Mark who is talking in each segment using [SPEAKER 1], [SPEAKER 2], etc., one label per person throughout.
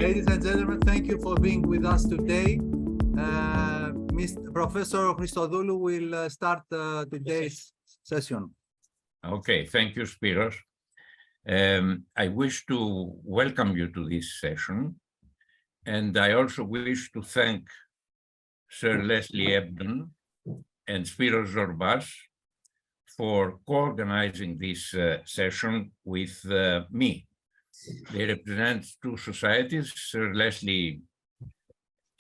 [SPEAKER 1] Ladies and gentlemen, thank you for being with us today. Professor Christodoulou will start today's session.
[SPEAKER 2] Okay, thank you, Spiros. I wish to welcome you to this session, and I also wish to thank Sir Leslie Ebdon and Spiros Zorbas for co-organizing this session with me. They represent two societies. Sir Leslie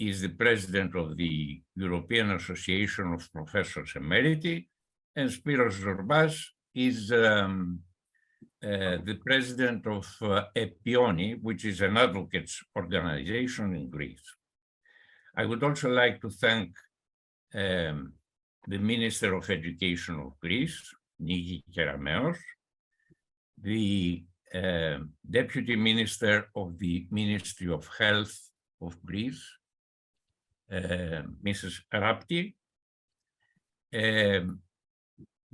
[SPEAKER 2] is the president of the European Association of Professors Emeriti, and Spiros Zorbas is the president of Epioni, which is an advocates organization in Greece. I would also like to thank the Minister of Education of Greece, Niki Kerameos, the Deputy Minister of the Ministry of Health of Greece, Mrs. Rapti,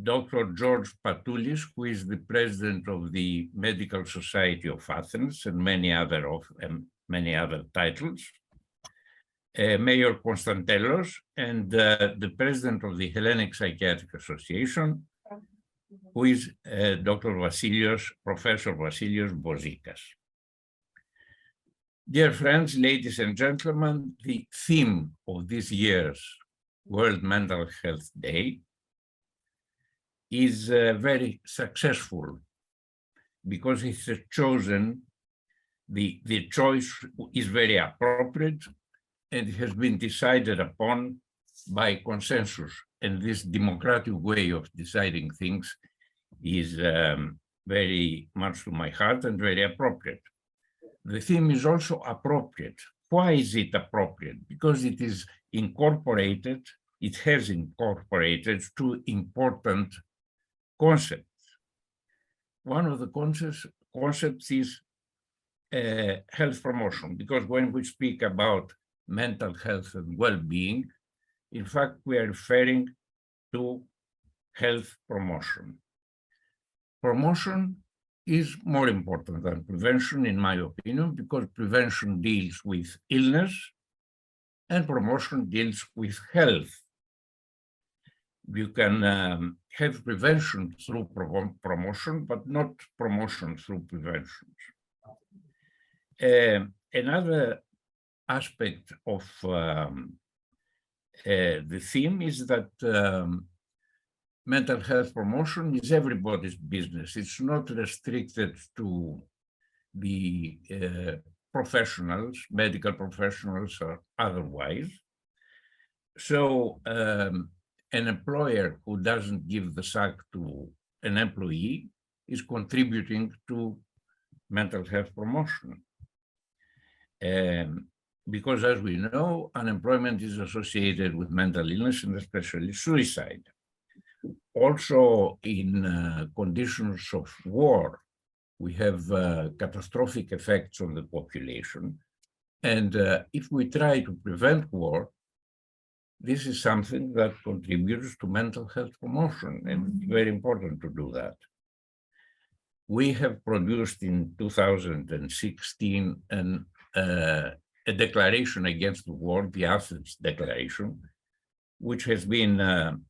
[SPEAKER 2] Dr. George Patoulis, who is the president of the Medical Society of Athens, and many other titles, Mayor Konstantelos, and the president of the Hellenic Psychiatric Association, who is Dr. Professor Vasilios Bozikas. Dear friends, ladies and gentlemen, the theme of this year's World Mental Health Day is very successful because it has chosen, the choice is very appropriate, and it has been decided upon by consensus. And this democratic way of deciding things is very much to my heart and very appropriate. The theme is also appropriate. Why is it appropriate? Because it is incorporated, it has incorporated two important concepts. One of the concepts is health promotion, because when we speak about mental health and well-being, in fact, we are referring to health promotion. Promotion is more important than prevention, in my opinion, because prevention deals with illness and promotion deals with health. You can have prevention through promotion, but not promotion through prevention. Another aspect of the theme is that mental health promotion is everybody's business. It's not restricted to the professionals, medical professionals or otherwise. So an employer who doesn't give the sack to an employee is contributing to mental health promotion. Because as we know, unemployment is associated with mental illness and especially suicide. Also, in conditions of war, we have catastrophic effects on the population. And if we try to prevent war, this is something that contributes to mental health promotion, and it's very important to do that. We have produced in 2016 a declaration against the war, the Athens Declaration, which has been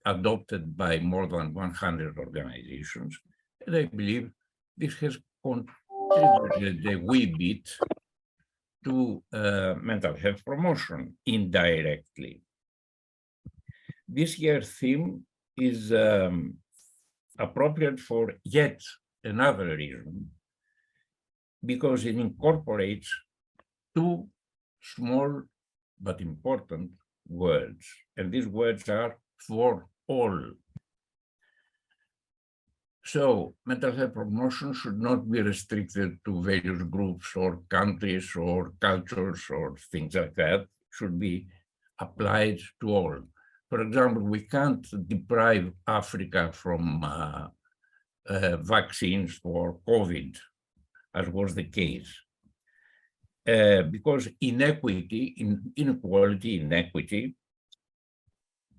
[SPEAKER 2] adopted by more than 100 organizations. And I believe this has contributed a wee bit to mental health promotion indirectly. This year's theme is appropriate for yet another reason, because it incorporates two small but important words, and these words are for all. So mental health promotion should not be restricted to various groups or countries or cultures or things like that. It should be applied to all. For example, we can't deprive Africa from vaccines for COVID, as was the case. Because inequality,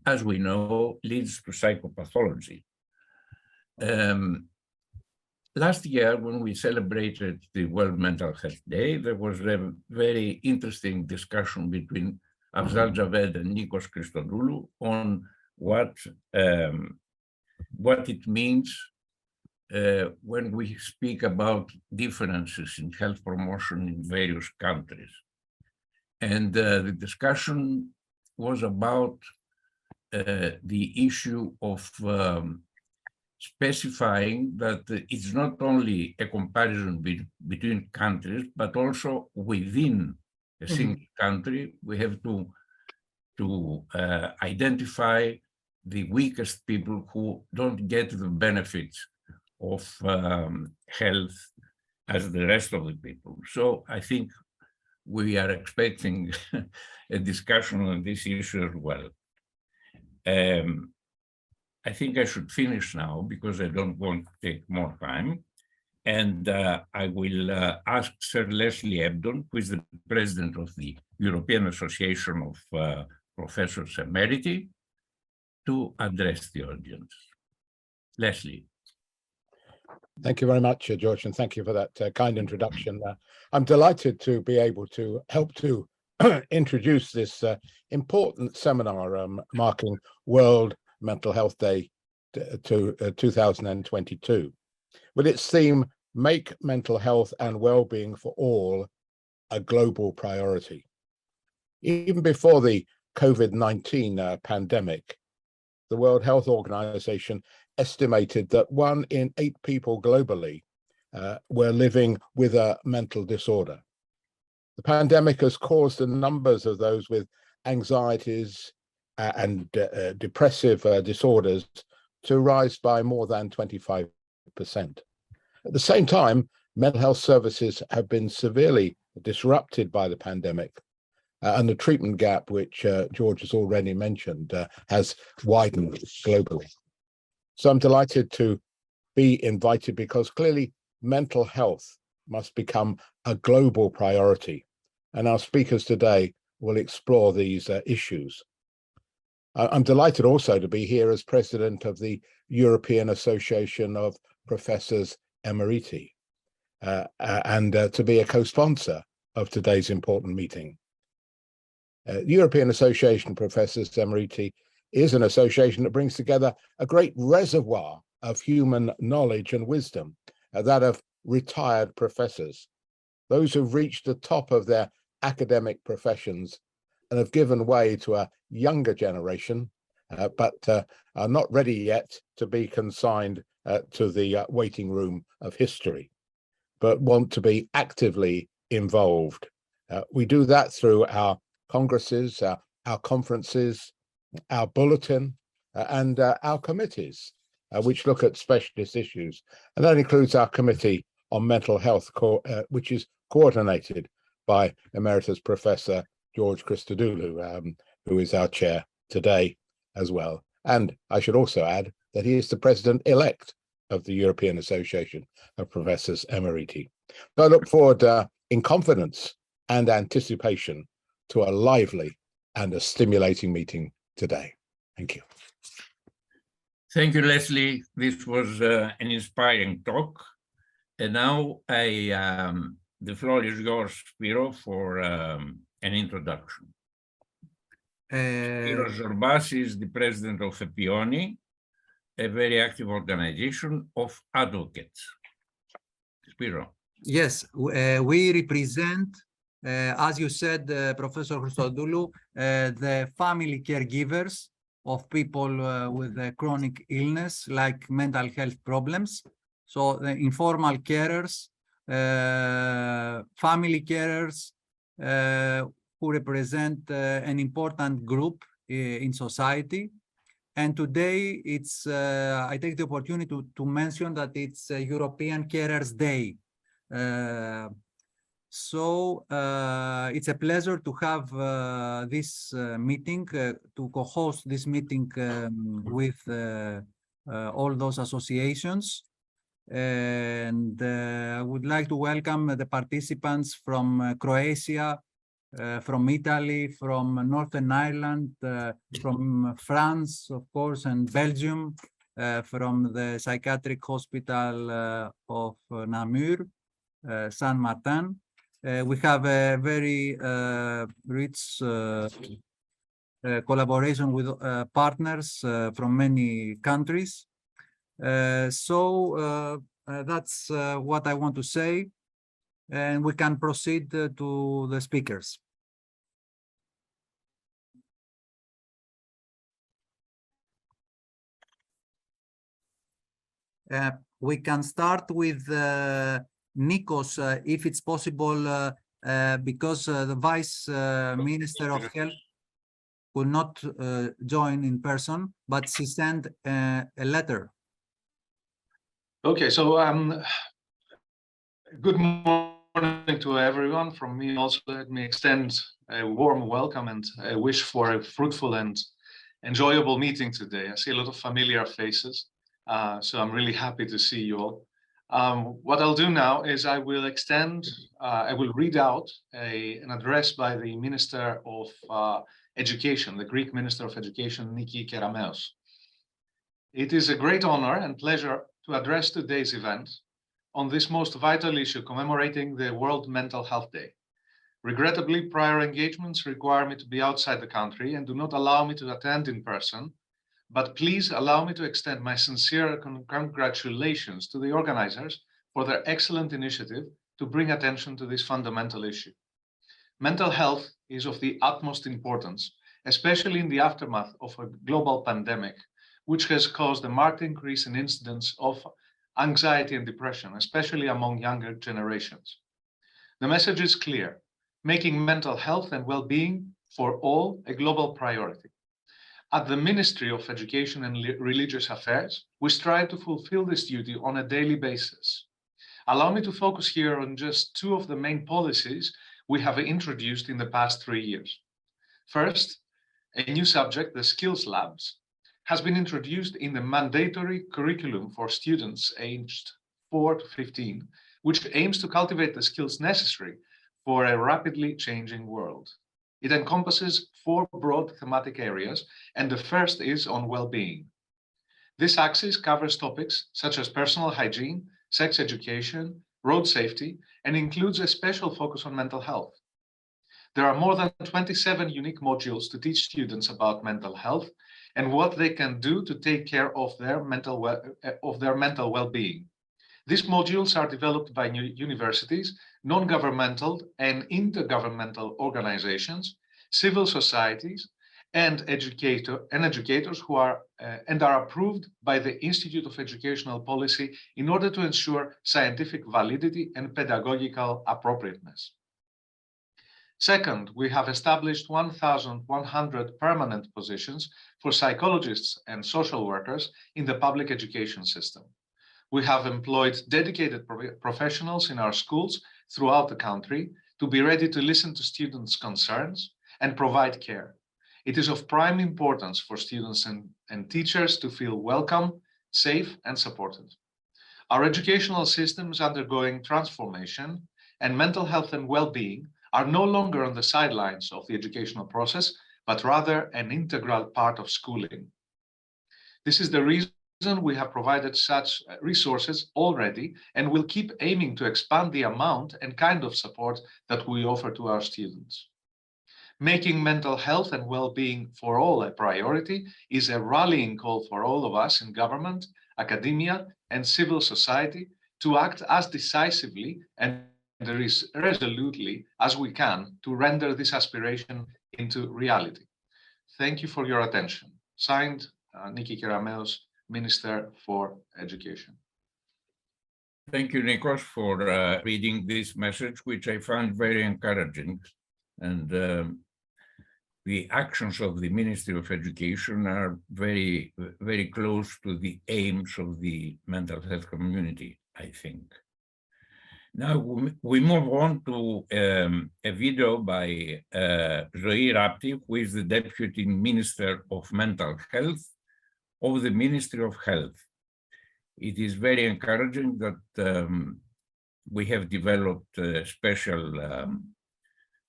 [SPEAKER 2] as we know, leads to psychopathology. last year, when we celebrated the World Mental Health Day, there was a very interesting discussion between Afzal Javed and Nikos Christodoulou on what it means when we speak about differences in health promotion in various countries. And the discussion was about the issue of specifying that it's not only a comparison between countries, but also within a single country. We have to identify the weakest people who don't get the benefits of health as the rest of the people. So I think we are expecting a discussion on this issue as well. I think I should finish now because I don't want to take more time. And I will ask Sir Leslie Ebdon, who is the president of the European Association of Professors Emeriti, to address the audience. Leslie.
[SPEAKER 3] Thank you very much, George, and thank you for that kind introduction. I'm delighted to be able to help to introduce this important seminar marking World Mental Health Day to 2022, with its theme, Make Mental Health and Wellbeing for All a Global Priority. Even before the COVID-19 pandemic, the World Health Organization estimated that 1 in 8 people globally were living with a mental disorder. The pandemic has caused the numbers of those with anxieties and depressive disorders to rise by more than 25%. At the same time, mental health services have been severely disrupted by the pandemic, and the treatment gap, which George has already mentioned, has widened globally. So I'm delighted to be invited because clearly mental health must become a global priority. And our speakers today will explore these issues. I'm delighted also to be here as president of the European Association of Professors Emeriti and to be a co-sponsor of today's important meeting. The European Association of Professors Emeriti is an association that brings together a great reservoir of human knowledge and wisdom, that of retired professors, those who've reached the top of their academic professions and have given way to a younger generation, but are not ready yet to be consigned to the waiting room of history, but want to be actively involved. We do that through our congresses, our conferences, our bulletin, and our committees, which look at specialist issues. And that includes our Committee on Mental Health, which is coordinated by Emeritus Professor George Christodoulou, who is our chair today as well. And I should also add that he is the president-elect of the European Association of Professors Emeriti. So I look forward in confidence and anticipation to a lively and a stimulating meeting today. Thank you.
[SPEAKER 2] Thank you, Leslie. This was an inspiring talk. And now the floor is yours, Spiro, for an introduction. Spiro Zorbas is the president of Epioni, a very active organization of advocates. Spiro.
[SPEAKER 1] Yes, we represent, as you said, Professor Christodoulou, the family caregivers of people with chronic illness like mental health problems. So the informal carers, family carers who represent an important group in society. And today it's, I take the opportunity to mention that it's European Carers Day. So it's a pleasure to have this meeting, to co-host this meeting with all those associations. And I would like to welcome the participants from Croatia, from Italy, from Northern Ireland, from France, of course, and Belgium, from the psychiatric hospital of Namur, Saint Martin. We have a very rich collaboration with partners from many countries. So that's what I want to say, and we can proceed to the speakers. We can start with Nikos, if it's possible, because the Vice Minister of Health could not join in person, but she sent a letter.
[SPEAKER 4] Okay, so good morning to everyone. From me also, let me extend a warm welcome and a wish for a fruitful and enjoyable meeting today. I see a lot of familiar faces, so I'm really happy to see you all. What I'll do now is I will read out an address by the Minister of Education, the Greek Minister of Education, Niki Kerameos. It is a great honor and pleasure to address today's event on this most vital issue commemorating the World Mental Health Day. Regrettably, prior engagements require me to be outside the country and do not allow me to attend in person, but please allow me to extend my sincere congratulations to the organizers for their excellent initiative to bring attention to this fundamental issue. Mental health is of the utmost importance, especially in the aftermath of a global pandemic, which has caused a marked increase in incidence of anxiety and depression, especially among younger generations. The message is clear: making mental health and well-being for all a global priority. At the Ministry of Education and Religious Affairs, we strive to fulfill this duty on a daily basis. Allow me to focus here on just two of the main policies we have introduced in the past 3 years. First, a new subject, the Skills Labs, has been introduced in the mandatory curriculum for students aged 4 to 15, which aims to cultivate the skills necessary for a rapidly changing world. It encompasses 4 broad thematic areas, and the first is on well-being. This axis covers topics such as personal hygiene, sex education, road safety, and includes a special focus on mental health. There are more than 27 unique modules to teach students about mental health and what they can do to take care of their mental well-being. These modules are developed by universities, non-governmental and intergovernmental organizations, civil societies, and educators who are approved by the Institute of Educational Policy in order to ensure scientific validity and pedagogical appropriateness. Second, we have established 1,100 permanent positions for psychologists and social workers in the public education system. We have employed dedicated professionals in our schools throughout the country to be ready to listen to students' concerns and provide care. It is of prime importance for students and teachers to feel welcome, safe, and supported. Our educational system is undergoing transformation, and mental health and well-being are no longer on the sidelines of the educational process, but rather an integral part of schooling. This is the reason we have provided such resources already and will keep aiming to expand the amount and kind of support that we offer to our students. Making mental health and well-being for all a priority is a rallying call for all of us in government, academia, and civil society to act as decisively and resolutely as we can to render this aspiration into reality. Thank you for your attention. Signed, Niki Kerameos, Minister for Education.
[SPEAKER 2] Thank you, Nikos, for reading this message, which I found very encouraging. And the actions of the Ministry of Education are very, very close to the aims of the mental health community, I think. Now we move on to a video by Zoe Rapti, who is the Deputy Minister of Mental Health of the Ministry of Health. It is very encouraging that we have developed a special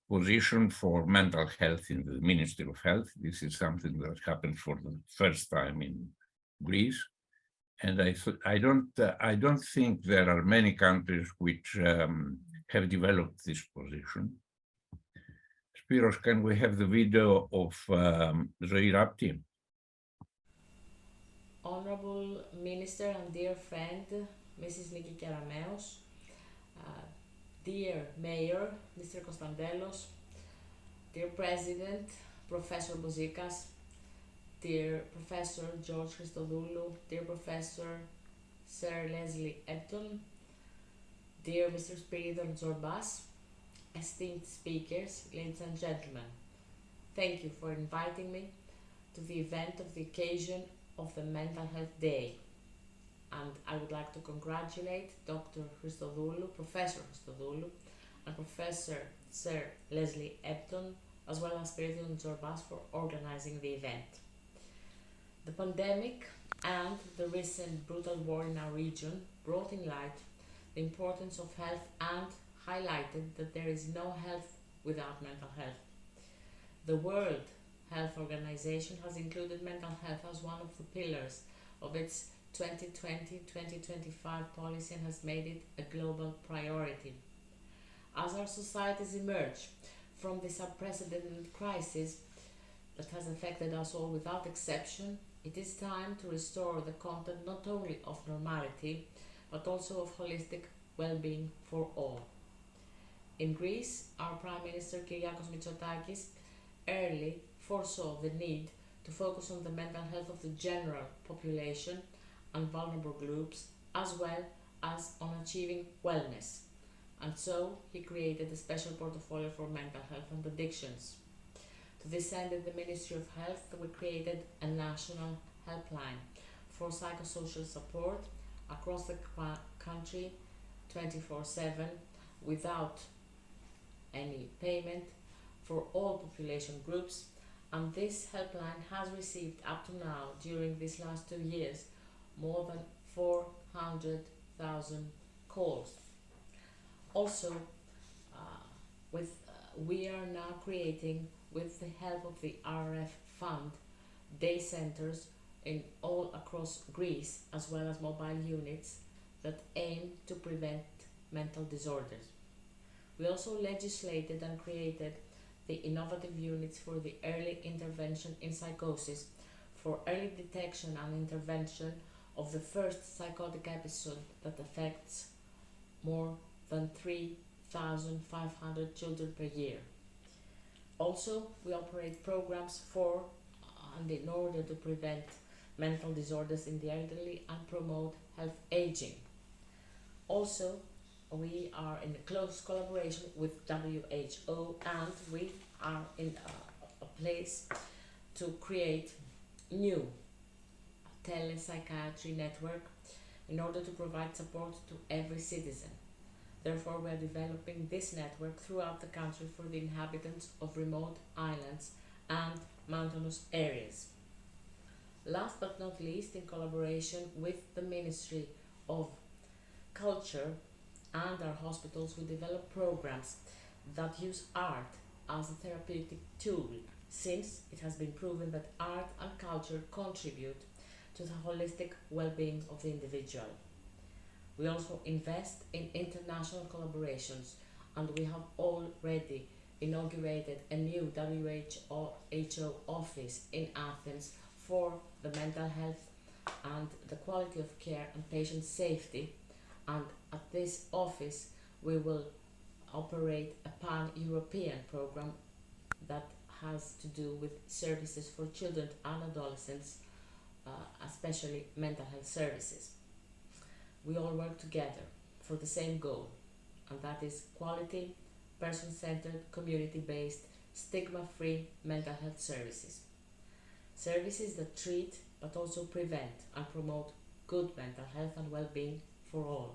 [SPEAKER 2] position for mental health in the Ministry of Health. This is something that happens for the first time in Greece. And I don't think there are many countries which have developed this position. Spiros, can we have the video of Zoe Rapti?
[SPEAKER 5] Honorable Minister and dear friend, Mrs. Niki Kerameos, dear Mayor, Mr. Konstantelos, dear President, Professor Bouzikas, dear Professor George Christodoulou, dear Professor Sir Leslie Epton, dear Mr. Spiridon Zorbas, esteemed speakers, ladies and gentlemen, thank you for inviting me to the event of the occasion of the Mental Health Day. And I would like to congratulate Dr. Christodoulou, Professor Christodoulou, and Professor Sir Leslie Epton, as well as Spiridon Zorbas for organizing the event. The pandemic and the recent brutal war in our region brought in light the importance of health and highlighted that there is no health without mental health. The World Health Organization has included mental health as one of the pillars of its 2020-2025 policy and has made it a global priority. As our societies emerge from this unprecedented crisis that has affected us all without exception, it is time to restore the content not only of normality, but also of holistic well-being for all. In Greece, our Prime Minister Kyriakos Mitsotakis early foresaw the need to focus on the mental health of the general population and vulnerable groups, as well as on achieving wellness. And so he created a special portfolio for mental health and addictions. To this end, in the Ministry of Health, we created a national helpline for psychosocial support across the country 24/7 without any payment for all population groups, and this helpline has received up to now, during these last 2 years, more than 400,000 calls. Also, we are now creating, with the help of the RRF Fund, day centers in all across Greece, as well as mobile units that aim to prevent mental disorders. We also legislated and created the innovative units for the early intervention in psychosis, for early detection and intervention of the first psychotic episode that affects more than 3,500 children per year. Also, we operate programs for and in order to prevent mental disorders in the elderly and promote health aging. Also, we are in a close collaboration with WHO, and we are in a place to create new telepsychiatry network in order to provide support to every citizen. Therefore, we are developing this network throughout the country for the inhabitants of remote islands and mountainous areas. Last but not least, in collaboration with the Ministry of Culture and our hospitals, we develop programs that use art as a therapeutic tool, since it has been proven that art and culture contribute to the holistic well-being of the individual. We also invest in international collaborations, and we have already inaugurated a new WHO office in Athens for the mental health and the quality of care and patient safety. And at this office, we will operate a pan-European program that has to do with services for children and adolescents, especially mental health services. We all work together for the same goal, and that is quality, person-centered, community-based, stigma-free mental health services. Services that treat but also prevent and promote good mental health and well-being for all.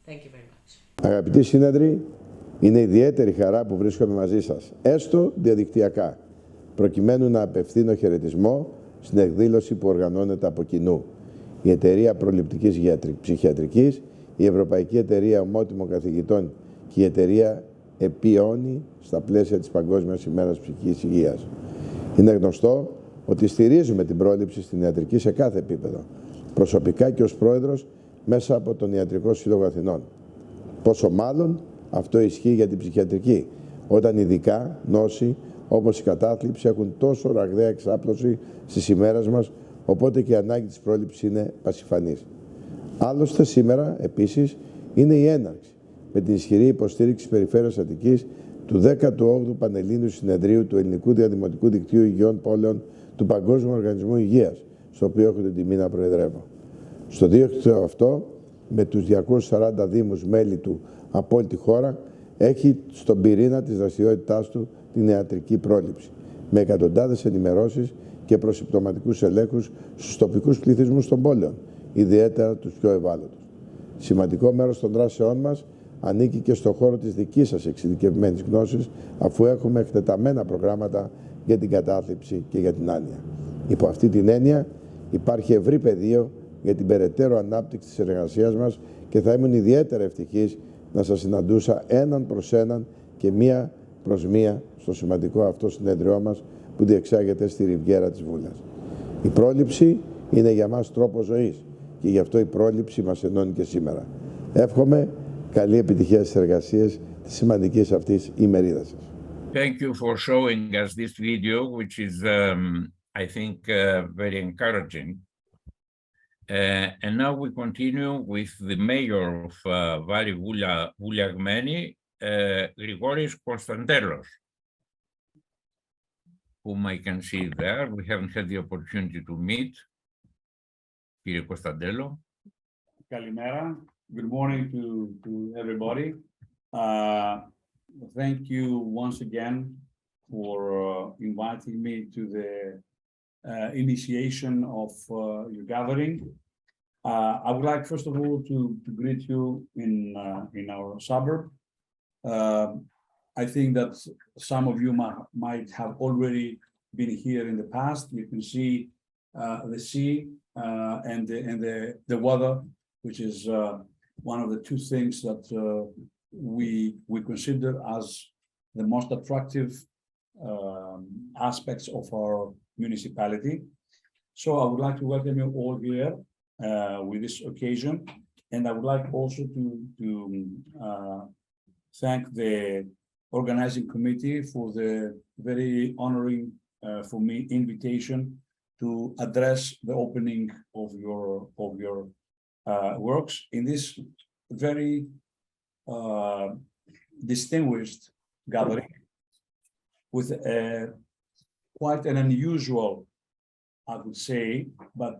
[SPEAKER 5] Thank you very much.
[SPEAKER 6] Αγαπητοί συνέδροι, είναι ιδιαίτερη χαρά που βρίσκομαι μαζί σας, έστω διαδικτυακά, προκειμένου να απευθύνω χαιρετισμό στην εκδήλωση που οργανώνεται από κοινού. Η Εταιρεία Προληπτικής Ψυχιατρικής, η Ευρωπαϊκή Εταιρεία Ομότιμων Καθηγητών και η Εταιρεία Επιώνη στα πλαίσια της Παγκόσμιας ημέρας ψυχικής υγείας. Είναι γνωστό ότι στηρίζουμε την πρόληψη στην ιατρική σε κάθε επίπεδο, προσωπικά και ως πρόεδρος μέσα από τον Ιατρικό Σύλλογο Αθηνών. Πόσο μάλλον αυτό ισχύει για την ψυχιατρική, όταν ειδικά νόσοι όπως η κατάθλιψη έχουν τόσο ραγδαία εξάπλωση στις ημέρες μας, οπότε και η ανάγκη της πρόληψης είναι πασιφανής. Άλλωστε σήμερα, επίσης, είναι η έναρξη με την ισχυρή υποστήριξη της Περιφέρειας Αττικής του 18ου Πανελλήνιου Συνεδρίου του Ελληνικού Διαδημοτικού Δικτύου Υγιών Πόλεων του Παγκόσμιου Οργανισμού Υγείας, στο οποίο έχω την τιμή να προεδρεύω. Στο δίκτυο αυτό, με τους 240 δήμους μέλη του από όλη τη χώρα, έχει στον πυρήνα της δραστηριότητάς του την ιατρική πρόληψη, με εκατοντάδες ενημερώσεις και προσυμπτωματικούς ελέγχους στους τοπικούς πληθυσμούς των πόλεων, ιδιαίτερα τους πιο ευάλωτους. Σημαντικό μέρος των δράσεών μας ανήκει και στον χώρο της δικής σας εξειδικευμένης γνώσης, αφού έχουμε εκτεταμένα προγράμματα για την κατάθλιψη και για την άνοια. Υπό αυτή την έννοια υπάρχει ευρύ πεδίο για την περαιτέρω ανάπτυξη της εργασίας μας και θα ήμουν ιδιαίτερα ευτυχής να σας συναντούσα έναν προς έναν και μία προς μία στο σημαντικό αυτό συνέδριό μας που διεξάγεται στη Ριβιέρα της Βούλας. Η πρόληψη είναι για μας τρόπος ζωής και γι' αυτό η πρόληψη μας ενώνει και σήμερα. Εύχομαι καλή επιτυχία στις εργασίες της σημαντικής αυτής ημερίδας σας.
[SPEAKER 2] Thank you for showing us this video, which is, I think, very encouraging. And now we continue with the mayor of Vouliagmeni, Grigoris Konstantelos, whom I can see there. We haven't had the opportunity to meet. Κύριε Κωνσταντέλο.
[SPEAKER 7] Καλημέρα. Good morning to everybody. Thank you once again for inviting me to the initiation of your gathering. I would like, first of all, to greet you in our suburb. I think that some of you might have already been here in the past. You can see the sea and the weather, which is one of the two things that we consider as the most attractive aspects of our municipality. So I would like to welcome you all here with this occasion, and I would like also to thank the organizing committee for the very honoring for me invitation to address the opening of your works in this very distinguished gathering with quite an unusual, I would say, but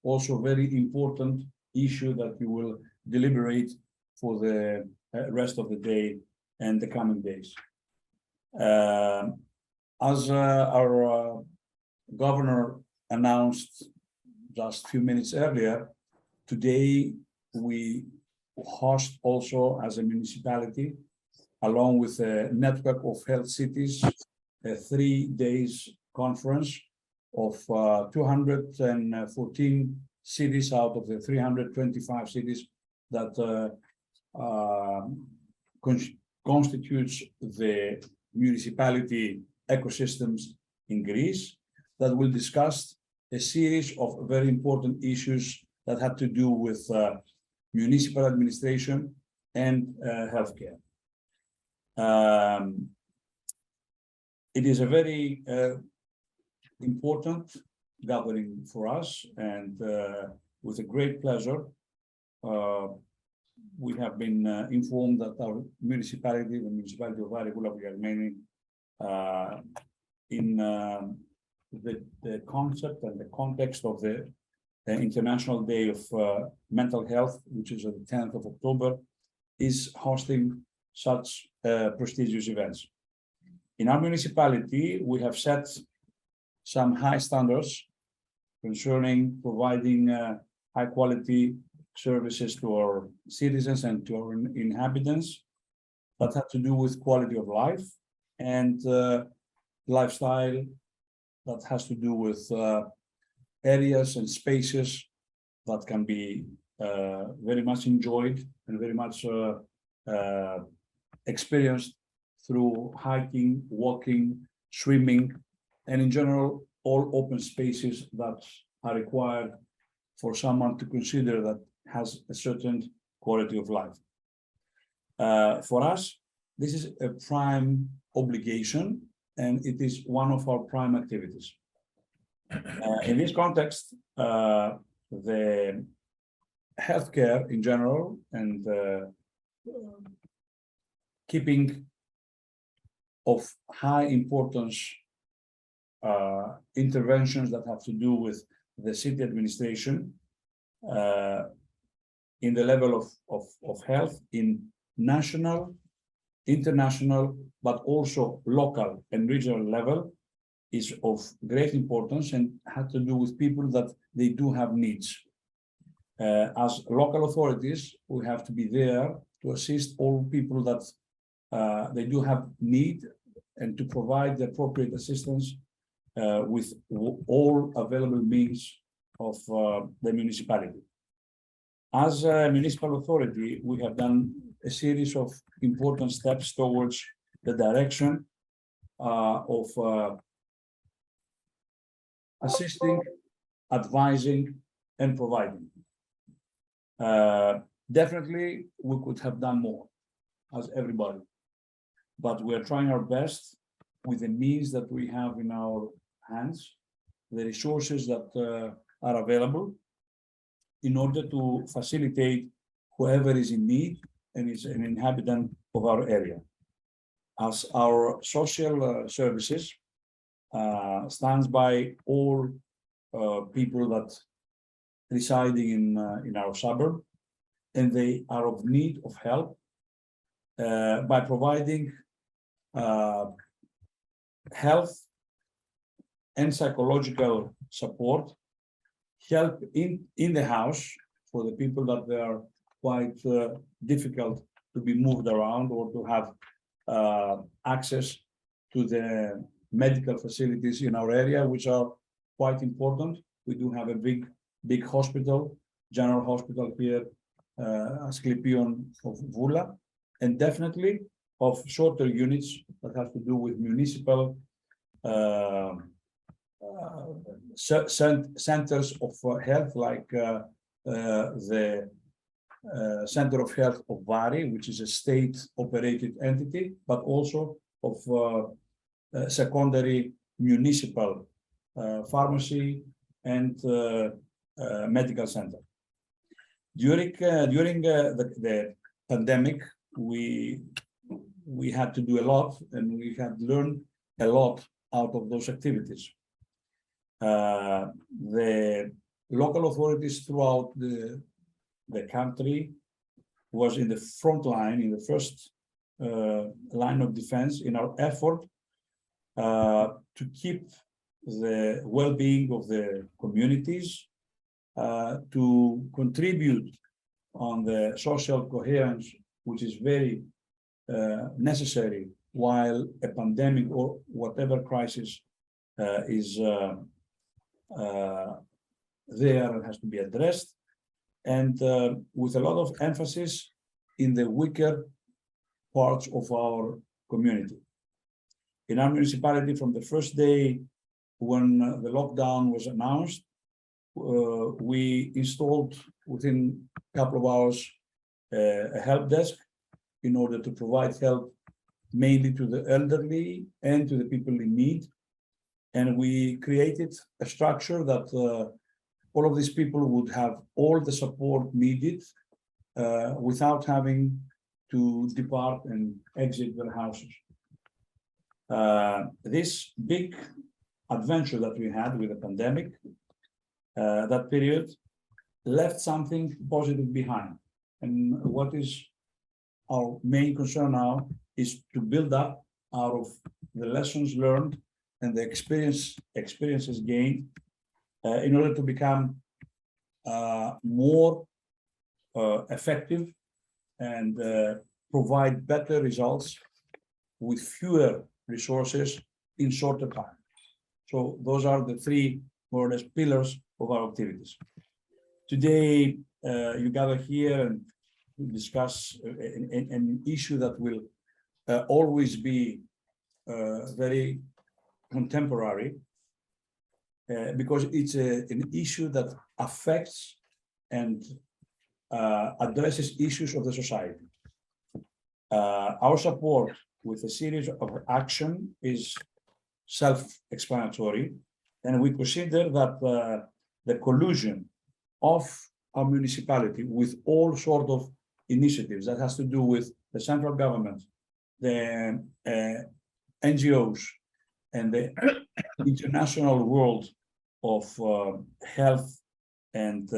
[SPEAKER 7] also very important issue that we will deliberate for the rest of the day and the coming days. As our governor announced just a few minutes earlier, today we host also as a municipality, along with a network of health cities, a 3 days conference of 214 cities out of the 325 cities that constitutes the municipality ecosystems in Greece, that will discuss a series of very important issues that have to do with municipal administration and healthcare. It is a very important gathering for us, and with a great pleasure, we have been informed that our municipality, the municipality of Vouliagmeni, in the concept and the context of the International Day of Mental Health, which is on the 10th of October, is hosting such prestigious events. In our municipality, we have set some high standards concerning providing high quality services to our citizens and to our inhabitants that have to do with quality of life and lifestyle that has to do with areas and spaces that can be very much enjoyed and very much experienced through hiking, walking, swimming, and in general, all open spaces that are required for someone to consider that has a certain quality of life. For us, this is a prime obligation, and it is one of our prime activities. In this context, the healthcare in general and keeping of high importance interventions that have to do with the city administration in the level of health in national, international, but also local and regional level is of great importance and had to do with people that they do have needs. As local authorities, we have to be there to assist all people that they do have need and to provide the appropriate assistance with all available means of the municipality. As a municipal authority, we have done a series of important steps towards the direction of assisting, advising, and providing. Definitely, we could have done more, as everybody, but we are trying our best with the means that we have in our hands, the resources that are available, in order to facilitate whoever is in need and is an inhabitant of our area. As our social services stands by all people that residing in our suburb, and they are of need of help by providing health and psychological support, help in the house for the people that they are quite difficult to be moved around or to have access to the medical facilities in our area, which are quite important. We do have a big hospital, general hospital here, Asclepion of Voula, and definitely of shorter units that have to do with municipal centers of health, like the Center of Health of Vari, which is a state-operated entity, but also of secondary municipal pharmacy and medical center. During the pandemic, we had to do a lot, and we had learned a lot out of those activities. The local authorities throughout the country was in the front line, in the first line of defense in our effort to keep the well-being of the communities, to contribute on the social coherence, which is very necessary while a pandemic or whatever crisis is there and has to be addressed, and with a lot of emphasis in the weaker parts of our community. In our municipality, from the first day when the lockdown was announced, we installed within a couple of hours a help desk in order to provide help mainly to the elderly and to the people in need. And we created a structure that all of these people would have all the support needed without having to depart and exit their houses. This big adventure that we had with the pandemic, that period, left something positive behind. And what is our main concern now is to build up out of the lessons learned and the experiences gained in order to become more effective and provide better results with fewer resources in shorter time. So those are the three, more or less, pillars of our activities. Today, you gather here and discuss an issue that will always be very contemporary, because it's an issue that affects and addresses issues of the society. Our support with a series of action is self-explanatory, and we consider that the collusion of our municipality with all sort of initiatives that has to do with the central government, the NGOs, and the international world of health and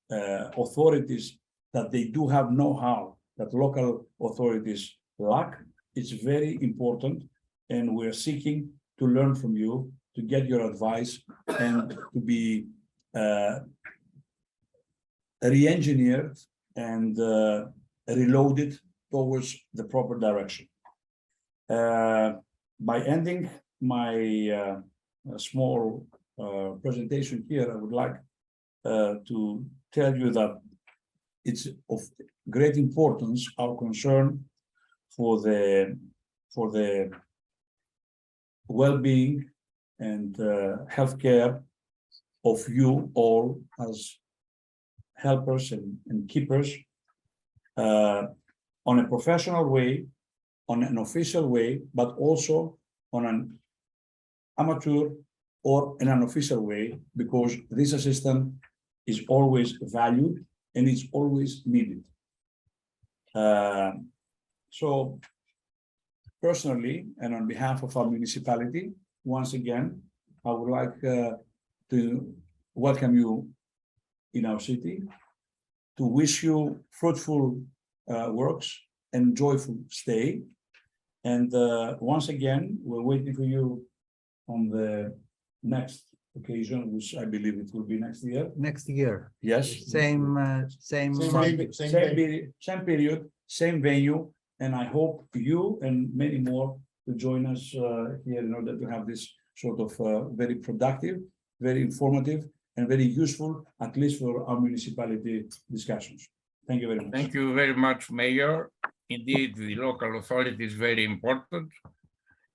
[SPEAKER 7] authorities, that they do have know-how that local authorities lack. It's very important, and we're seeking to learn from you, to get your advice, and to be re-engineered and reloaded towards the proper direction. By ending my small presentation here, I would like to tell you that it's of great importance, our concern for the well-being and healthcare of you all as helpers and keepers, on a professional way, on an official way, but also on an amateur or an unofficial way, because this assistance is always valued and it's always needed. So personally, and on behalf of our municipality, once again, I would like to welcome you in our city, to wish you fruitful works and joyful stay. And once again, we're waiting for you on the next occasion, which I believe it will be next year.
[SPEAKER 1] Next year,
[SPEAKER 7] Yes.
[SPEAKER 1] same
[SPEAKER 7] Same period, same venue, and I hope you and many more to join us here in order to have this sort of very productive, very informative, and very useful, at least for our municipality discussions. Thank you very much.
[SPEAKER 2] Thank you very much, Mayor. Indeed, the local authority is very important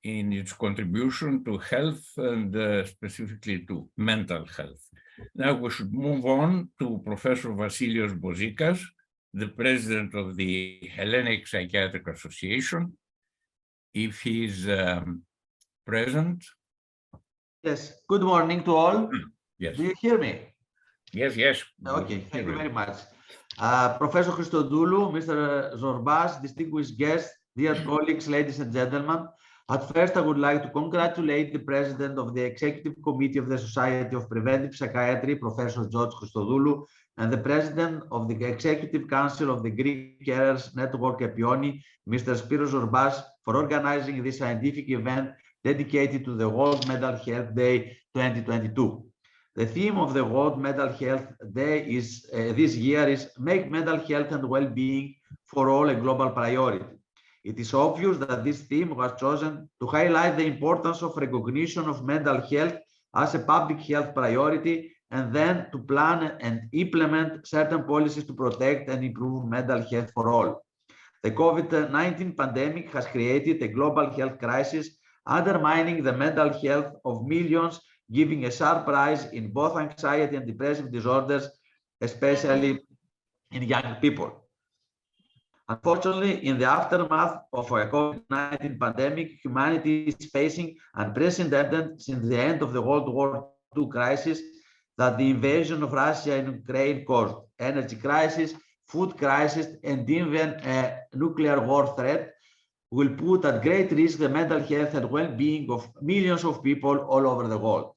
[SPEAKER 2] in its contribution to health and specifically to mental health. Now we should move on to Professor Vasilios Bozikas, the president of the Hellenic Psychiatric Association. If he's present.
[SPEAKER 8] Yes, good morning to all.
[SPEAKER 2] Yes.
[SPEAKER 8] Do you hear me?
[SPEAKER 2] Yes, yes.
[SPEAKER 8] Okay, thank you very much. Professor Christodoulou, Mr. Zorbas, distinguished guests, dear colleagues, ladies and gentlemen. At first, I would like to congratulate the president of the Executive Committee of the Society of Preventive Psychiatry, Professor George Christodoulou, and the president of the Executive Council of the Greek Carers Network, Epioni, Mr. Spiros Zorbas, for organizing this scientific event dedicated to the World Mental Health Day 2022. The theme of the World Mental Health Day is this year is Make Mental Health and Well-Being for All a Global Priority. It is obvious that this theme was chosen to highlight the importance of recognition of mental health as a public health priority, and then to plan and implement certain policies to protect and improve mental health for all. The COVID-19 pandemic has created a global health crisis, undermining the mental health of millions, giving a sharp rise in both anxiety and depressive disorders, especially in young people. Unfortunately, in the aftermath of a COVID-19 pandemic, humanity is facing unprecedented since the end of the World War II crisis that the invasion of Russia and Ukraine caused: energy crisis, food crisis, and even a nuclear war threat will put at great risk the mental health and well-being of millions of people all over the world.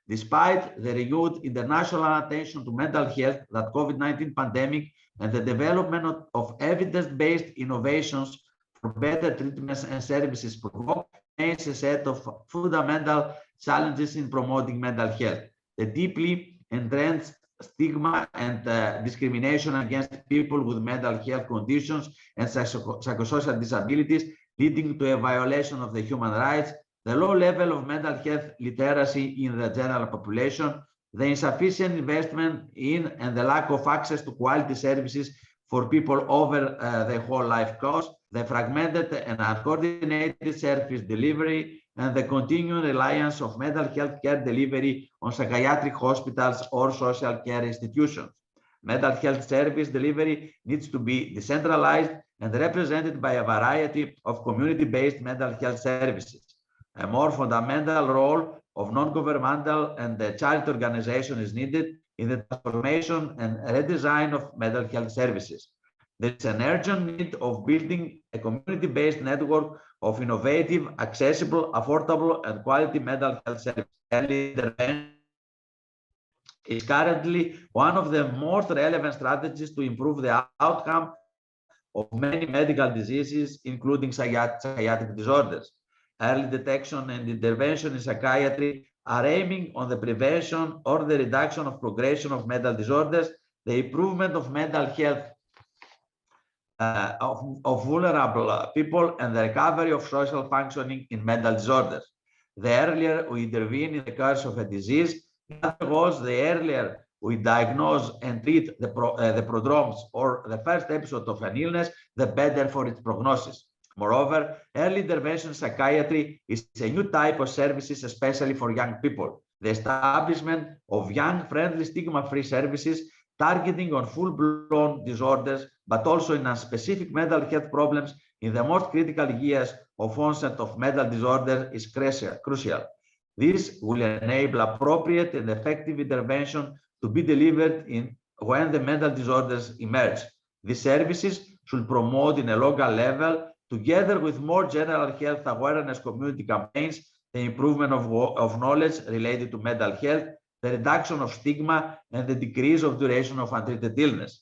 [SPEAKER 8] Despite the renewed international attention to mental health that COVID-19 pandemic and the development of evidence-based innovations for better treatments and services provoke, remains a set of fundamental challenges in promoting mental health. The deeply entrenched stigma and discrimination against people with mental health conditions and psychosocial disabilities, leading to a violation of the human rights, the low level of mental health literacy in the general population, the insufficient investment in and the lack of access to quality services for people over the whole life course, the fragmented and uncoordinated service delivery, and the continuing reliance of mental health care delivery on psychiatric hospitals or social care institutions. Mental health service delivery needs to be decentralized and represented by a variety of community-based mental health services. A more fundamental role of non-governmental and charity organization is needed in the transformation and redesign of mental health services. There is an urgent need of building a community-based network of innovative, accessible, affordable, and quality mental health services. Early intervention is currently one of the most relevant strategies to improve the outcome of many medical diseases, including psychiatric disorders. Early detection and intervention in psychiatry are aiming on the prevention or the reduction of progression of mental disorders, the improvement of mental health of vulnerable people, and the recovery of social functioning in mental disorders. The earlier we intervene in the course of a disease, in other words, the earlier we diagnose and treat the prodromes or the first episode of an illness, the better for its prognosis. Moreover, early intervention psychiatry is a new type of services, especially for young people. The establishment of young, friendly, stigma-free services targeting on full-blown disorders, but also in specific mental health problems in the most critical years of onset of mental disorder is crucial. This will enable appropriate and effective intervention to be delivered when the mental disorders emerge. These services should promote in a local level, together with more general health awareness community campaigns, the improvement of knowledge related to mental health, the reduction of stigma, and the decrease of duration of untreated illness.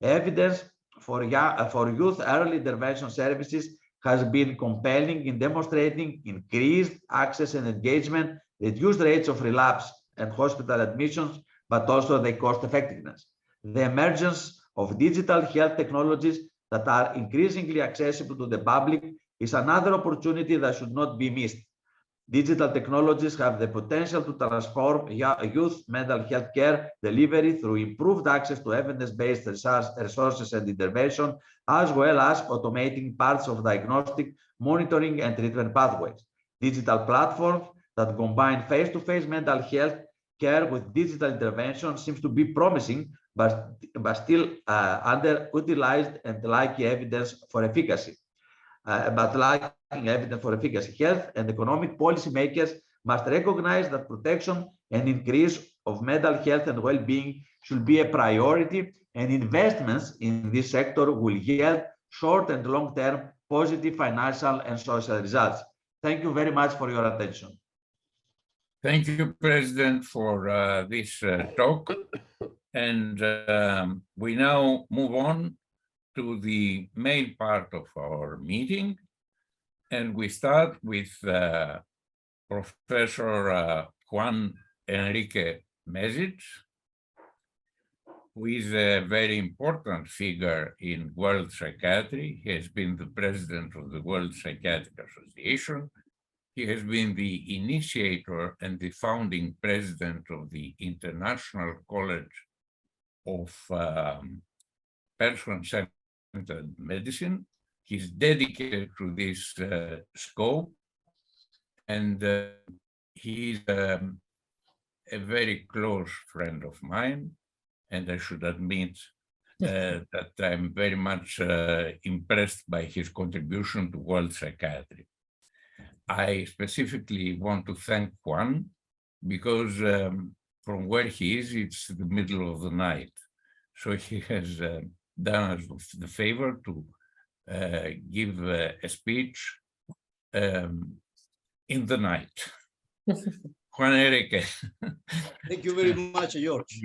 [SPEAKER 8] Evidence for youth early intervention services has been compelling in demonstrating increased access and engagement, reduced rates of relapse and hospital admissions, but also the cost effectiveness. The emergence of digital health technologies that are increasingly accessible to the public is another opportunity that should not be missed. Digital technologies have the potential to transform youth mental health care delivery through improved access to evidence-based resources and intervention, as well as automating parts of diagnostic, monitoring, and treatment pathways. Digital platforms that combine face-to-face mental health care with digital intervention seems to be promising, but still underutilized and lacking evidence for efficacy. Health and economic policymakers must recognize that protection and increase of mental health and well-being should be a priority, and investments in this sector will yield short and long-term positive financial and social results. Thank you very much for your attention.
[SPEAKER 2] Thank you, President, for this talk. And we now move on to the main part of our meeting. And we start with Professor Juan Enrique Mesic, who is a very important figure in world psychiatry. He has been the president of the World Psychiatric Association. He has been the initiator and the founding president of the International College of Person-Centered Medicine. He's dedicated to this scope, and he's a very close friend of mine, and I should admit that I'm very much impressed by his contribution to world psychiatry. I specifically want to thank Juan because from where he is, it's the middle of the night. So he has done us the favor to give a speech in the night. Juan Enrique.
[SPEAKER 9] Thank you very much, George.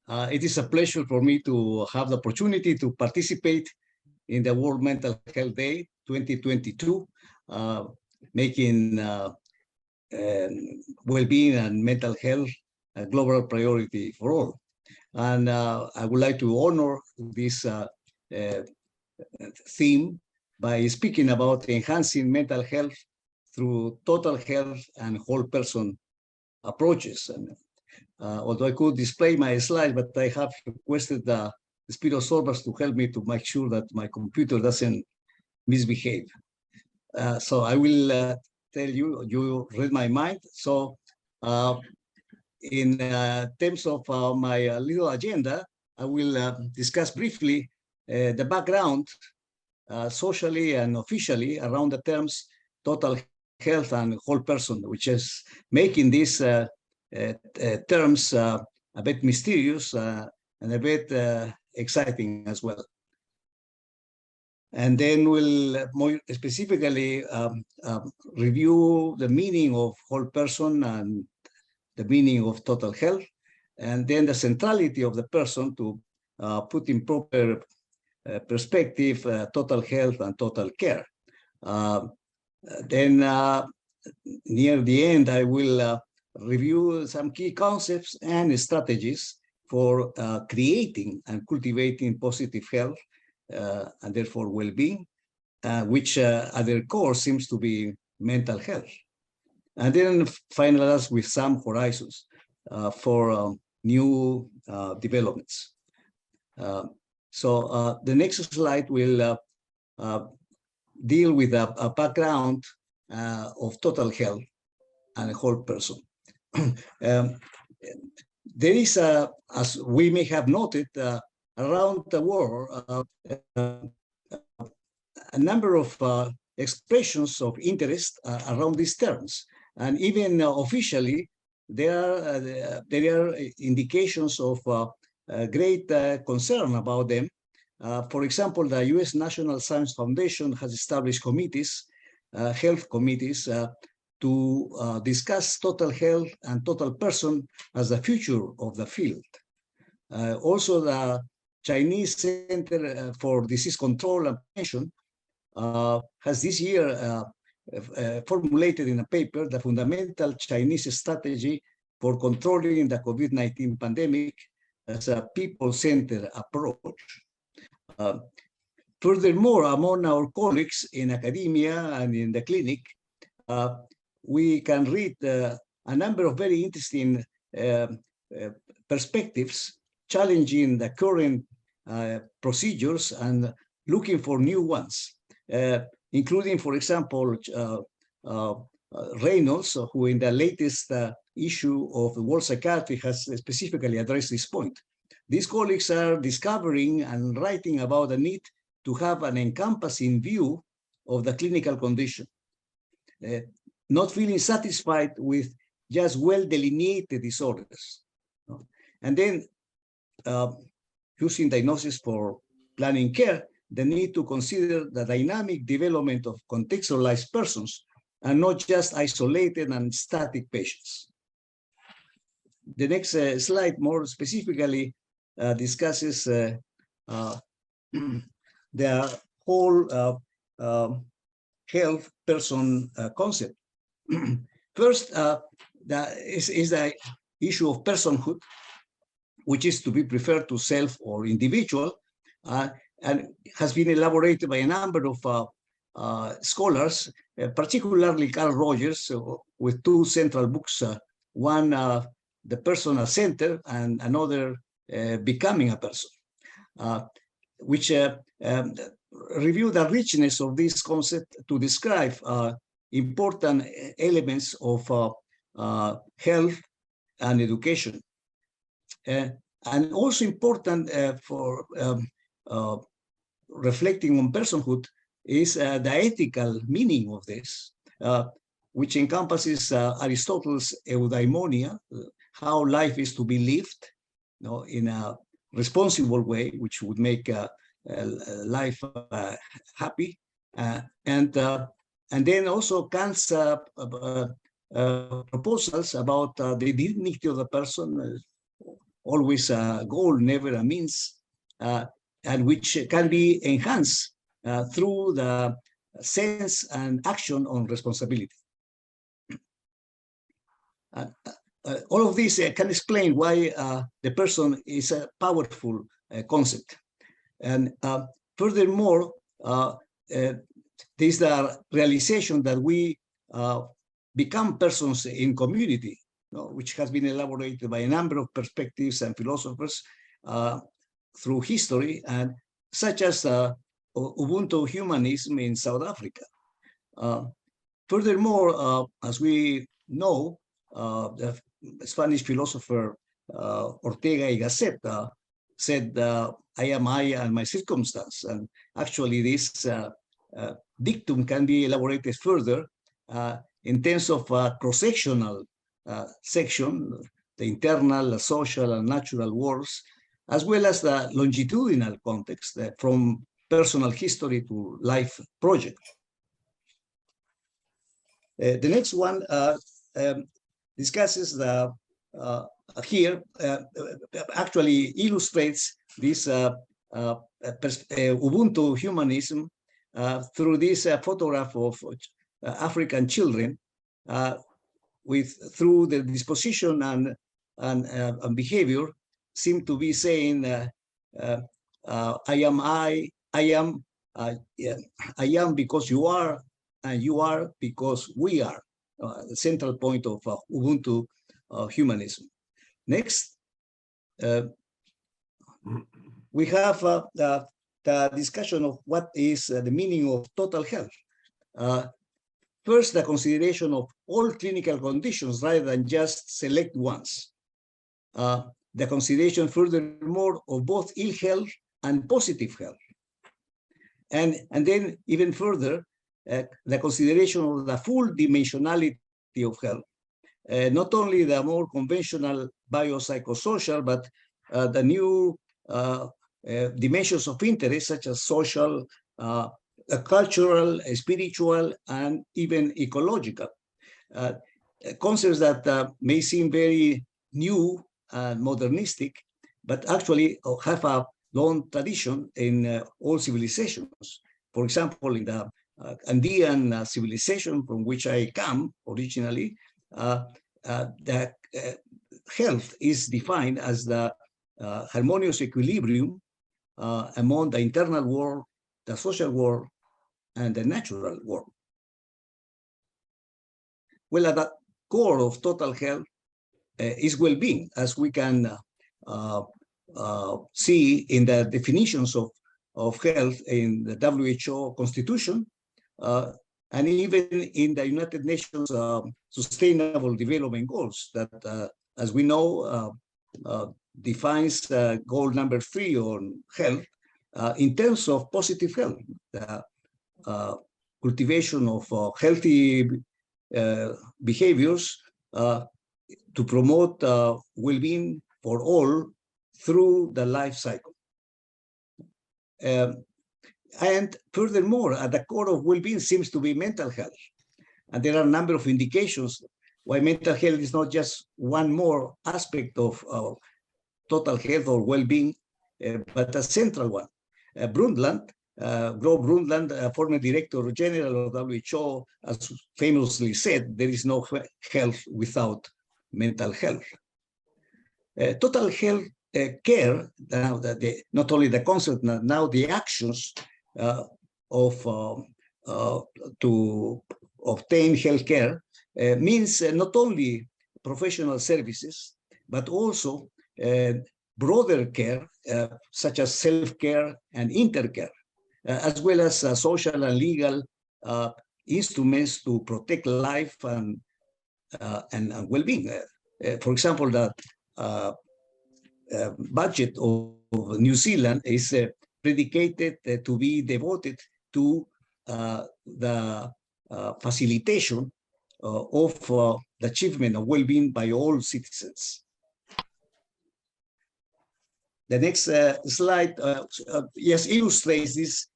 [SPEAKER 9] It is a pleasure for me to have the opportunity to participate in the World Mental Health Day 2022, making well-being and mental health a global priority for all. And I would like to honor this theme by speaking about enhancing mental health through total health and whole person approaches. And although I could display my slide, but I have requested the speed observers to help me to make sure that my computer doesn't misbehave. So I will tell you, you read my mind. So in terms of my little agenda, I will discuss briefly the background socially and officially around the terms total health and whole person, which is making these terms a bit mysterious and a bit exciting as well. And then we'll more specifically review the meaning of whole person and the meaning of total health, and then the centrality of the person to put in proper perspective total health and total care. Then near the end, I will review some key concepts and strategies for creating and cultivating positive health and therefore well-being, which at their core seems to be mental health. And then finalize with some horizons for new developments. So the next slide will deal with a background of total health and a whole person. There is, as we may have noted, around the world, a number of expressions of interest around these terms. And even officially, there are indications of great concern about them. For example, the US National Science Foundation has established committees, health committees, to discuss total health and total person as the future of the field. Also, the Chinese Center for Disease Control and Prevention has this year formulated in a paper the fundamental Chinese strategy for controlling the COVID-19 pandemic as a people-centered approach. Furthermore, among our colleagues in academia and in the clinic, we can read a number of very interesting perspectives challenging the current procedures and looking for new ones, including, for example, Reynolds, who in the latest issue of the World Psychiatry has specifically addressed this point. These colleagues are discovering and writing about the need to have an encompassing view of the clinical condition, not feeling satisfied with just well-delineated disorders. And then using diagnosis for planning care, the need to consider the dynamic development of contextualized persons and not just isolated and static patients. The next slide more specifically discusses the whole health person concept. First, is the issue of personhood, which is to be preferred to self or individual, and has been elaborated by a number of scholars, particularly Carl Rogers, with two central books, one, The Personal Center, and another, Becoming a Person, which review the richness of this concept to describe important elements of health and education. And also important for reflecting on personhood is the ethical meaning of this, which encompasses Aristotle's eudaimonia, how life is to be lived, in a responsible way, which would make life happy, and then also Kant's proposals about the dignity of the person, always a goal, never a means, and which can be enhanced through the sense and action on responsibility. All of this can explain why the person is a powerful concept. And furthermore, there's the realization that we become persons in community, which has been elaborated by a number of perspectives and philosophers through history, and such as Ubuntu humanism in South Africa. Furthermore, as we know, the Spanish philosopher Ortega y Gasset said, I am I and my circumstance. And actually this dictum can be elaborated further in terms of cross-sectional section, the internal, social, and natural worlds, as well as the longitudinal context from personal history to life project. The next one discusses the here actually illustrates this Ubuntu humanism through this photograph of African children through the disposition and behavior seem to be saying I am because you are, and you are because we are. The central point of Ubuntu humanism. Next, we have the discussion of what is the meaning of total health. First, the consideration of all clinical conditions rather than just select ones. The consideration, furthermore, of both ill health and positive health. And then even further, the consideration of the full dimensionality of health, not only the more conventional biopsychosocial, but the new dimensions of interest, such as social, cultural, spiritual, and even ecological. Concepts that may seem very new and modernistic, but actually have a long tradition in all civilizations. For example, in the Andean civilization from which I come originally, the health is defined as the harmonious equilibrium among the internal world, the social world, and the natural world. Well, at the core of total health is well-being, as we can see in the definitions of health in the WHO Constitution, and even in the United Nations Sustainable Development Goals that, as we know, defines goal number 3 on health in terms of positive health, the cultivation of healthy behaviors to promote well-being for all through the life cycle. And furthermore, at the core of well-being seems to be mental health. And there are a number of indications why mental health is not just one more aspect of total health or well-being, but a central one. Brundtland, Gro Brundtland, former Director General of WHO, as famously said, there is no health without mental health. Total health care, now not only the concept, now the actions to obtain health care means not only professional services, but also broader care, such as self-care and intercare, as well as social and legal instruments to protect life and well-being. For example, the budget of New Zealand is predicated to be devoted to the facilitation of the achievement of well-being by all citizens. The next slide, yes, illustrates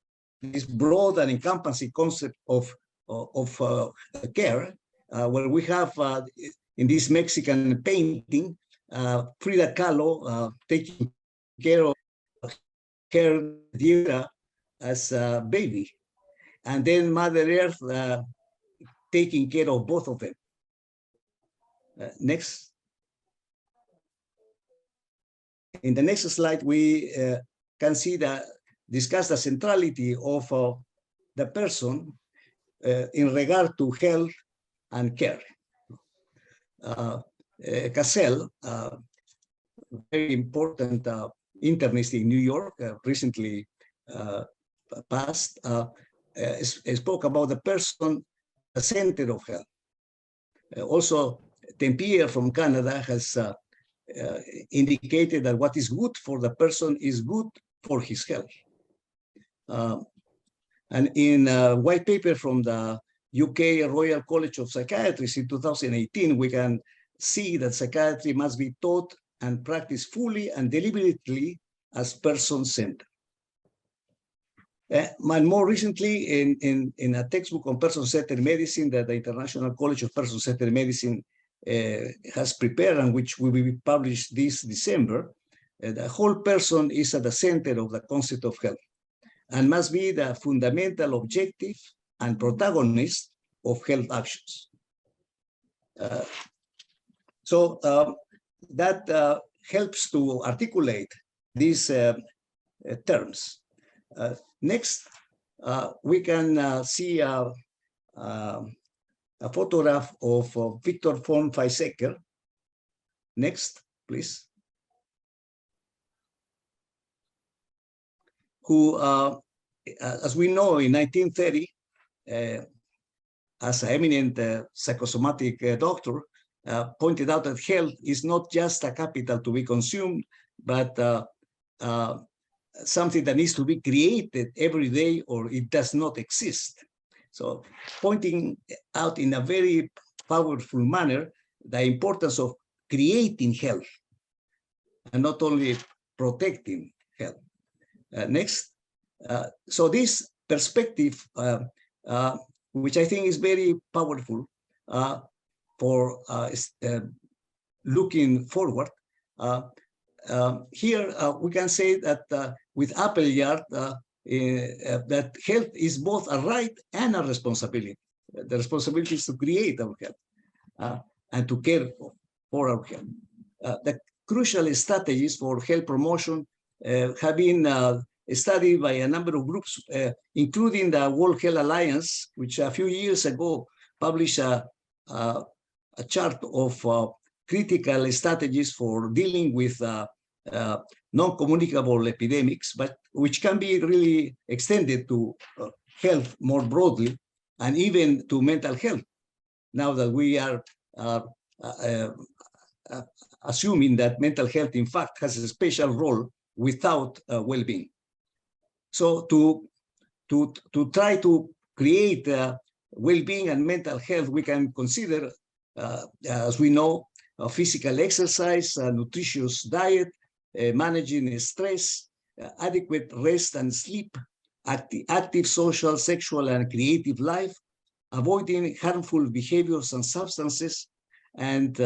[SPEAKER 9] this broad and encompassing concept of care, where we have in this Mexican painting, Frida Kahlo taking care of her deer as a baby, and then Mother Earth taking care of both of them. Next. In the next slide, we can see discuss the centrality of the person in regard to health and care. Cassell, very important internist in New York, recently passed, spoke about the person the center of health. Also, Tempier from Canada has indicated that what is good for the person is good for his health. And in a white paper from the UK Royal College of Psychiatrists in 2018, we can see that psychiatry must be taught and practiced fully and deliberately as person-centered. And more recently, in a textbook on person-centered medicine that the International College of Person-Centered Medicine has prepared and which will be published this December, the whole person is at the center of the concept of health and must be the fundamental objective and protagonist of health actions. So that helps to articulate these terms. Next, we can see a photograph of Victor von Weizsäcker. Next, please. Who, as we know, in 1930, as an eminent psychosomatic doctor, pointed out that health is not just a capital to be consumed, but something that needs to be created every day or it does not exist. So pointing out in a very powerful manner the importance of creating health and not only protecting health. Next. So this perspective, which I think is very powerful for looking forward, here we can say that with Appleyard, that health is both a right and a responsibility. The responsibility is to create our health and to care for our health. The crucial strategies for health promotion have been studied by a number of groups, including the World Health Alliance, which a few years ago published a chart of critical strategies for dealing with non-communicable epidemics, but which can be really extended to health more broadly and even to mental health, now that we are assuming that mental health, in fact, has a special role without well-being. So to try to create well-being and mental health, we can consider, as we know, physical exercise, nutritious diet, managing stress, adequate rest and sleep, active social, sexual, and creative life, avoiding harmful behaviors and substances, and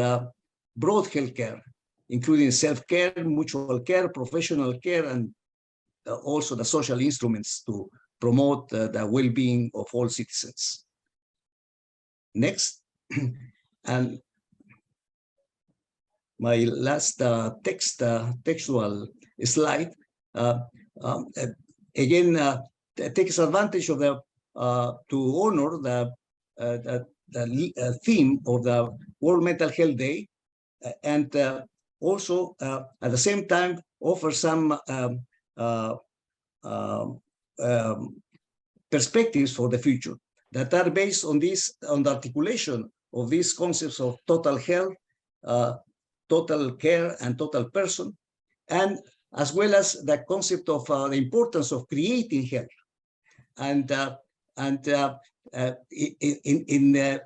[SPEAKER 9] broad health care, including self-care, mutual care, professional care, and also the social instruments to promote the well-being of all citizens. Next. And my last textual slide, again, takes advantage of the to honor the theme of the World Mental Health Day, and also at the same time offer some perspectives for the future that are based on this, on the articulation of these concepts of total health, total care, and total person, and as well as the concept of the importance of creating health. And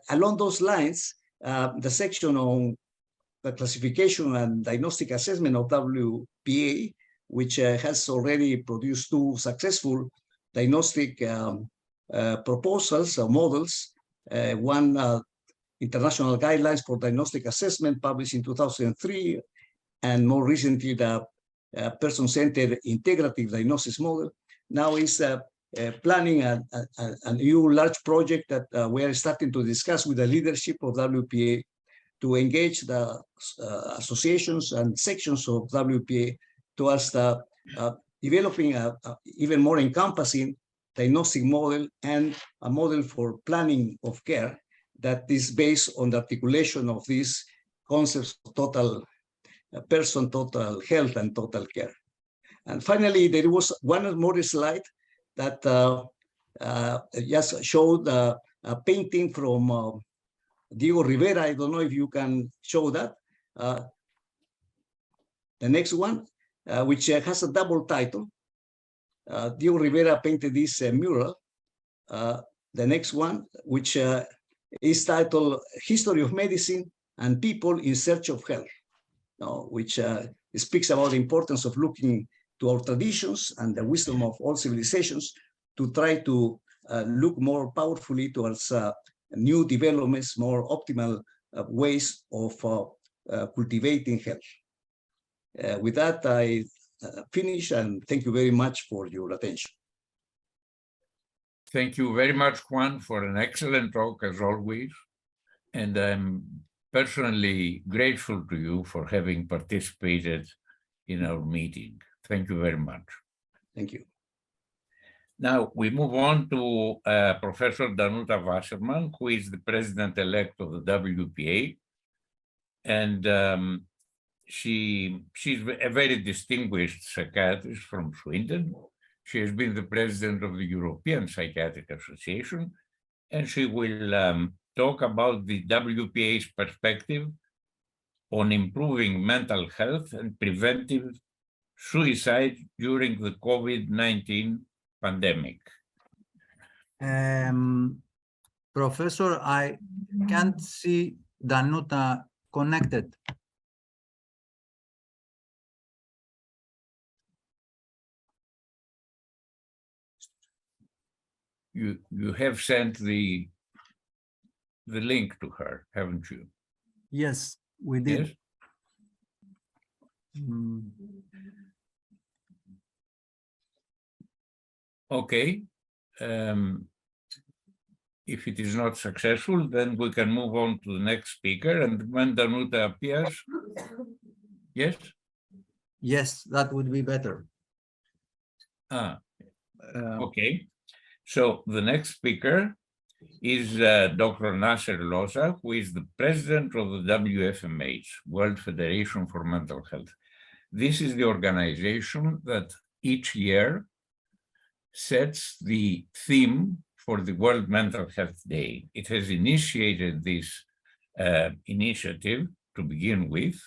[SPEAKER 9] along those lines, the section on the classification and diagnostic assessment of WPA, which has already produced 2 successful diagnostic proposals or models, one international guidelines for diagnostic assessment published in 2003, and more recently the person-centered integrative diagnosis model. Now is planning a new large project that we are starting to discuss with the leadership of WPA to engage the associations and sections of WPA towards the developing a even more encompassing diagnostic model and a model for planning of care that is based on the articulation of these concepts of total person, total health, and total care. And finally, there was one more slide that just showed a painting from Diego Rivera. I don't know if you can show that. The next one, which has a double title. Diego Rivera painted this mural. The next one, which is titled History of Medicine and People in Search of Health, which speaks about the importance of looking to our traditions and the wisdom of all civilizations to try to look more powerfully towards new developments, more optimal ways of cultivating health. With that, I finish, and thank you very much for your attention.
[SPEAKER 2] Thank you very much, Juan, for an excellent talk as always. And I'm personally grateful to you for having participated in our meeting. Thank you very much.
[SPEAKER 9] Thank you.
[SPEAKER 2] Now we move on to Professor Danuta Wasserman, who is the president-elect of the WPA. And she's a very distinguished psychiatrist from Sweden. She has been the president of the European Psychiatric Association, and she will talk about the WPA's perspective on improving mental health and preventive suicide during the COVID-19 pandemic.
[SPEAKER 1] Professor, I can't see Danuta connected.
[SPEAKER 2] You have sent the link to her, haven't you?
[SPEAKER 1] Yes, we did.
[SPEAKER 2] Yes? Okay. If it is not successful, then we can move on to the next speaker. And when Danuta appears, yes?
[SPEAKER 1] Yes, that would be better.
[SPEAKER 2] Okay. So the next speaker is Dr. Nasser Loza, who is the president of the WFMH, World Federation for Mental Health. This is the organization that each year sets the theme for the World Mental Health Day. It has initiated this initiative to begin with.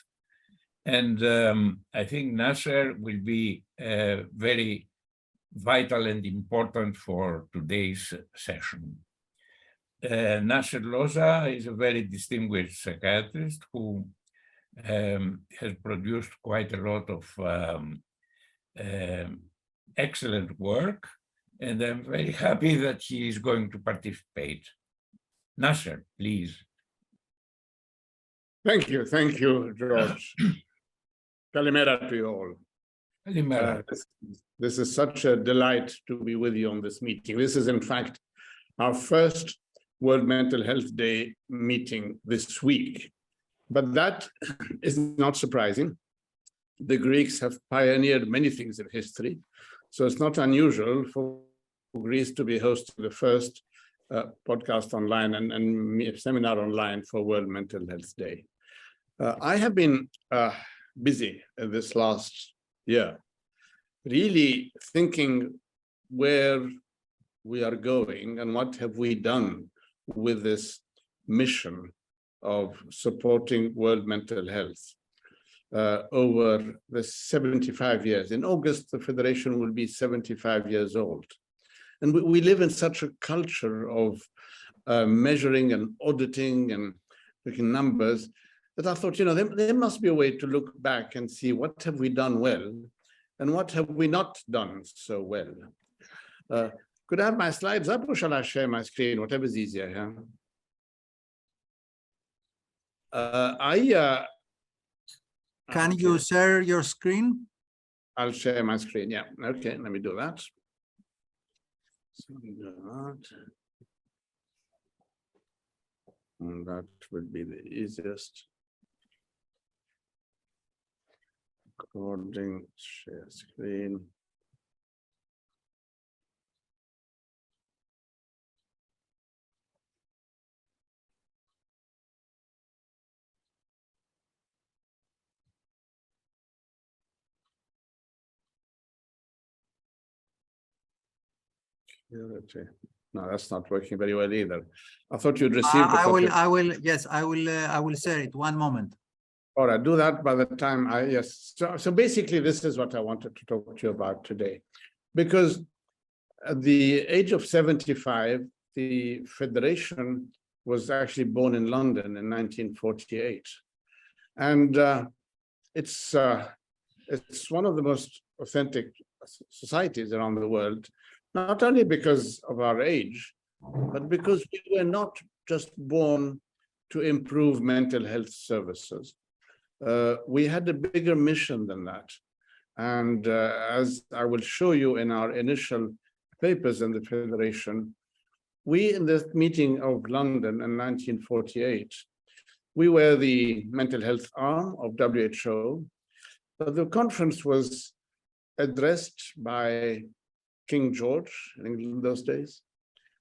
[SPEAKER 2] And I think Nasser will be very vital and important for today's session. Nasser Loza is a very distinguished psychiatrist who has produced quite a lot of excellent work, and I'm very happy that he is going to participate. Nasser, please.
[SPEAKER 3] Thank you, George. Kalimera to you all.
[SPEAKER 2] Kalimera.
[SPEAKER 3] This is such a delight to be with you on this meeting. This is, in fact, our first World Mental Health Day meeting this week. But that is not surprising. The Greeks have pioneered many things in history, so it's not unusual for Greece to be hosting the first podcast online and seminar online for World Mental Health Day. I have been busy this last year, really thinking where we are going and what have we done with this mission of supporting world mental health over the 75 years. In August, the Federation will be 75 years old. And we live in such a culture of measuring and auditing and looking numbers that I thought, there must be a way to look back and see what have we done well and what have we not done so well. Could I have my slides up, or shall I share my screen? Whatever is easier here.
[SPEAKER 1] Can you share your screen?
[SPEAKER 3] I'll share my screen, yeah. Okay, let me do that. And that would be the easiest. Recording, share screen. Security.
[SPEAKER 10] No, that's not working very well either. I thought you'd received a copy.
[SPEAKER 1] Yes, I will share it. One moment.
[SPEAKER 10] All right, do that by the time yes. So basically, this is what I wanted to talk to you about today. Because at the age of 75, the Federation was actually born in London in 1948. And it's one of the most authentic societies around the world, not only because of our age, but because we were not just born to improve mental health services. We had a bigger mission than that. And as I will show you in our initial papers in the Federation, we in this meeting of London in 1948, we were the mental health arm of WHO. But the conference was addressed by King George in England those days,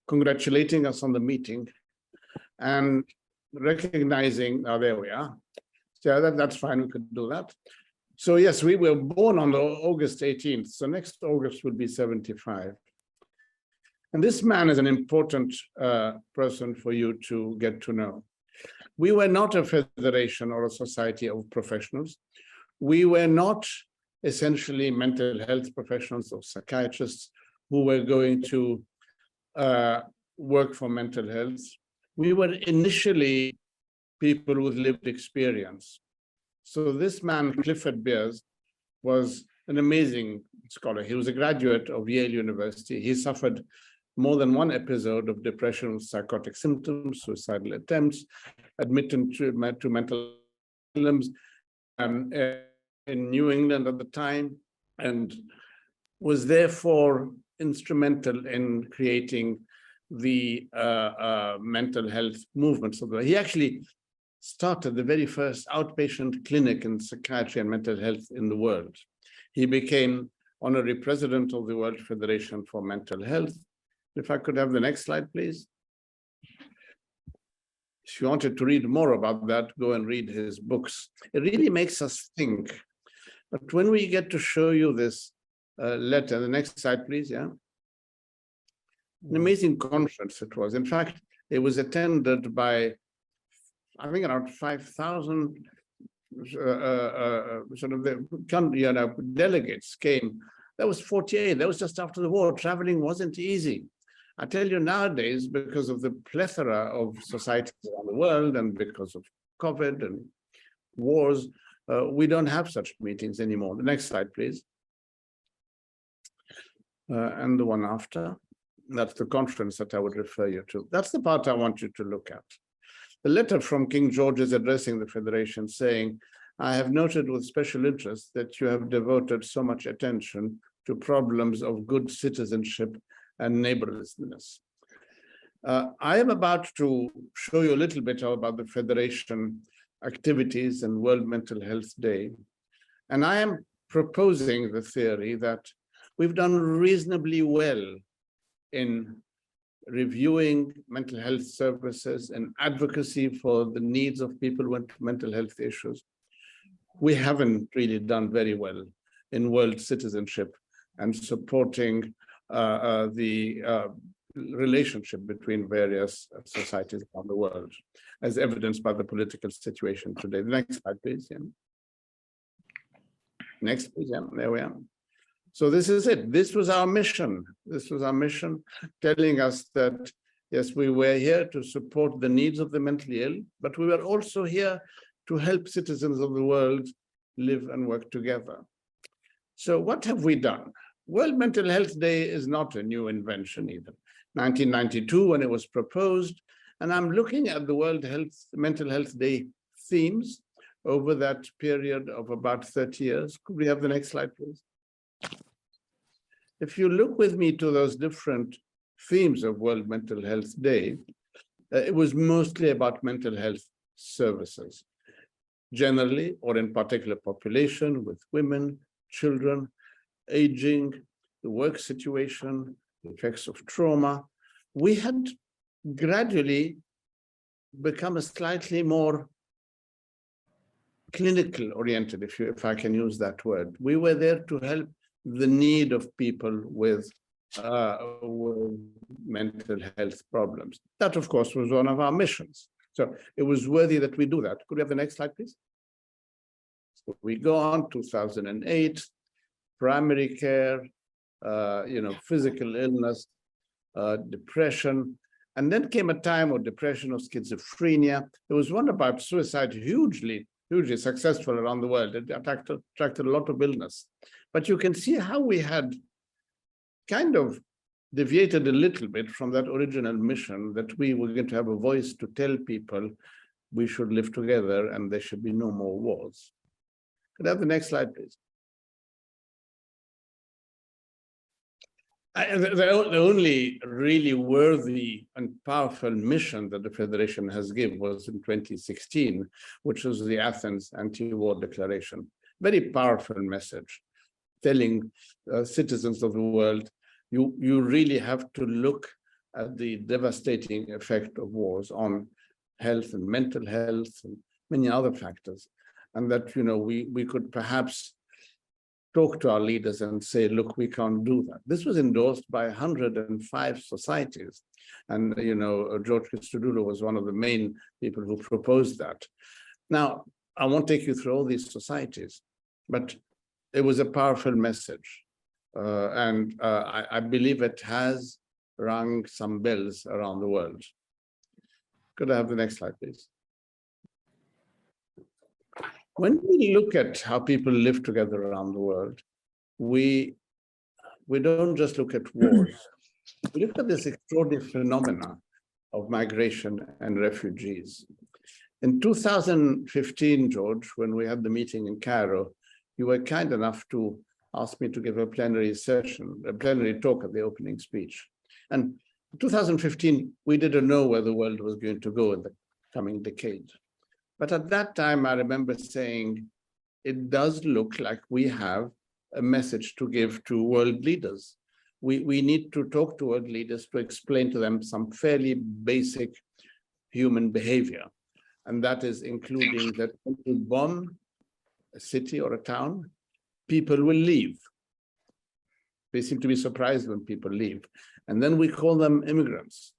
[SPEAKER 10] congratulating us on the meeting and recognizing, there we are. So that's fine, we could do that. So yes, we were born on August 18th, so next August will be 75. And this man is an important person for you to get to know. We were not a federation or a society of professionals. We were not essentially mental health professionals or psychiatrists who were going to work for mental health. We were initially people with lived experience. So this man, Clifford Beers, was an amazing scholar. He was a graduate of Yale University. He suffered more than one episode of depression with psychotic symptoms, suicidal attempts, admitted to mental illness in New England at the time, and was therefore instrumental in creating the mental health movement. So he actually started the very first outpatient clinic in psychiatry and mental health in the world. He became honorary president of the World Federation for Mental Health. If I could have the next slide, please. If you wanted to read more about that, go and read his books. It really makes us think. But when we get to show you this letter, the next slide, please, yeah. An amazing conference it was. In fact, it was attended by, I think, around 5,000 sort of the delegates came. That was 48. That was just after the war. Traveling wasn't easy. I tell you nowadays, because of the plethora of societies around the world and because of COVID and wars, we don't have such meetings anymore. The next slide, please. And the one after. That's the conference that I would refer you to. That's the part I want you to look at. The letter from King George is addressing the Federation saying, I have noted with special interest that you have devoted so much attention to problems of good citizenship and neighborliness. I am about to show you a little bit about the Federation activities and World Mental Health Day. And I am proposing the theory that we've done reasonably well in reviewing mental health services and advocacy for the needs of people with mental health issues. We haven't really done very well in world citizenship and supporting the relationship between various societies around the world, as evidenced by the political situation today. The next slide, please. Yeah. Next, please. Yeah. There we are. So this is it. This was our mission. This was our mission, telling us that, yes, we were here to support the needs of the mentally ill, but we were also here to help citizens of the world live and work together. So what have we done? World Mental Health Day is not a new invention either. 1992, when it was proposed, and I'm looking at the World Mental Health Day themes over that period of about 30 years. Could we have the next slide, please? If you look with me to those different themes of World Mental Health Day, it was mostly about mental health services, generally or in particular population with women, children, aging, the work situation, the effects of trauma. We had gradually become a slightly more clinical oriented, if I can use that word. We were there to help the need of people with with mental health problems. That, of course, was one of our missions. So it was worthy that we do that. Could we have the next slide, please? So we go on, 2008, primary care, physical illness, depression. And then came a time of depression or schizophrenia. There was one about suicide, hugely successful around the world. It attracted a lot of illness. But you can see how we had kind of deviated a little bit from that original mission, that we were going to have a voice to tell people we should live together and there should be no more wars. Could I have the next slide, please? The only really worthy and powerful mission that the Federation has given was in 2016, which was the Athens Anti-War Declaration. Very powerful message, telling citizens of the world, you really have to look at the devastating effect of wars on health and mental health and many other factors. And that, we could perhaps talk to our leaders and say, look, we can't do that. This was endorsed by 105 societies. And, George Christodoulou was one of the main people who proposed that. Now, I won't take you through all these societies, but it was a powerful message. I believe it has rung some bells around the world. Could I have the next slide, please? When we look at how people live together around the world, we don't just look at wars. We look at this extraordinary phenomena of migration and refugees. In 2015, George, when we had the meeting in Cairo, you were kind enough to ask me to give a plenary talk at the opening speech. And in 2015, we didn't know where the world was going to go in the coming decade. But at that time, I remember saying, it does look like we have a message to give to world leaders. We need to talk to world leaders to explain to them some fairly basic human behavior. And that is including that when you bomb a city or a town, people will leave. They seem to be surprised when people leave. And then we call them immigrants.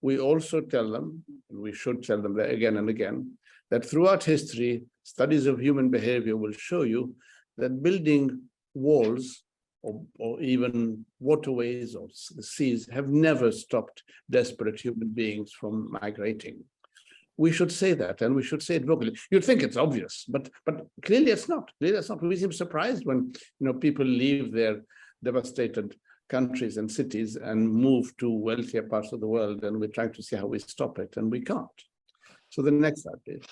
[SPEAKER 10] We also tell them, and we should tell them that again and again, that throughout history, studies of human behavior will show you that building walls or even waterways or the seas have never stopped desperate human beings from migrating. We should say that, and we should say it vocally. You'd think it's obvious, but clearly it's not. Clearly it's not. We seem surprised when people leave their devastated countries and cities and move to wealthier parts of the world, and we're trying to see how we stop it, and we can't. So the next slide, please.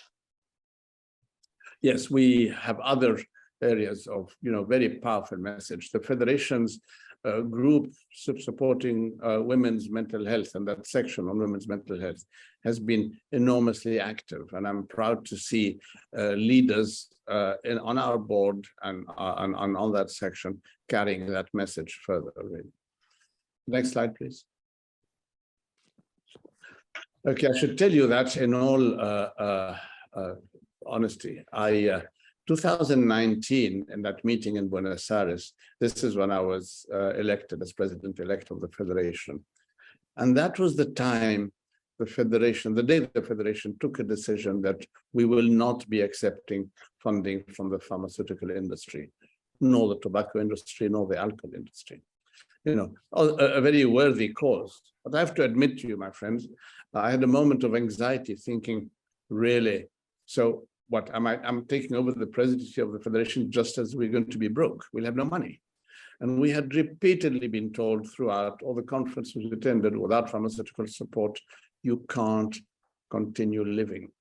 [SPEAKER 10] Yes, we have other areas of very powerful message. The Federation's group supporting women's mental health, and that section on women's mental health has been enormously active, and I'm proud to see leaders on our board and on that section carrying that message further. Really. Next slide, please. Okay, I should tell you that in all honesty, 2019, in that meeting in Buenos Aires, this is when I was elected as president-elect of the Federation. And that was the time the day the Federation took a decision that we will not be accepting funding from the pharmaceutical industry, nor the tobacco industry, nor the alcohol industry. A very worthy cause. But I have to admit to you, my friends, I had a moment of anxiety thinking, really, so what, I'm taking over the presidency of the Federation just as we're going to be broke. We'll have no money. And we had repeatedly been told throughout all the conferences we attended, without pharmaceutical support, you can't continue living.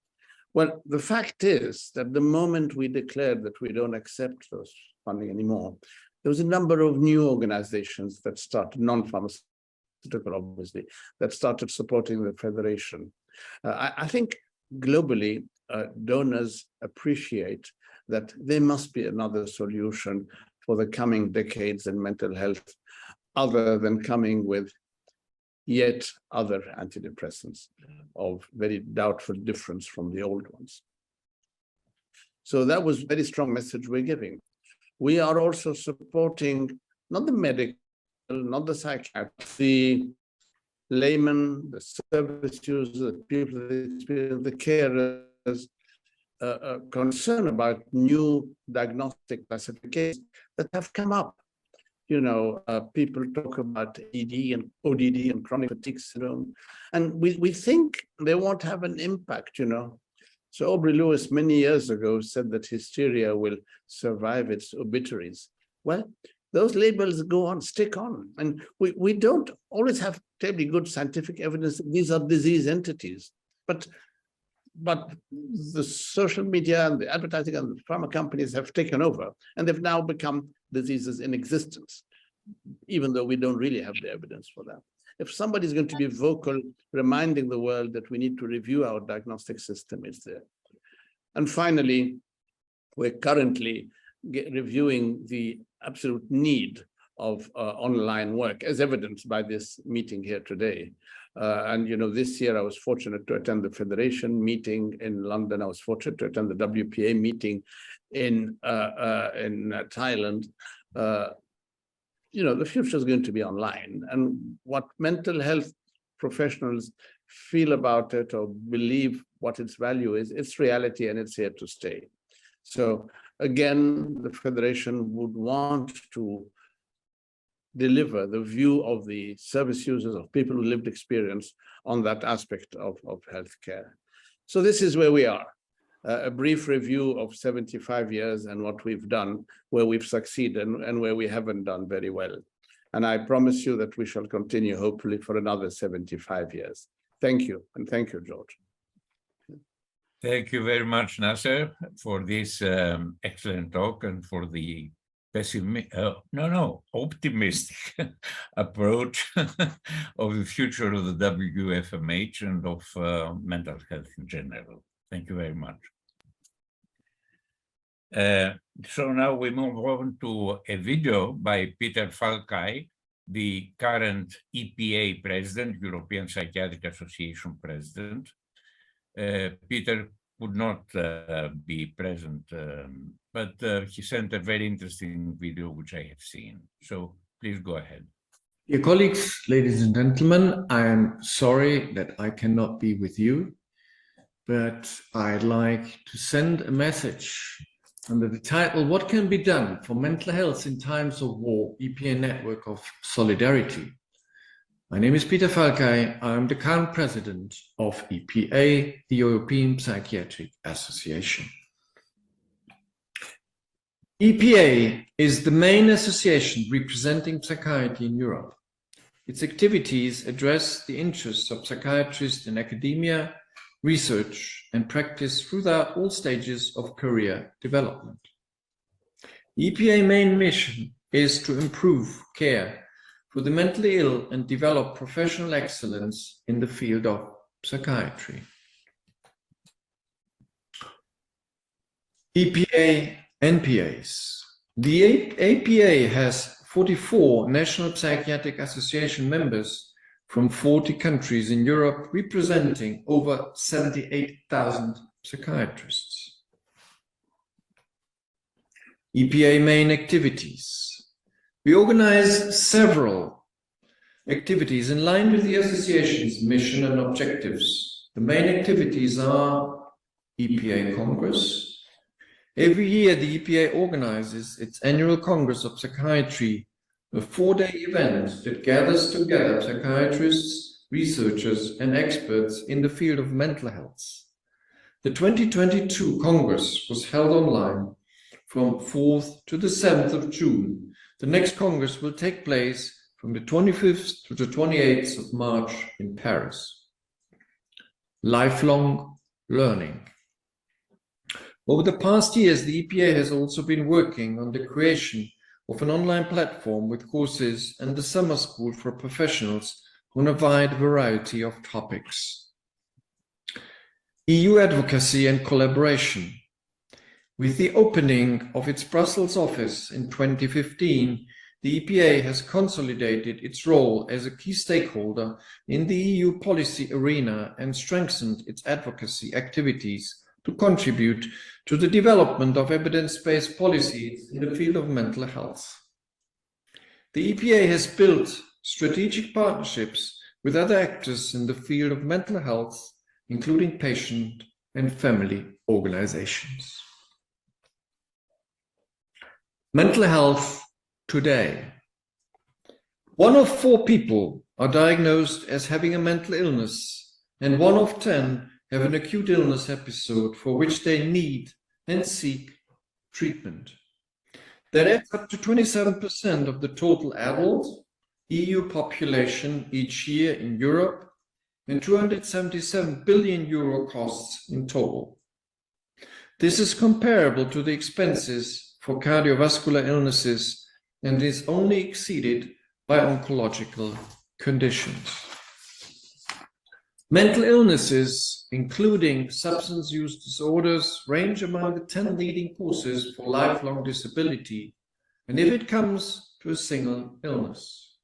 [SPEAKER 10] Well, the fact is that the moment we declared that we don't accept those funding anymore, there was a number of new organizations that started, non-pharmaceutical obviously, that started supporting the Federation. I think globally, donors appreciate that there must be another solution for the coming decades in mental health, other than coming with yet other antidepressants of very doubtful difference from the old ones. So that was a very strong message we're giving. We are also supporting not the medical not the psychiatrist, the layman, the service users, the people the carers, concern about new diagnostic classifications that have come up. People talk about ED and ODD and chronic fatigue syndrome, and we think they won't have an impact, So Aubrey Lewis many years ago said that hysteria will survive its obituaries. Well, those labels go on, stick on, and we don't always have terribly good scientific evidence that these are disease entities, but the social media and the advertising and the pharma companies have taken over, and they've now become diseases in existence, even though we don't really have the evidence for that. If somebody's going to be vocal, reminding the world that we need to review our diagnostic system, it's there. And finally, we're currently reviewing the absolute need of online work, as evidenced by this meeting here today. This year I was fortunate to attend the Federation meeting in London. I was fortunate to attend the WPA meeting in Thailand. The future is going to be online, and what mental health professionals feel about it or believe what its value is, it's reality and it's here to stay. So again, the Federation would want to deliver the view of the service users, of people who lived experience on that aspect of healthcare. So this is where we are. A brief review of 75 years and what we've done, where we've succeeded and where we haven't done very well. And I promise you that we shall continue, hopefully, for another 75 years. Thank you, and thank you, George.
[SPEAKER 2] Thank you very much, Nasser, for this excellent talk and for the optimistic approach of the future of the WFMH and of mental health in general. Thank you very much. So now we move on to a video by Peter Falkai, the current EPA president, European Psychiatric Association president. Peter could not be present, but he sent a very interesting video, which I have seen. So please go ahead.
[SPEAKER 11] Dear colleagues, ladies and gentlemen, I am sorry that I cannot be with you, but I'd like to send a message under the title, What Can Be Done for Mental Health in Times of War, EPA Network of Solidarity. My name is Peter Falkai. I'm the current president of EPA, the European Psychiatric Association. EPA is the main association representing psychiatry in Europe. Its activities address the interests of psychiatrists in academia, research and practice throughout all stages of career development. EPA's main mission is to improve care for the mentally ill and develop professional excellence in the field of psychiatry. EPA NPAs. The APA has 44 national psychiatric association members from 40 countries in Europe, representing over 78,000 psychiatrists. EPA main activities. We organize several activities in line with the association's mission and objectives. The main activities are EPA Congress. Every year, the EPA organizes its annual Congress of Psychiatry, a 4-day event that gathers together psychiatrists, researchers, and experts in the field of mental health. The 2022 Congress was held online from 4th to the 7th of June. The next Congress will take place from the 25th to the 28th of March in Paris. Lifelong learning. Over the past years, the EPA has also been working on the creation of an online platform with courses and the summer school for professionals on a wide variety of topics. EU advocacy and collaboration. With the opening of its Brussels office in 2015, the EPA has consolidated its role as a key stakeholder in the EU policy arena and strengthened its advocacy activities to contribute to the development of evidence-based policies in the field of mental health. The EPA has built strategic partnerships with other actors in the field of mental health, including patient and family organizations. Mental health today. 1 of 4 people are diagnosed as having a mental illness, and 1 of 10 have an acute illness episode for which they need and seek treatment. That adds up to 27% of the total adult EU population each year in Europe, and 277 billion euro costs in total. This is comparable to the expenses for cardiovascular illnesses and is only exceeded by oncological conditions. Mental illnesses, including substance use disorders, range among the 10 leading causes for lifelong disability, and if it comes to a single illness.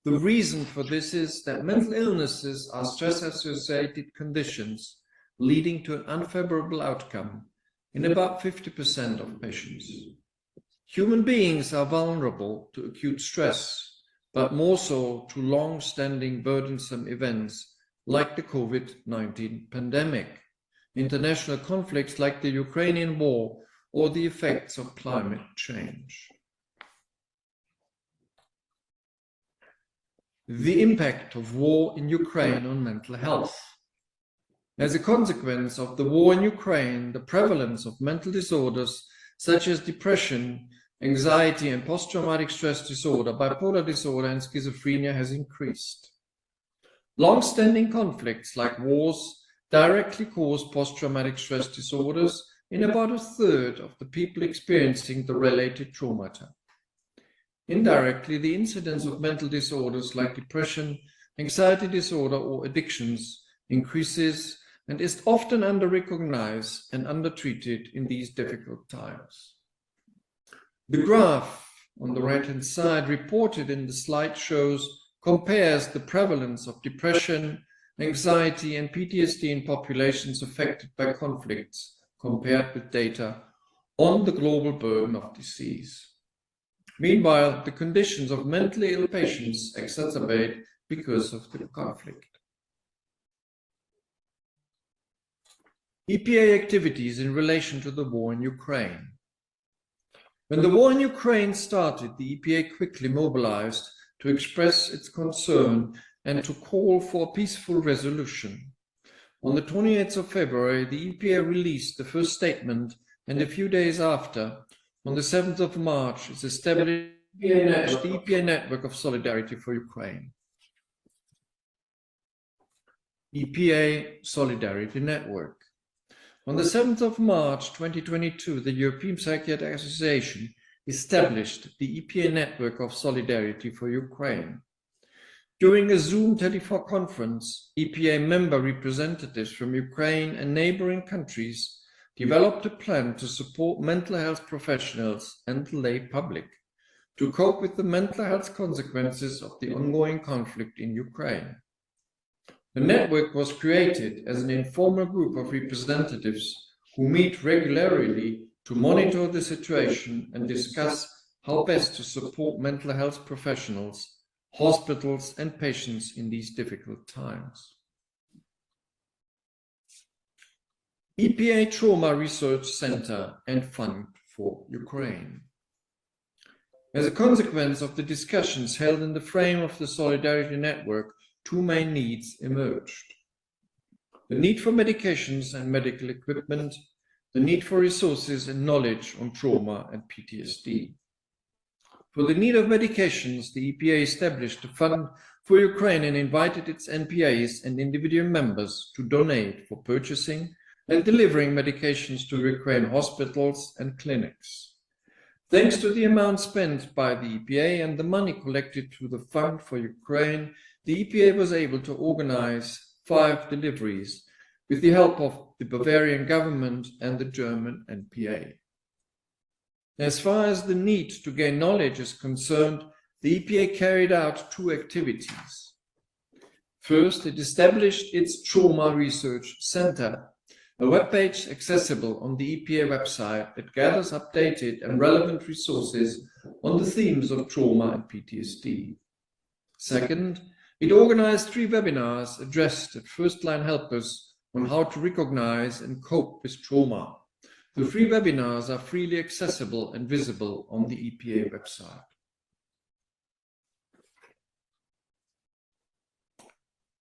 [SPEAKER 11] The reason for this is that mental illnesses are stress-associated conditions leading to an unfavorable outcome in about 50% of patients. Human beings are vulnerable to acute stress, but more so to long-standing burdensome events like the COVID-19 pandemic, international conflicts like the Ukrainian war, or the effects of climate change. The impact of war in Ukraine on mental health. As a consequence of the war in Ukraine, the prevalence of mental disorders such as depression, anxiety and post-traumatic stress disorder, bipolar disorder and schizophrenia has increased. Long-standing conflicts like wars directly cause post-traumatic stress disorders in about 1/3 of the people experiencing the related traumata. Indirectly, the incidence of mental disorders like depression, anxiety disorder, or addictions increases and is often under-recognized and undertreated in these difficult times. The graph on the right-hand side reported in the slide compares the prevalence of depression, anxiety, and PTSD in populations affected by conflicts compared with data on the global burden of disease. Meanwhile, the conditions of mentally ill patients exacerbate because of the conflict. EPA activities in relation to the war in Ukraine. When the war in Ukraine started, the EPA quickly mobilized to express its concern and to call for a peaceful resolution. On the 28th of February, the EPA released the first statement, and a few days after, on the 7th of March, it established the EPA Network of Solidarity for Ukraine. EPA Solidarity Network. On the 7th of March 2022, the European Psychiatric Association established the EPA Network of Solidarity for Ukraine. During a Zoom telephone conference, EPA member representatives from Ukraine and neighboring countries developed a plan to support mental health professionals and the lay public to cope with the mental health consequences of the ongoing conflict in Ukraine. The network was created as an informal group of representatives who meet regularly to monitor the situation and discuss how best to support mental health professionals, hospitals, and patients in these difficult times. EPA Trauma Research Center and Fund for Ukraine. As a consequence of the discussions held in the frame of the Solidarity Network, 2 main needs emerged. The need for medications and medical equipment, the need for resources and knowledge on trauma and PTSD. For the need of medications, the EPA established a fund for Ukraine and invited its NPAs and individual members to donate for purchasing and delivering medications to Ukraine hospitals and clinics. Thanks to the amount spent by the EPA and the money collected through the Fund for Ukraine, the EPA was able to organize 5 deliveries with the help of the Bavarian government and the German NPA. As far as the need to gain knowledge is concerned, the EPA carried out 2 activities. First, it established its Trauma Research Center a webpage accessible on the EPA website that gathers updated and relevant resources on the themes of trauma and PTSD. Second, it organized 3 webinars addressed at first-line helpers on how to recognize and cope with trauma. The 3 webinars are freely accessible and visible on the EPA website.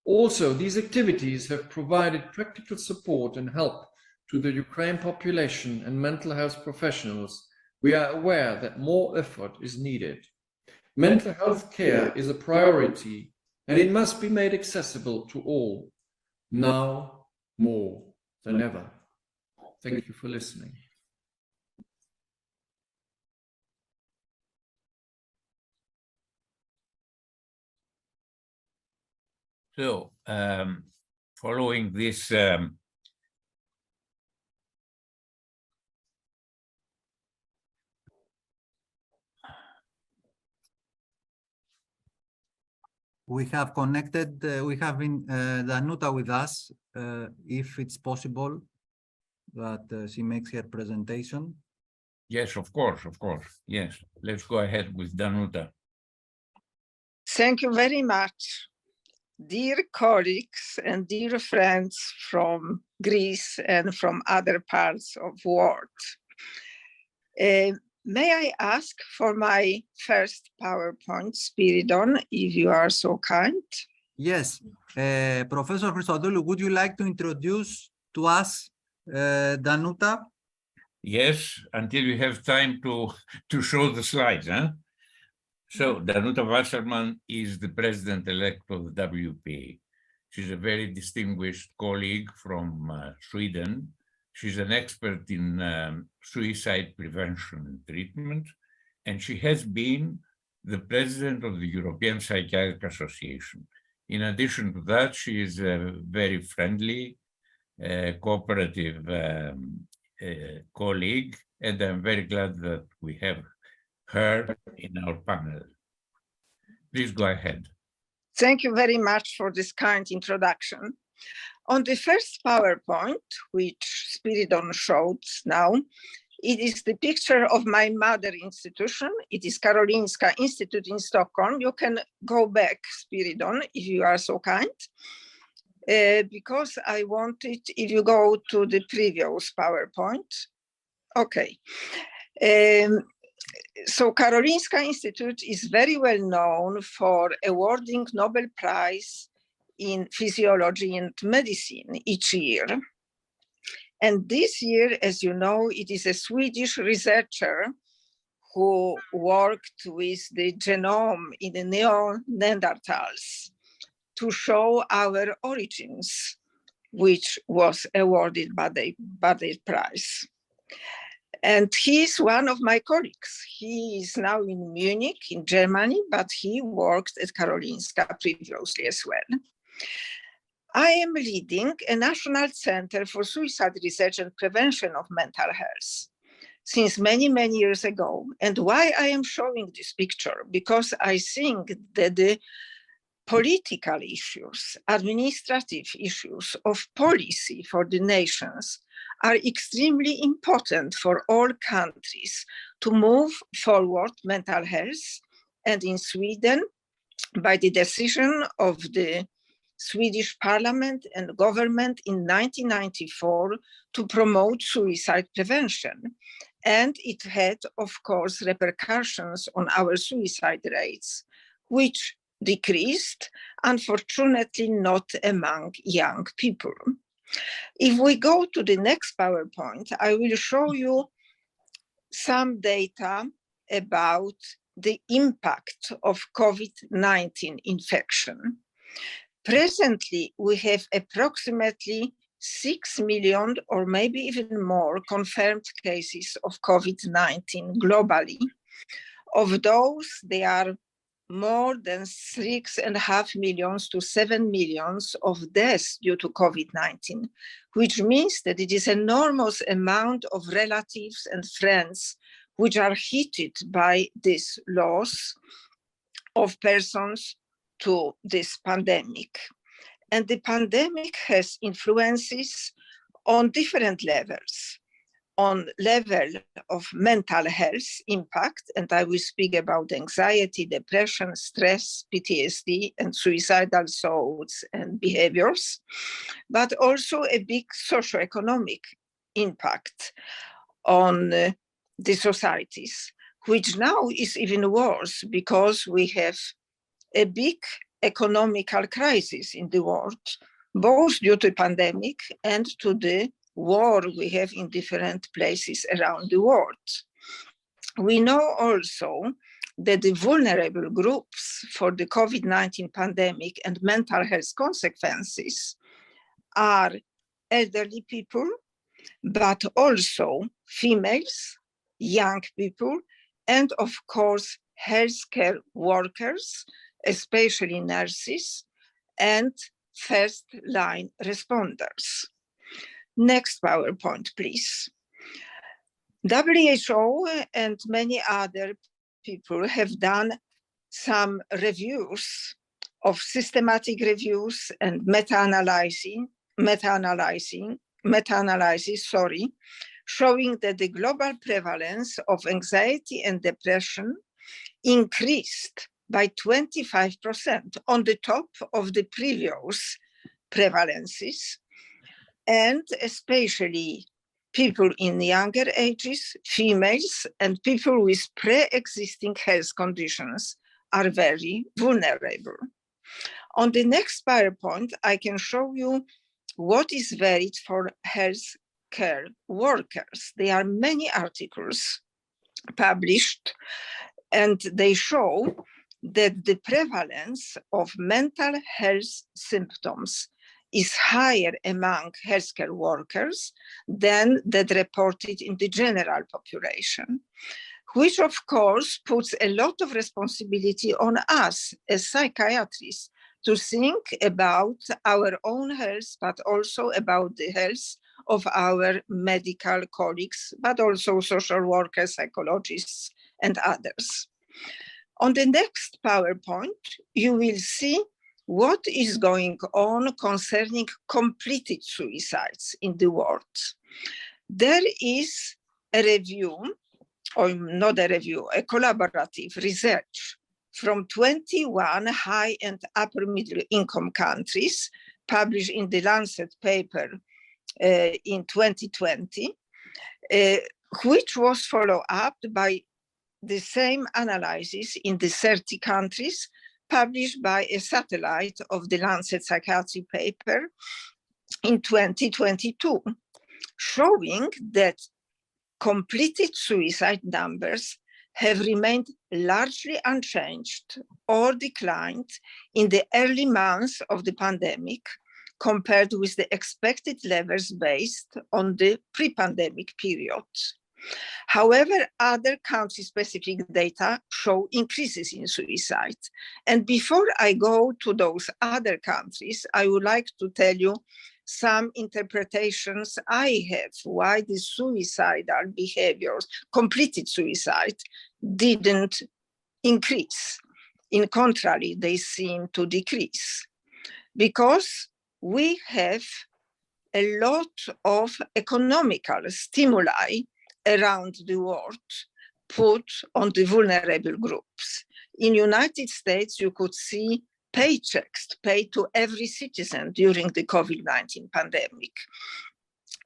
[SPEAKER 11] Also, these activities have provided practical support and help to the Ukraine population and mental health professionals. We are aware that more effort is needed. Mental health care is a priority, and it must be made accessible to all, now more than ever. Thank you for listening.
[SPEAKER 2] So, following this
[SPEAKER 1] we have connected, we have Danuta with us, if it's possible that she makes her presentation.
[SPEAKER 2] yes, of course, yes. Let's go ahead with Danuta.
[SPEAKER 12] Thank you very much. Dear colleagues and dear friends from Greece and from other parts of the world. May I ask for my first PowerPoint, Spiridon, if you are so kind?
[SPEAKER 1] Yes. Professor Christodoulou, would you like to introduce to us Danuta?
[SPEAKER 2] Yes, until you have time to show the slides, huh? So Danuta Wasserman is the president-elect of the WPA. She's a very distinguished colleague from Sweden. She's an expert in suicide prevention and treatment, and she has been the president of the European Psychiatric Association. In addition to that, she is a very friendly, cooperative colleague, and I'm very glad that we have her in our panel. Please go ahead.
[SPEAKER 12] Thank you very much for this kind introduction. On the first PowerPoint, which Spiridon showed now, it is the picture of my mother institution. It is Karolinska Institute in Stockholm. You can go back, Spiridon, if you are so kind, because I wanted, if you go to the previous PowerPoint. Okay. So Karolinska Institute is very well known for awarding Nobel Prize in physiology and medicine each year. And this year, as you know, it is a Swedish researcher who worked with the genome in the Neanderthals to show our origins, which was awarded by the prize. And he's one of my colleagues. He is now in Munich, in Germany, but he worked at Karolinska previously as well. I am leading a national center for suicide research and prevention of mental health since many, many years ago. And why I am showing this picture? Because I think that the political issues, administrative issues of policy for the nations are extremely important for all countries to move forward mental health. And in Sweden, by the decision of the Swedish parliament and government in 1994 to promote suicide prevention. And it had, of course, repercussions on our suicide rates, which decreased, unfortunately not among young people. If we go to the next PowerPoint, I will show you some data about the impact of COVID-19 infection. Presently, we have approximately 6 million or maybe even more confirmed cases of COVID-19 globally. Of those, there are more than 6.5 million to 7 million of deaths due to COVID-19, which means that it is an enormous amount of relatives and friends which are hit by this loss of persons to this pandemic. And the pandemic has influences on different levels. On level of mental health impact, and I will speak about anxiety, depression, stress, PTSD, and suicidal thoughts and behaviors, but also a big socioeconomic impact on the societies, which now is even worse because we have a big economical crisis in the world, both due to the pandemic and to the war we have in different places around the world. We know also that the vulnerable groups for the COVID-19 pandemic and mental health consequences are elderly people, but also females, young people, and of course, healthcare workers, especially nurses, and first-line responders. Next PowerPoint, please. WHO and many other people have done some reviews of systematic reviews and meta-analysis, showing that the global prevalence of anxiety and depression increased by 25% on the top of the previous prevalences, and especially people in younger ages, females, and people with pre-existing health conditions are very vulnerable. On the next PowerPoint, I can show you what is varied for healthcare workers. There are many articles published, and they show that the prevalence of mental health symptoms is higher among healthcare workers than that reported in the general population, which of course puts a lot of responsibility on us as psychiatrists to think about our own health, but also about the health of our medical colleagues, but also social workers, psychologists, and others. On the next PowerPoint, you will see what is going on concerning completed suicides in the world. There is a review, or not a review, a collaborative research from 21 high and upper middle income countries published in the Lancet paper in 2020, which was followed up by the same analysis in the 30 countries published by a satellite of the Lancet Psychiatry paper in 2022, showing that completed suicide numbers have remained largely unchanged or declined in the early months of the pandemic compared with the expected levels based on the pre-pandemic period. However, other country-specific data show increases in suicide. And before I go to those other countries, I would like to tell you some interpretations I have why the suicidal behaviors, completed suicide, didn't increase. In contrary, they seem to decrease. Because we have a lot of economical stimuli around the world put on the vulnerable groups. In the United States, you could see paychecks paid to every citizen during the COVID-19 pandemic.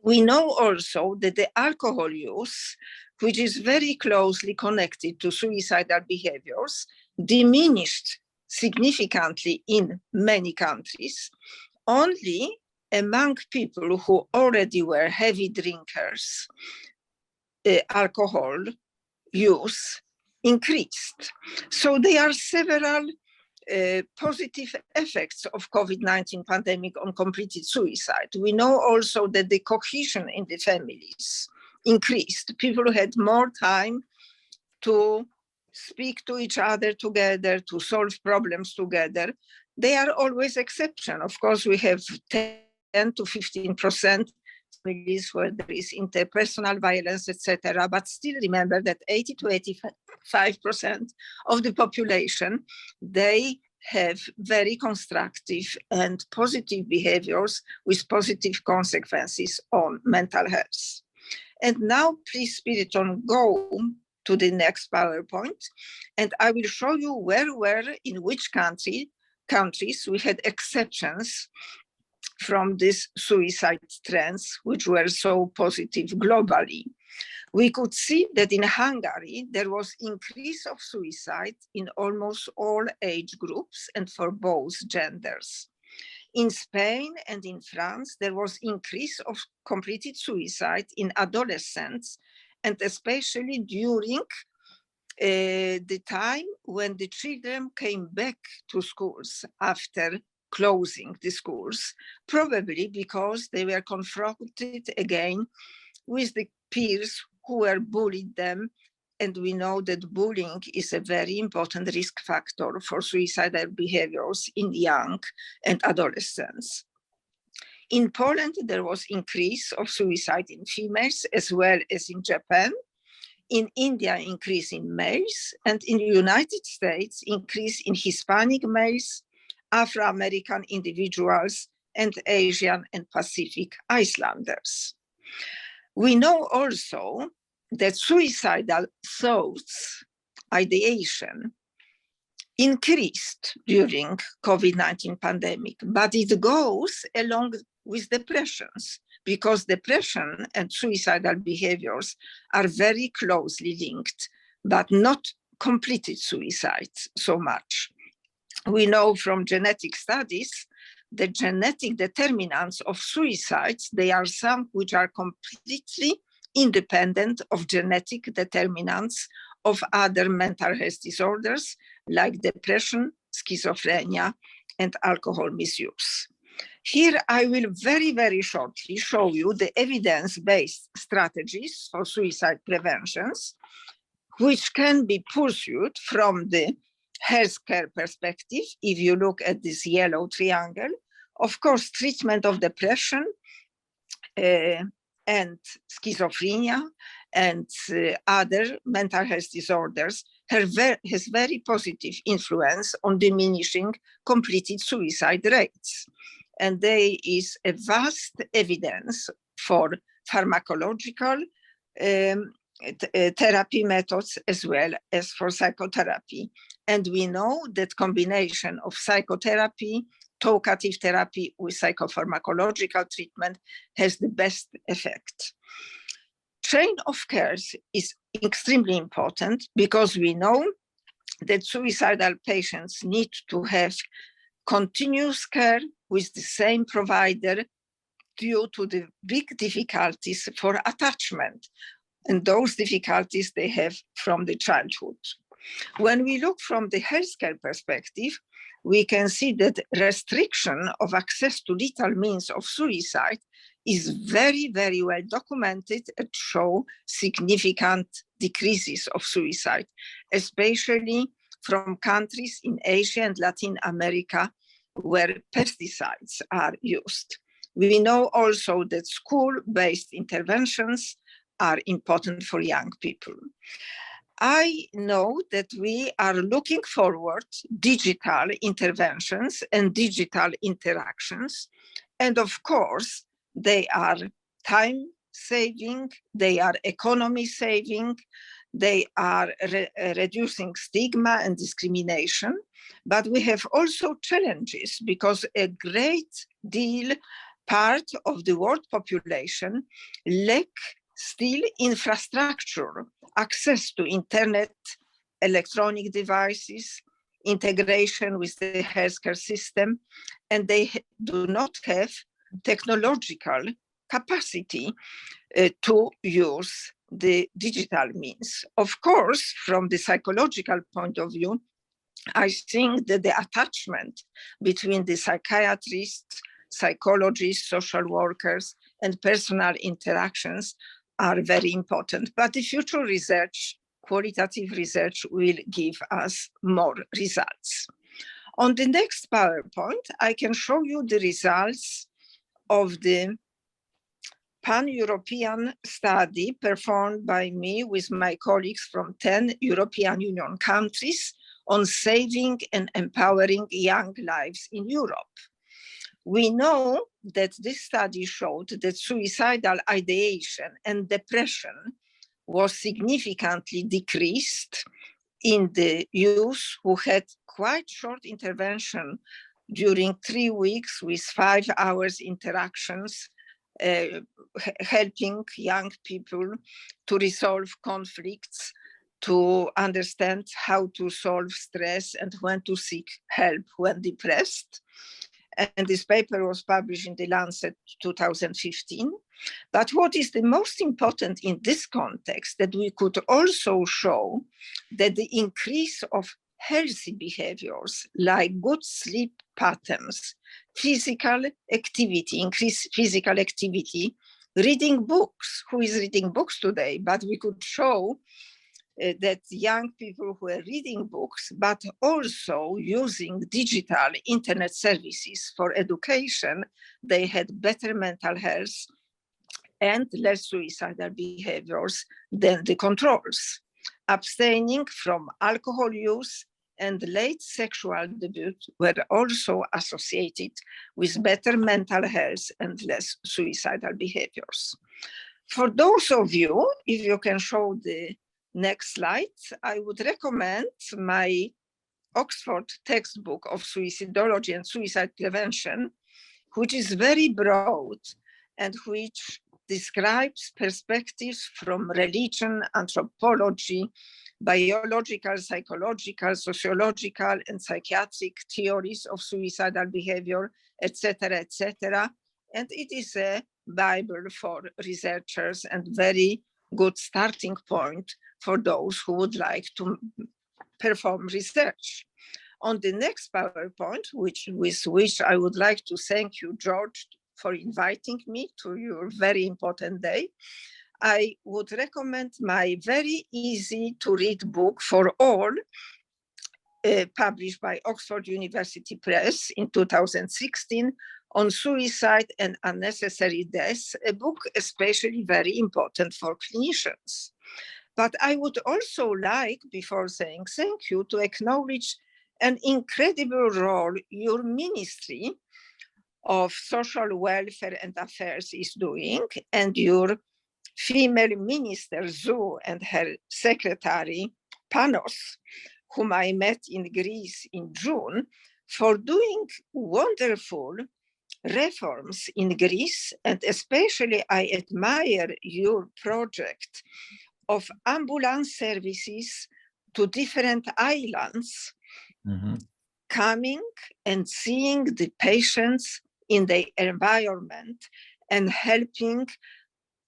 [SPEAKER 12] We know also that the alcohol use, which is very closely connected to suicidal behaviors, diminished significantly in many countries. Only among people who already were heavy drinkers, alcohol use increased. So there are several positive effects of COVID-19 pandemic on completed suicide. We know also that the cohesion in the families increased. People had more time to speak to each other together, to solve problems together. They are always exception. Of course, we have 10 to 15% families where there is interpersonal violence, etc. But still remember that 80 to 85% of the population, they have very constructive and positive behaviors with positive consequences on mental health. And now, please, Spiriton, go to the next PowerPoint, and I will show you in which countries we had exceptions from these suicide trends, which were so positive globally. We could see that in Hungary, there was increase of suicide in almost all age groups and for both genders. In Spain and in France, there was increase of completed suicide in adolescents, and especially during the time when the children came back to schools after closing the schools, probably because they were confronted again with the peers who were bullied them. And we know that bullying is a very important risk factor for suicidal behaviors in young and adolescents. In Poland, there was increase of suicide in females as well as in Japan. In India, increase in males, and in the United States, increase in Hispanic males, Afro-American individuals, and Asian and Pacific Islanders. We know also that suicidal thoughts, ideation, increased during COVID-19 pandemic, but it goes along with depressions, because depression and suicidal behaviors are very closely linked, but not completed suicides so much. We know from genetic studies the genetic determinants of suicides, they are some which are completely independent of genetic determinants of other mental health disorders like depression, schizophrenia, and alcohol misuse. Here I will very, very shortly show you the evidence-based strategies for suicide preventions, which can be pursued from the healthcare perspective. If you look at this yellow triangle, of course, treatment of depression and schizophrenia and other mental health disorders has very positive influence on diminishing completed suicide rates. And there is a vast evidence for pharmacological therapy methods as well as for psychotherapy. And we know that combination of psychotherapy, talkative therapy with psychopharmacological treatment has the best effect. Chain of care is extremely important because we know that suicidal patients need to have continuous care with the same provider due to the big difficulties for attachment and those difficulties they have from the childhood. When we look from the healthcare perspective, we can see that restriction of access to lethal means of suicide is very, very well documented and show significant decreases of suicide, especially from countries in Asia and Latin America where pesticides are used. We know also that school-based interventions are important for young people. I know that we are looking forward digital interventions and digital interactions. And of course, they are time saving, they are economy saving, they are reducing stigma and discrimination. But we have also challenges because a great deal part of the world population lack still infrastructure, access to internet, electronic devices, integration with the healthcare system, and they do not have technological capacity to use the digital means. Of course, from the psychological point of view, I think that the attachment between the psychiatrists, psychologists, social workers, and personal interactions are very important. But the future research, qualitative research, will give us more results. On the next PowerPoint, I can show you the results of the pan-European study performed by me with my colleagues from 10 European Union countries on saving and empowering young lives in Europe. We know that this study showed that suicidal ideation and depression was significantly decreased in the youth who had quite short intervention during 3 weeks with 5 hours interactions, helping young people to resolve conflicts, to understand how to solve stress and when to seek help when depressed. And this paper was published in the Lancet 2015. But what is the most important in this context, that we could also show that the increase of healthy behaviors like good sleep patterns, physical activity, increased physical activity, reading books. Who is reading books today? But we could show that young people who are reading books, but also using digital internet services for education, they had better mental health and less suicidal behaviors than the controls. Abstaining from alcohol use and late sexual debut were also associated with better mental health and less suicidal behaviors. For those of you, if you can show the next slide, I would recommend my Oxford textbook of suicidology and suicide prevention, which is very broad and which describes perspectives from religion, anthropology, biological, psychological, sociological, and psychiatric theories of suicidal behavior, etc., etc. And it is a Bible for researchers and very good starting point for those who would like to perform research. On the next PowerPoint, with which I would like to thank you, George, for inviting me to your very important day, I would recommend my very easy to read book for all, published by Oxford University Press in 2016, on suicide and unnecessary death, a book especially very important for clinicians. But I would also like, before saying thank you, to acknowledge an incredible role your Ministry of Social Welfare and Affairs is doing, and your female minister, Zou, and her secretary, Panos, whom I met in Greece in June, for doing wonderful reforms in Greece. And especially I admire your project of ambulance services to different islands, coming and seeing the patients in the environment and helping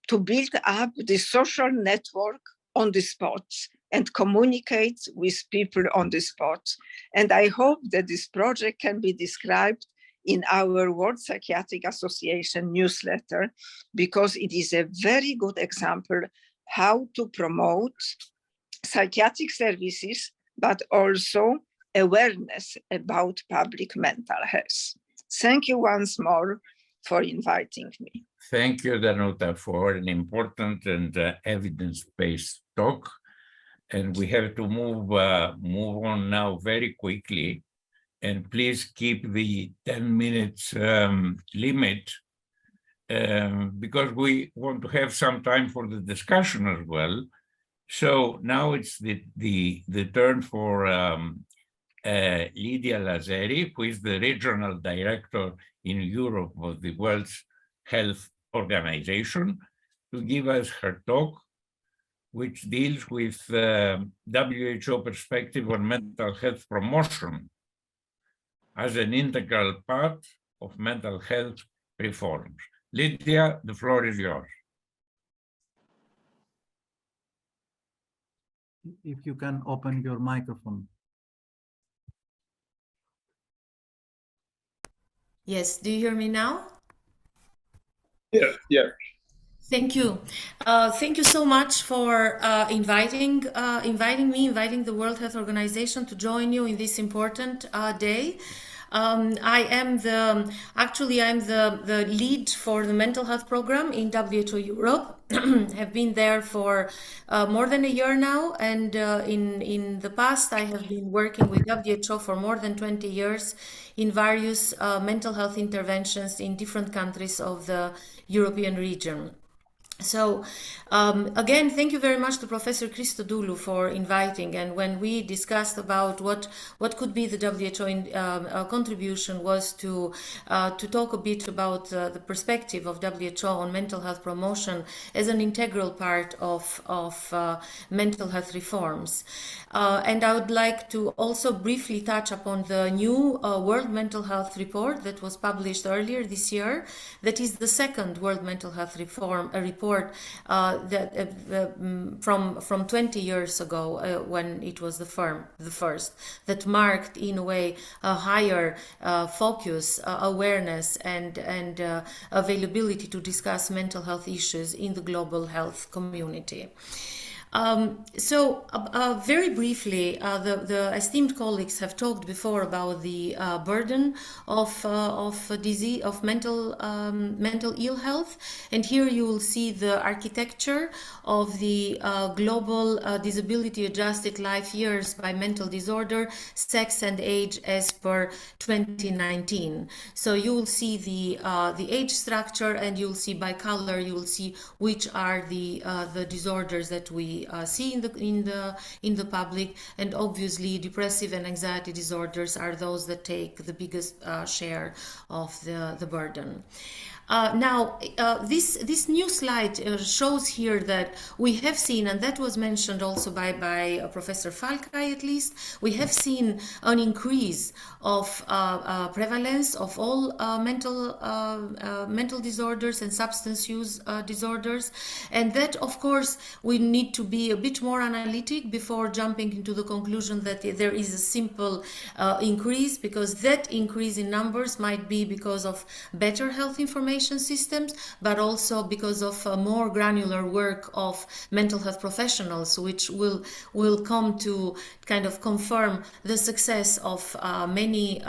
[SPEAKER 12] to build up the social network on the spot and communicate with people on the spot. And I hope that this project can be described in our World Psychiatric Association newsletter, because it is a very good example how to promote psychiatric services, but also awareness about public mental health. Thank you once more for inviting me.
[SPEAKER 2] Thank you, Danuta, for an important and evidence-based talk. And we have to move on now very quickly. And please keep the 10 minutes limit, because we want to have some time for the discussion as well. So now it's the turn for Lydia Lazeri, who is the regional director in Europe of the World Health Organization, to give us her talk, which deals with WHO perspective on mental health promotion as an integral part of mental health reforms. Lydia, the floor is yours.
[SPEAKER 1] If you can open your microphone.
[SPEAKER 5] Yes, do you hear me now?
[SPEAKER 10] Yeah.
[SPEAKER 5] Thank you. Thank you so much for inviting the World Health Organization to join you in this important day. I am the lead for the mental health program in WHO Europe. Have been there for more than a year now, and in the past I have been working with WHO for more than 20 years in various mental health interventions in different countries of the European region. So again, thank you very much to Professor Christodoulou for inviting. And when we discussed about what could be the WHO contribution, was to talk a bit about the perspective of WHO on mental health promotion as an integral part of mental health reforms. And I would like to also briefly touch upon the new World Mental Health Report that was published earlier this year. That is the second World Mental Health report from 20 years ago, when it was the first, that marked in a way a higher focus, awareness and availability to discuss mental health issues in the global health community. Very briefly, the esteemed colleagues have talked before about the burden of disease, of mental ill health, and here you will see the architecture of the global disability adjusted life years by mental disorder, sex and age as per 2019. So you will see the age structure, and you will see by color, you will see which are the disorders that we see in the public, and obviously depressive and anxiety disorders are those that take the biggest share of the burden. Now, this new slide shows here that we have seen, and that was mentioned also by Professor Falkai at least, we have seen an increase of prevalence of all mental disorders and substance use disorders, and that of course we need to be a bit more analytic before jumping into the conclusion that there is a simple increase, because that increase in numbers might be because of better health information systems, but also because of more granular work of mental health professionals, which will come to kind of confirm the success of many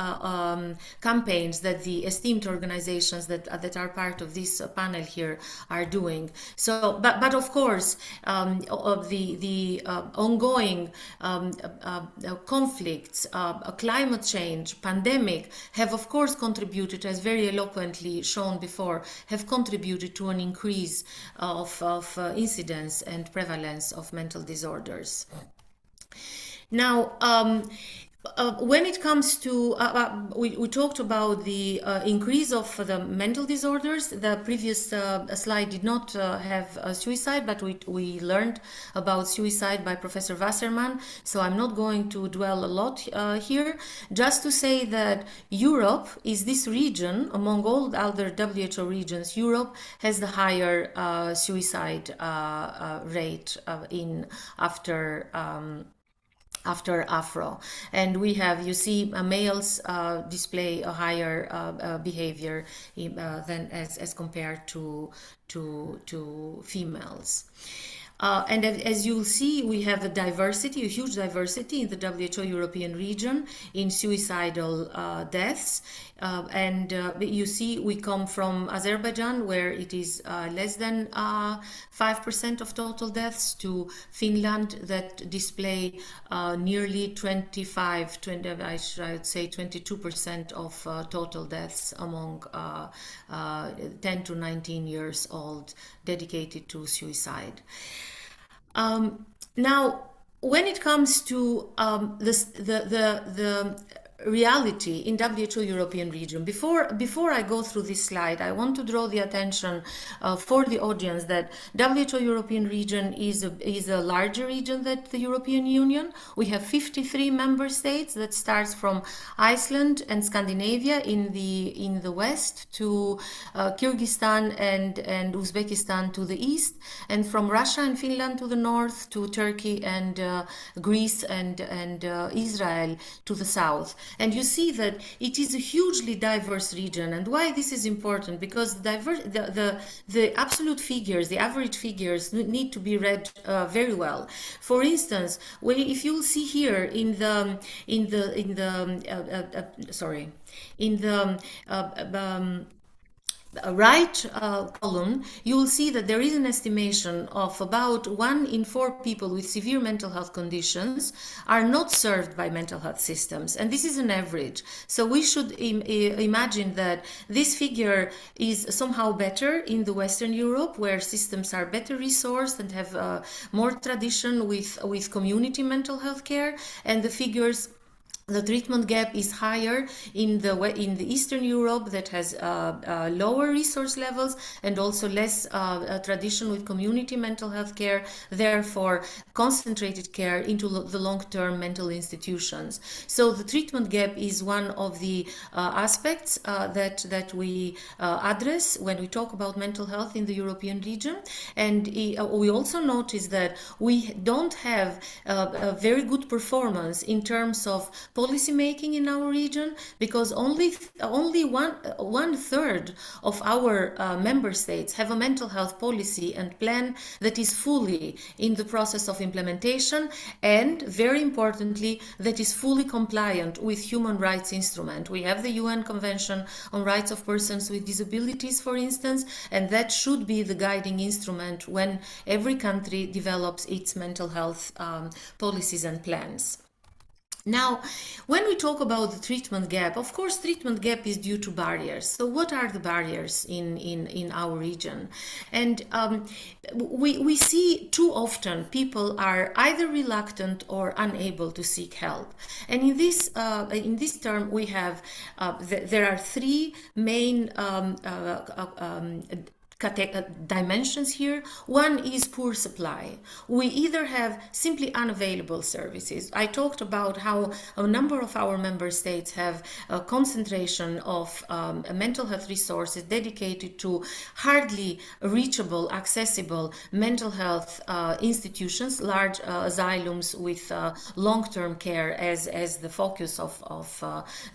[SPEAKER 5] campaigns that the esteemed organizations that are part of this panel here are doing. So, but of course, of the ongoing conflicts, climate change, pandemic have of course contributed, as very eloquently shown before, have contributed to an increase of incidence and prevalence of mental disorders. Now, when it comes to, we talked about the increase of the mental disorders. The previous slide did not have suicide, but we learned about suicide by Professor Wasserman, so I'm not going to dwell a lot here. Just to say that Europe is this region, among all other WHO regions, Europe has the higher suicide rate after Afro, and we have, you see, males display a higher behavior than as compared to females. And as you'll see, we have a diversity, a huge diversity in the WHO European region in suicidal deaths. And you see, we come from Azerbaijan, where it is less than 5% of total deaths, to Finland, that display nearly 20, I should say 22% of total deaths among 10 to 19 years old dedicated to suicide. Now, when it comes to the reality in WHO European region, before I go through this slide, I want to draw the attention for the audience that WHO European region is a larger region than the European Union. We have 53 member states, that starts from Iceland and Scandinavia in the west to Kyrgyzstan and Uzbekistan to the east, and from Russia and Finland to the north to Turkey and Greece and Israel to the south. And you see that it is a hugely diverse region. And why this is important? Because the absolute figures, the average figures need to be read very well. For instance, if you'll see here in the right column, you will see that there is an estimation of about 1 in 4 people with severe mental health conditions are not served by mental health systems, and this is an average. So we should imagine that this figure is somehow better in the Western Europe, where systems are better resourced and have more tradition with community mental health care, and the treatment gap is higher in the Eastern Europe that has lower resource levels and also less tradition with community mental health care, therefore concentrated care into the long-term mental institutions. So the treatment gap is one of the aspects that we address when we talk about mental health in the European region. And we also notice that we don't have a very good performance in terms of policy making in our region, because only 1/3 of our member states have a mental health policy and plan that is fully in the process of implementation, and very importantly, that is fully compliant with human rights instrument. We have the UN Convention on Rights of Persons with Disabilities, for instance, and that should be the guiding instrument when every country develops its mental health policies and plans. Now, when we talk about the treatment gap, of course, treatment gap is due to barriers. So what are the barriers in our region? And we see too often people are either reluctant or unable to seek help. And in this term, we have, there are 3 main dimensions here. One is poor supply. We either have simply unavailable services. I talked about how a number of our member states have a concentration of mental health resources dedicated to hardly reachable, accessible mental health institutions, large asylums with long-term care as the focus of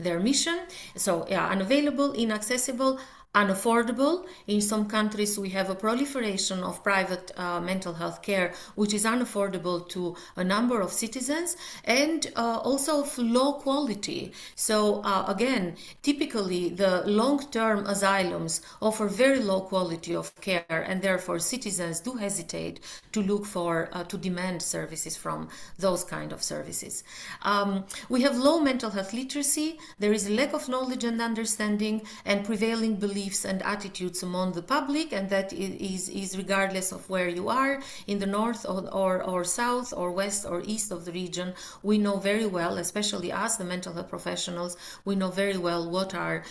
[SPEAKER 5] their mission. So yeah, unavailable, inaccessible, unaffordable. In some countries, we have a proliferation of private mental health care, which is unaffordable to a number of citizens, and also of low quality. So again, typically the long-term asylums offer very low quality of care, and therefore citizens do hesitate to look for, to demand services from those kind of services. We have low mental health literacy. There is a lack of knowledge and understanding and prevailing beliefs and attitudes among the public, and that is regardless of where you are, in the north or south or west or east of the region. We know very well, especially us, the mental health professionals, we know very well what are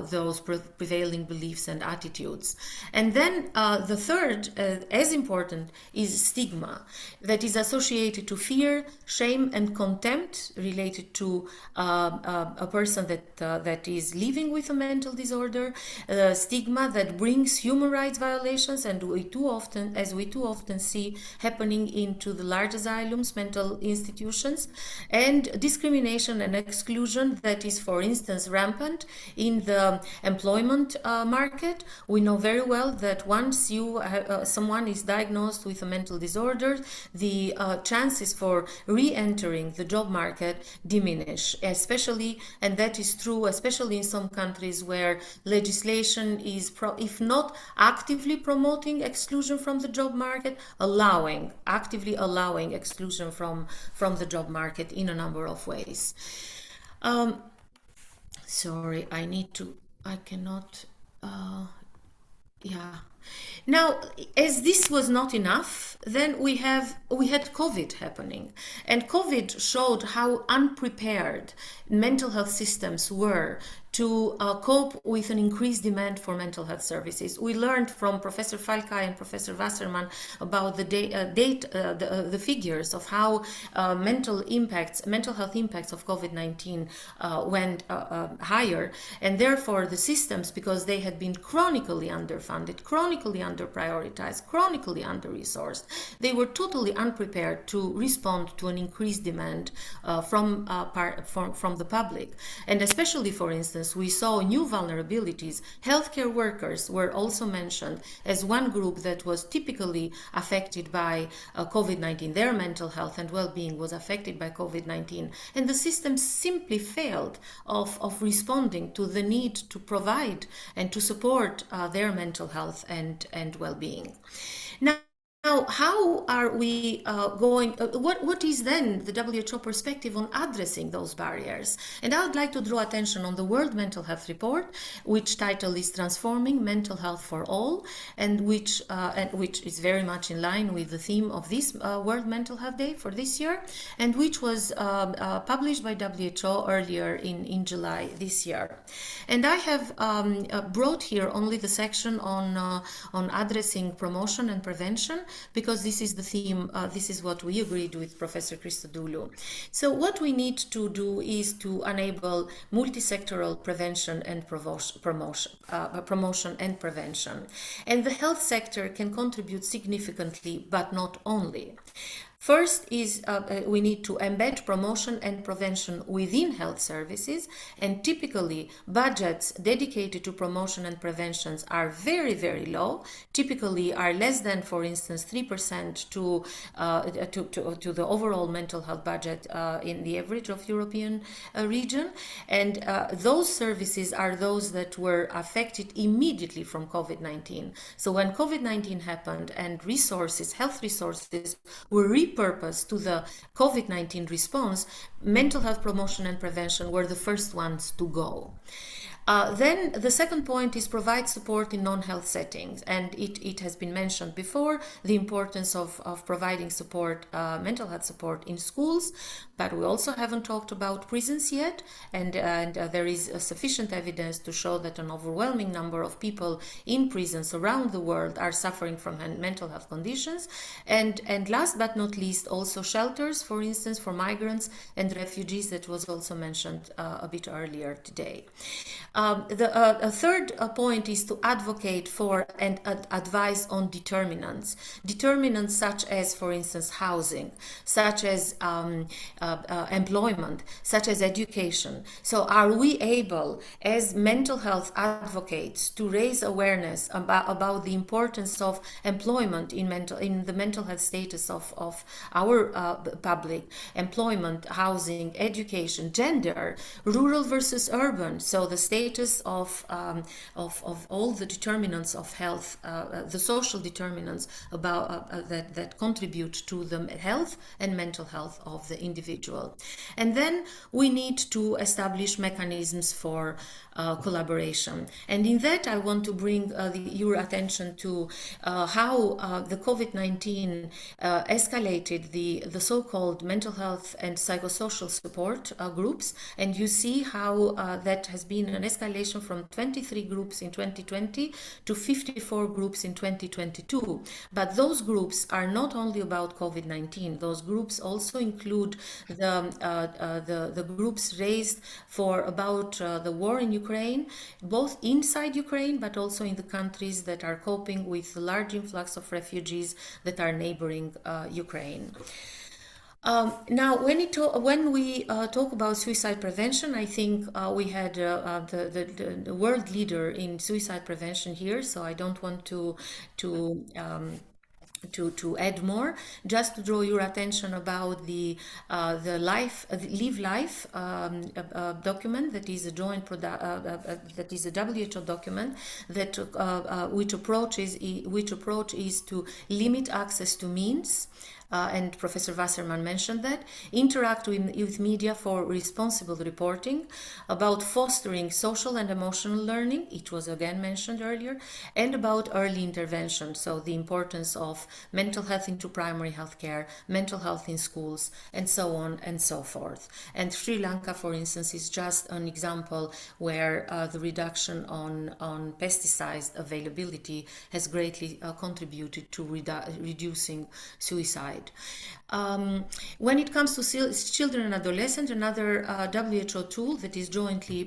[SPEAKER 5] those prevailing beliefs and attitudes. And then the third, as important, is stigma that is associated to fear, shame, and contempt related to a person that is living with a mental disorder. Stigma that brings human rights violations, and we too often see happening into the large asylums, mental institutions, and discrimination and exclusion that is, for instance, rampant in the employment market. We know very well that once someone is diagnosed with a mental disorder, the chances for re-entering the job market diminish, especially, and that is true especially in some countries where legislation is, if not actively promoting exclusion from the job market, actively allowing exclusion from the job market in a number of ways. Sorry, I cannot, yeah. Now, as this was not enough, then we had COVID happening, and COVID showed how unprepared mental health systems were to cope with an increased demand for mental health services. We learned from Professor Falkai and Professor Wasserman about the figures of how mental health impacts of COVID-19 went higher, and therefore the systems, because they had been chronically underfunded, chronically under-prioritized, chronically under-resourced. They were totally unprepared to respond to an increased demand from the public. And especially, for instance, we saw new vulnerabilities. Healthcare workers were also mentioned as one group that was typically affected by COVID-19. Their mental health and well-being was affected by COVID-19. And the system simply failed of responding to the need to provide and to support their mental health and well-being. Now, how are we going, what is then the WHO perspective on addressing those barriers? And I would like to draw attention on the World Mental Health Report, which title is Transforming Mental Health for All, and which is very much in line with the theme of this World Mental Health Day for this year, and which was published by WHO earlier in July this year. And I have brought here only the section on addressing promotion and prevention, because this is the theme, this is what we agreed with Professor Christodoulou. So what we need to do is to enable multi-sectoral prevention and promotion and prevention. And the health sector can contribute significantly, but not only. First is we need to embed promotion and prevention within health services, and typically budgets dedicated to promotion and preventions are very, very low, typically are less than, for instance, 3% to the overall mental health budget in the average of European region. And those services are those that were affected immediately from COVID-19. So when COVID-19 happened and health resources were repurposed to the COVID-19 response, mental health promotion and prevention were the first ones to go. Then the second point is provide support in non-health settings, and it has been mentioned before, the importance of providing support, mental health support in schools, but we also haven't talked about prisons yet, and there is sufficient evidence to show that an overwhelming number of people in prisons around the world are suffering from mental health conditions, and last but not least, also shelters, for instance, for migrants and refugees, that was also mentioned a bit earlier today. The third point is to advocate for and advise on determinants such as, for instance, housing, such as employment, such as education. So are we able, as mental health advocates, to raise awareness about the importance of employment in the mental health status of our public, employment, housing, education, gender, rural versus urban, so the status of all the determinants of health, the social determinants that contribute to the health and mental health of the individual. And then we need to establish mechanisms for collaboration. And in that, I want to bring your attention to how the COVID-19 escalated the so-called mental health and psychosocial support groups. And you see how that has been an escalation from 23 groups in 2020 to 54 groups in 2022. But those groups are not only about COVID-19. Those groups also include the groups raised for about the war in Ukraine, both inside Ukraine, but also in the countries that are coping with the large influx of refugees that are neighboring Ukraine. Now, when we talk about suicide prevention, I think we had the world leader in suicide prevention here, so I don't want to add more, just to draw your attention about the Live Life document that is a joint that is a WHO document that which approach is to limit access to means. And Professor Wasserman mentioned that, interact with media for responsible reporting, about fostering social and emotional learning, it was again mentioned earlier, and about early intervention, so the importance of mental health into primary health care, mental health in schools, and so on and so forth. And Sri Lanka, for instance, is just an example where the reduction on pesticides availability has greatly contributed to reducing suicide.
[SPEAKER 13] When it comes to children and adolescents, another WHO tool that is jointly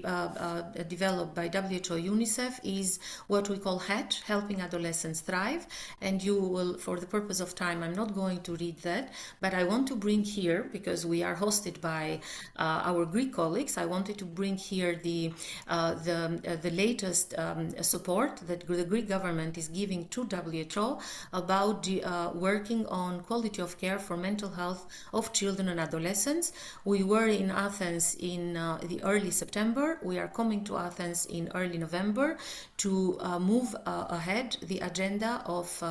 [SPEAKER 13] developed by WHO UNICEF is what we call HAT, Helping Adolescents Thrive. And you will, for the purpose of time, I'm not going to read that, but I want to bring here, because we are hosted by our Greek colleagues, I wanted to bring here the latest support that the Greek government is giving to WHO about working on quality of care for mental health of children and adolescents. We were in Athens in the early September. We are coming to Athens in early November to move ahead the agenda of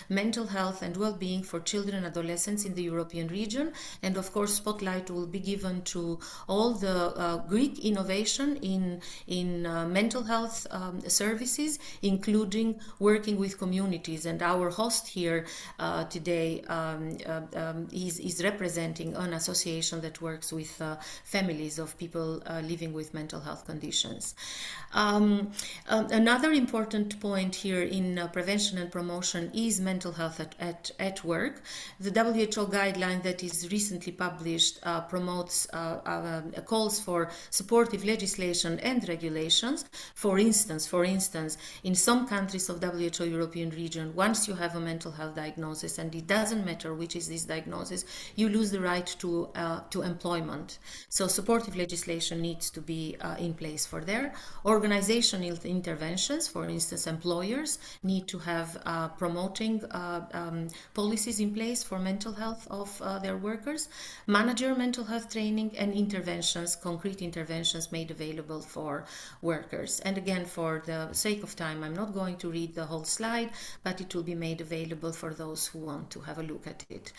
[SPEAKER 13] mental health and well-being for children and adolescents in the European region. And of course, spotlight will be given to all the Greek innovation in mental health services, including working with communities. And our host here today is representing an association that works with families of people living with mental health conditions. Another important point here in prevention and promotion is mental health at work. The WHO guideline that is recently published promotes calls for supportive legislation and regulations. For instance, in some countries of WHO European region, once you have a mental health diagnosis, and it doesn't matter which is this diagnosis, you lose the right to employment. So supportive legislation needs to be in place for there. Organizational interventions, for instance, employers need to have promoting policies in place for mental health of their workers, manager mental health training, and interventions, concrete interventions made available for workers. And again, for the sake of time, I'm not going to read the whole slide, but it will be made available for those who want to have a look at it.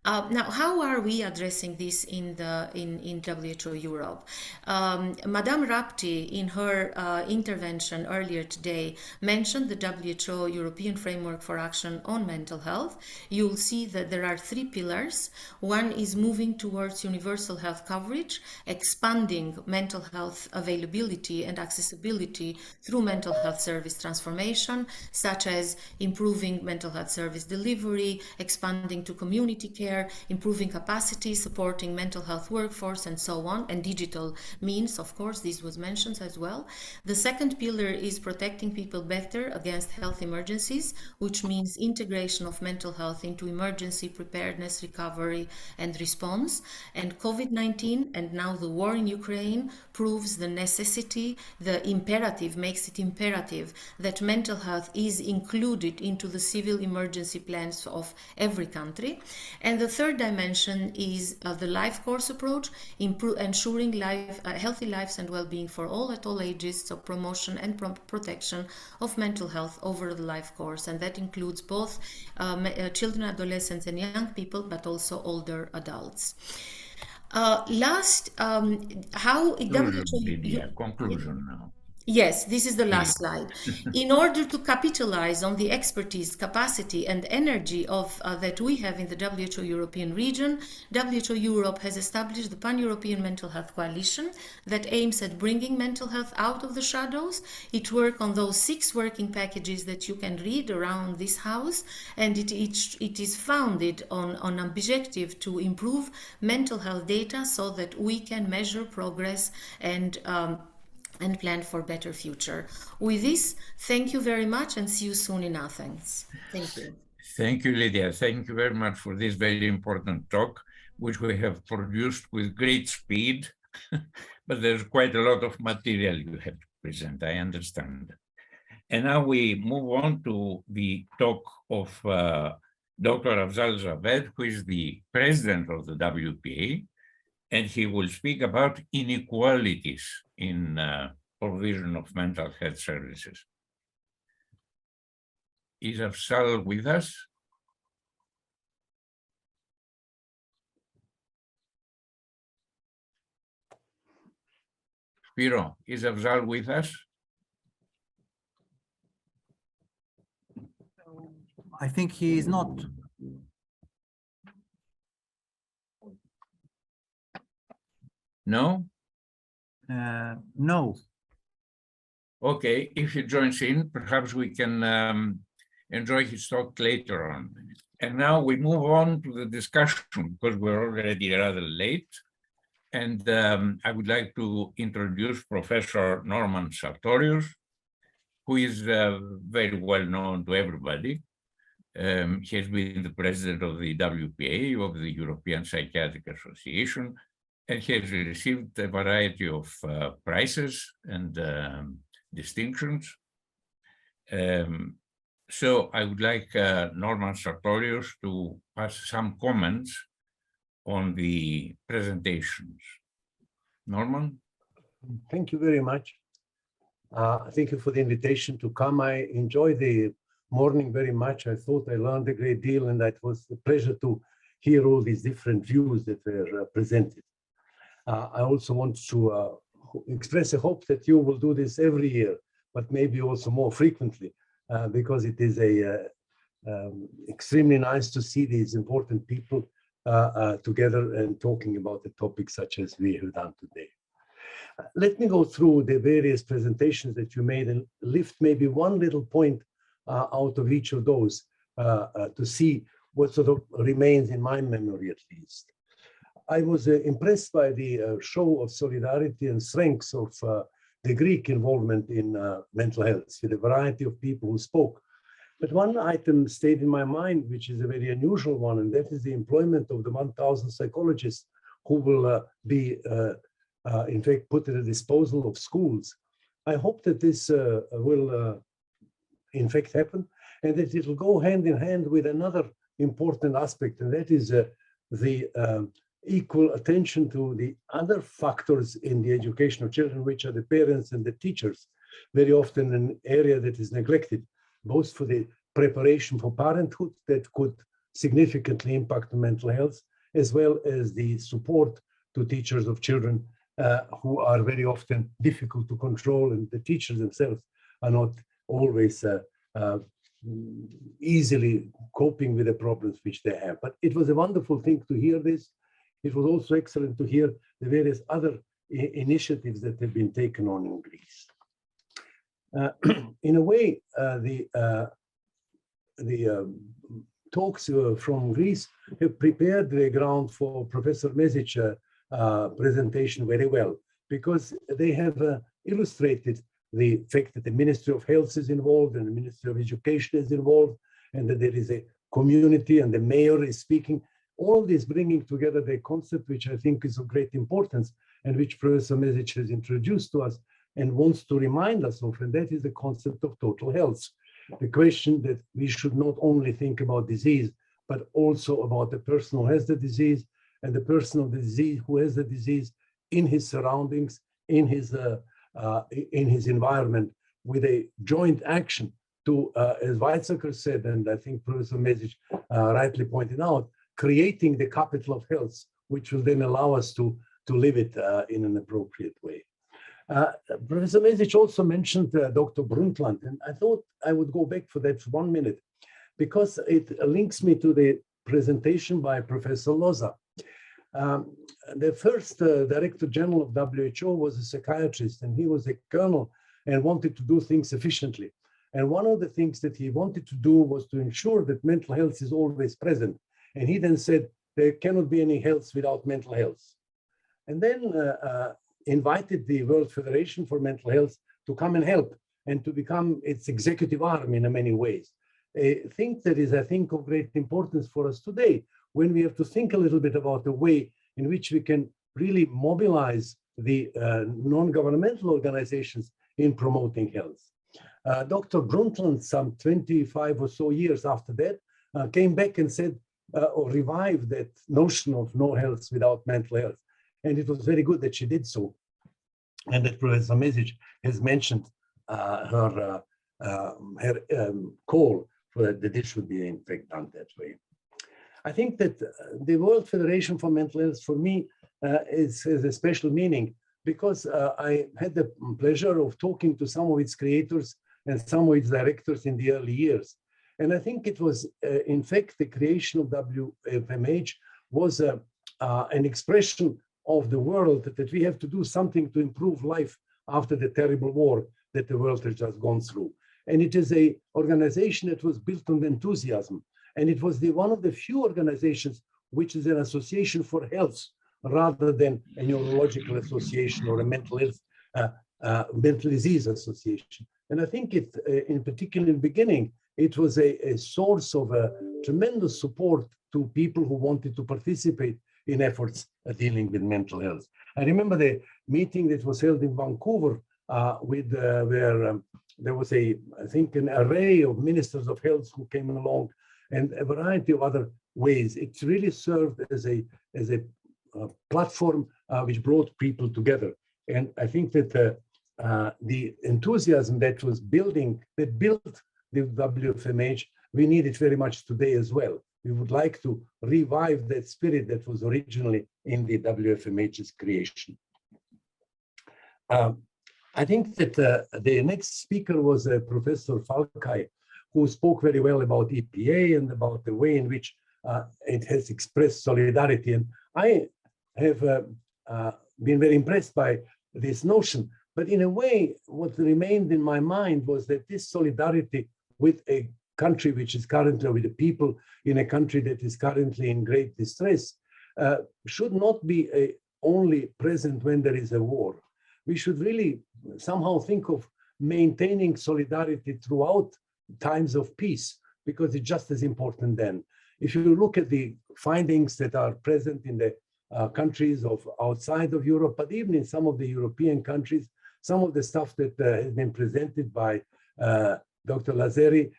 [SPEAKER 13] Now, how are we addressing this in WHO Europe? Madame Rapti, in her intervention earlier today, mentioned the WHO European Framework for Action on Mental Health. You'll see that there are 3 pillars. One is moving towards universal health coverage, expanding mental health availability and accessibility through mental health service transformation, such as improving mental health service delivery, expanding to community care, improving capacity, supporting mental health workforce, and so on, and digital means, of course, this was mentioned as well. The second pillar is protecting people better against health emergencies, which means integration of mental health into emergency preparedness, recovery, and response. And COVID-19 and now the war in Ukraine proves the necessity, the imperative, makes it imperative that mental health is included into the civil emergency plans of every country. And the third dimension is the life course approach, ensuring healthy lives and well-being for all at all ages, so promotion and protection of mental health over the life course. And that includes both children, adolescents, and young people, but also older adults.
[SPEAKER 2] Conclusion now.
[SPEAKER 13] Yes, this is the last slide. In order to capitalize on the expertise, capacity, and energy that we have in the WHO European region, WHO Europe has established the Pan-European Mental Health Coalition that aims at bringing mental health out of the shadows. It works on those 6 working packages that you can read around this house, and it is founded on an objective to improve mental health data so that we can measure progress and plan for better future. With this, thank you very much and see you soon in Athens. Thank you.
[SPEAKER 2] Thank you, Lydia. Thank you very much for this very important talk, which we have produced with great speed, but there's quite a lot of material you have to present, I understand. And now we move on to the talk of Dr. Afzal Javed, who is the president of the WPA, and he will speak about inequalities in provision of mental health services. Is Afzal with us? Spiro, is Afzal with us?
[SPEAKER 1] I think he is not.
[SPEAKER 2] No?
[SPEAKER 1] No.
[SPEAKER 2] Okay, if he joins in, perhaps we can enjoy his talk later on. And now we move on to the discussion because we're already rather late. And I would like to introduce Professor Norman Sartorius, who is very well known to everybody. He has been the president of the WPA, of the European Psychiatric Association, and he has received a variety of prizes and distinctions. So I would like Norman Sartorius to pass some comments on the presentations. Norman?
[SPEAKER 14] Thank you very much. Thank you for the invitation to come. I enjoyed the morning very much. I thought I learned a great deal, and it was a pleasure to hear all these different views that were presented. I also want to express a hope that you will do this every year, but maybe also more frequently, because it is extremely nice to see these important people together and talking about the topics such as we have done today. Let me go through the various presentations that you made and lift maybe one little point out of each of those to see what sort of remains in my memory at least. I was impressed by the show of solidarity and strengths of the Greek involvement in mental health, with a variety of people who spoke. But one item stayed in my mind, which is a very unusual one, and that is the employment of the 1,000 psychologists who will be, in fact, put at the disposal of schools. I hope that this will, in fact, happen, and that it will go hand in hand with another important aspect, and that is the equal attention to the other factors in the education of children, which are the parents and the teachers, very often an area that is neglected, both for the preparation for parenthood that could significantly impact mental health, as well as the support to teachers of children who are very often difficult to control, and the teachers themselves are not always easily coping with the problems which they have. But it was a wonderful thing to hear this. It was also excellent to hear the various other initiatives that have been taken on in Greece. In a way, the talks from Greece have prepared the ground for Professor Mesic's presentation very well, because they have illustrated the fact that the Ministry of Health is involved and the Ministry of Education is involved, and that there is a community and the mayor is speaking. All this bringing together the concept which I think is of great importance and which Professor Mesic has introduced to us and wants to remind us of, and that is the concept of total health. The question that we should not only think about disease, but also about the person who has the disease and the person of the disease who has the disease in his surroundings, in his environment, with a joint action to, as Weizsäcker said, and I think Professor Mesic rightly pointed out, creating the capital of health, which will then allow us to live it in an appropriate way. Professor Mesic also mentioned Dr. Brundtland, and I thought I would go back for that for 1 minute, because it links me to the presentation by Professor Loza. The first Director General of WHO was a psychiatrist, and he was a colonel and wanted to do things efficiently. And one of the things that he wanted to do was to ensure that mental health is always present. And he then said, there cannot be any health without mental health. And then invited the World Federation for Mental Health to come and help and to become its executive arm in many ways. A thing that is, I think, of great importance for us today, when we have to think a little bit about the way in which we can really mobilize the non-governmental organizations in promoting health. Dr. Brundtland, some 25 or so years after that, came back and said, or revived that notion of no health without mental health. And it was very good that she did so. And that Professor Mesic has mentioned her call for that this should be in fact done that way. I think that the World Federation for Mental Health for me has a special meaning, because I had the pleasure of talking to some of its creators and some of its directors in the early years. And I think it was, in fact, the creation of WFMH was an expression of the world that we have to do something to improve life after the terrible war that the world has just gone through. And it is an organization that was built on enthusiasm. And it was one of the few organizations which is an association for health rather than a neurological association or a mental health, mental disease association. And I think it, in particular in the beginning, it was a source of tremendous support to people who wanted to participate in efforts dealing with mental health. I remember the meeting that was held in Vancouver where there was I think an array of ministers of health who came along and a variety of other ways. It really served as a platform which brought people together. And I think that the enthusiasm that was built the WFMH, we need it very much today as well. We would like to revive that spirit that was originally in the WFMH's creation. I think that the next speaker was Professor Falkai, who spoke very well about EPA and about the way in which it has expressed solidarity. And I have been very impressed by this notion. But in a way, what remained in my mind was that this solidarity with a country which is currently, with the people in a country that is currently in great distress, should not be only present when there is a war. We should really somehow think of maintaining solidarity throughout times of peace, because it's just as important then. If you look at the findings that are present in the countries of outside of Europe, but even in some of the European countries, some of the stuff that has been presented by Dr. Lazzeri,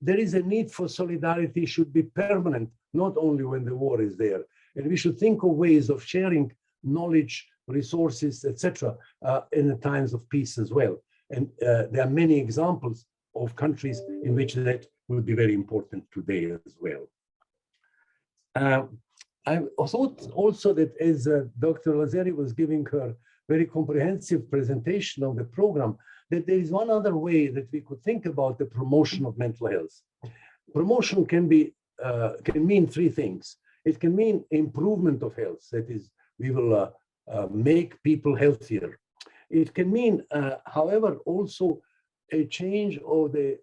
[SPEAKER 14] there is a need for solidarity should be permanent, not only when the war is there. And we should think of ways of sharing knowledge, resources, etc., in the times of peace as well. And there are many examples of countries in which that will be very important today as well. I thought also that as Dr. Lazzeri was giving her very comprehensive presentation of the program, that there is one other way that we could think about the promotion of mental health. Promotion can mean three things. It can mean improvement of health, that is, we will make people healthier. It can mean, however, also a change of the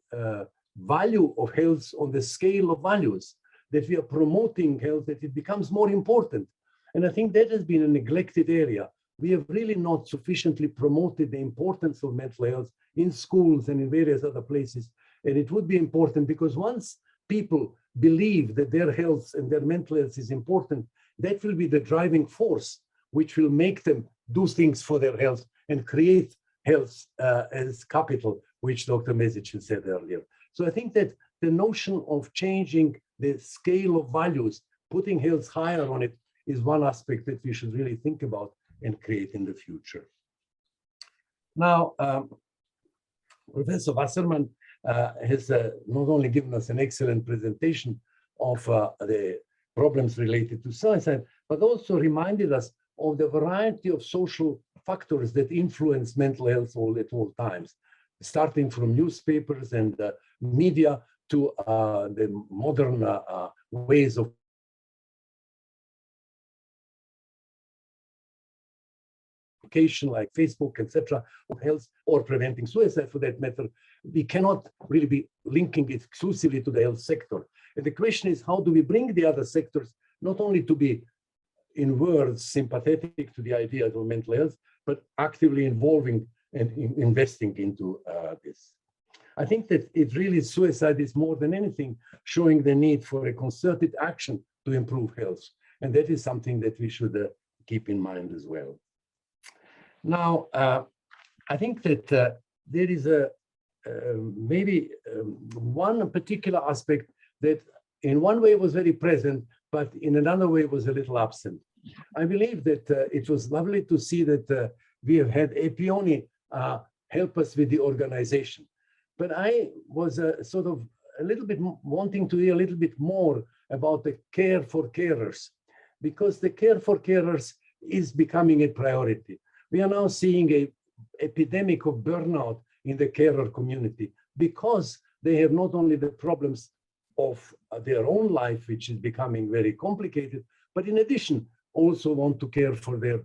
[SPEAKER 14] value of health on the scale of values, that we are promoting health, that it becomes more important. And I think that has been a neglected area. We have really not sufficiently promoted the importance of mental health in schools and in various other places. And it would be important, because once people believe that their health and their mental health is important, that will be the driving force which will make them do things for their health and create health as capital, which Dr. Mesic said earlier. So I think that the notion of changing the scale of values, putting health higher on it, is one aspect that we should really think about and create in the future. Now, Professor Wasserman has not only given us an excellent presentation of the problems related to suicide, but also reminded us of the variety of social factors that influence mental health at all times, starting from newspapers and media to the modern ways of like Facebook, etc., of health, or preventing suicide for that matter. We cannot really be linking it exclusively to the health sector. And the question is, how do we bring the other sectors not only to be, in words, sympathetic to the idea of mental health, but actively involving and investing into this? I think that it really, suicide is more than anything showing the need for a concerted action to improve health. And that is something that we should keep in mind as well. Now, I think that there is maybe one particular aspect that in one way was very present, but in another way was a little absent. I believe that it was lovely to see that we have had Epioni help us with the organization. But I was sort of a little bit wanting to hear a little bit more about the care for carers, because the care for carers is becoming a priority. We are now seeing an epidemic of burnout in the carer community, because they have not only the problems of their own life, which is becoming very complicated, but in addition, also want to care for their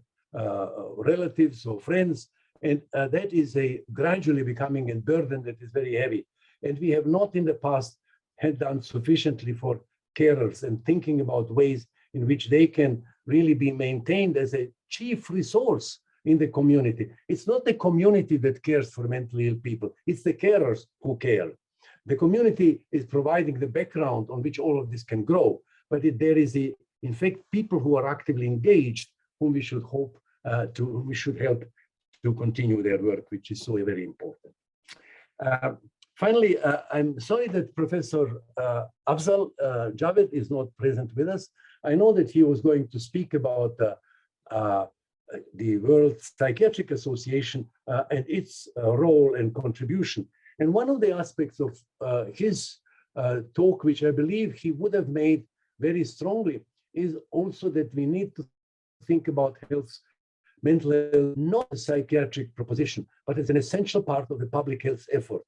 [SPEAKER 14] relatives or friends. And that is gradually becoming a burden that is very heavy. And we have not in the past had done sufficiently for carers and thinking about ways in which they can really be maintained as a chief resource in the community. It's not the community that cares for mentally ill people, it's the carers who care. The community is providing the background on which all of this can grow, but there is, in fact, people who are actively engaged whom we should we should help to continue their work, which is so very important. Finally, I'm sorry that Professor Afzal Javed is not present with us. I know that he was going to speak about the World Psychiatric Association and its role and contribution. And one of the aspects of his talk, which I believe he would have made very strongly, is also that we need to think about health, mental health, not a psychiatric proposition, but as an essential part of the public health effort.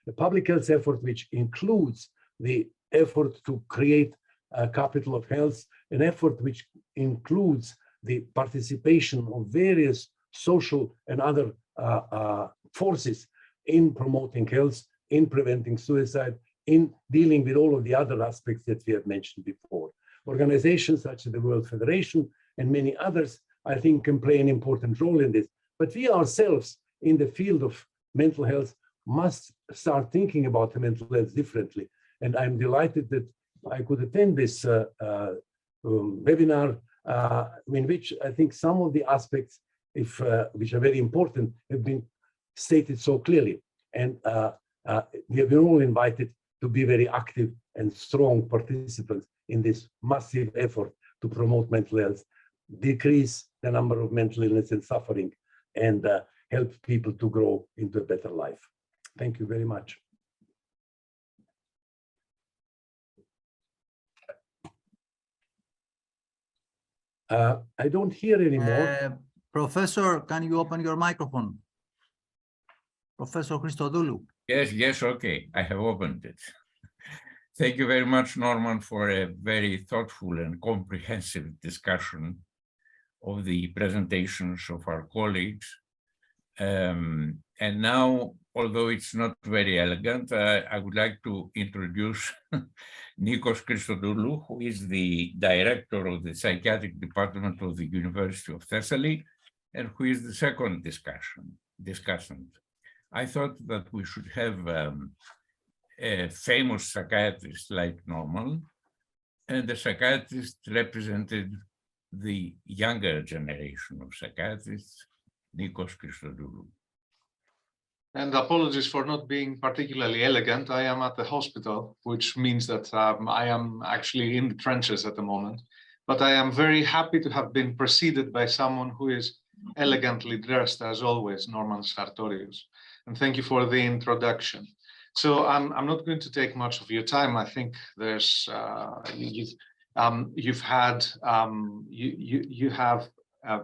[SPEAKER 14] The public health effort, which includes the effort to create a capital of health, an effort which includes the participation of various social and other forces in promoting health, in preventing suicide, in dealing with all of the other aspects that we have mentioned before. Organizations such as the World Federation and many others, I think, can play an important role in this. But we ourselves in the field of mental health must start thinking about the mental health differently. And I'm delighted that I could attend this webinar in which I think some of the aspects, which are very important, have been stated so clearly. And we have been all invited to be very active and strong participants in this massive effort to promote mental health, decrease the number of mental illness and suffering, and help people to grow into a better life. Thank you very much. I don't hear anymore.
[SPEAKER 1] Professor, can you open your microphone? Professor Christodoulou.
[SPEAKER 2] Yes, okay. I have opened it. Thank you very much, Norman, for a very thoughtful and comprehensive discussion of the presentations of our colleagues. And now, although it's not very elegant, I would like to introduce Nikos Christodoulou, who is the director of the psychiatric department of the University of Thessaly, and who is the second discussant. I thought that we should have a famous psychiatrist like Norman, and the psychiatrist represented the younger generation of psychiatrists, Nikos Christodoulou.
[SPEAKER 4] And apologies for not being particularly elegant. I am at the hospital, which means that I am actually in the trenches at the moment. But I am very happy to have been preceded by someone who is elegantly dressed, as always, Norman Sartorius. And thank you for the introduction. So I'm not going to take much of your time. I think there's you have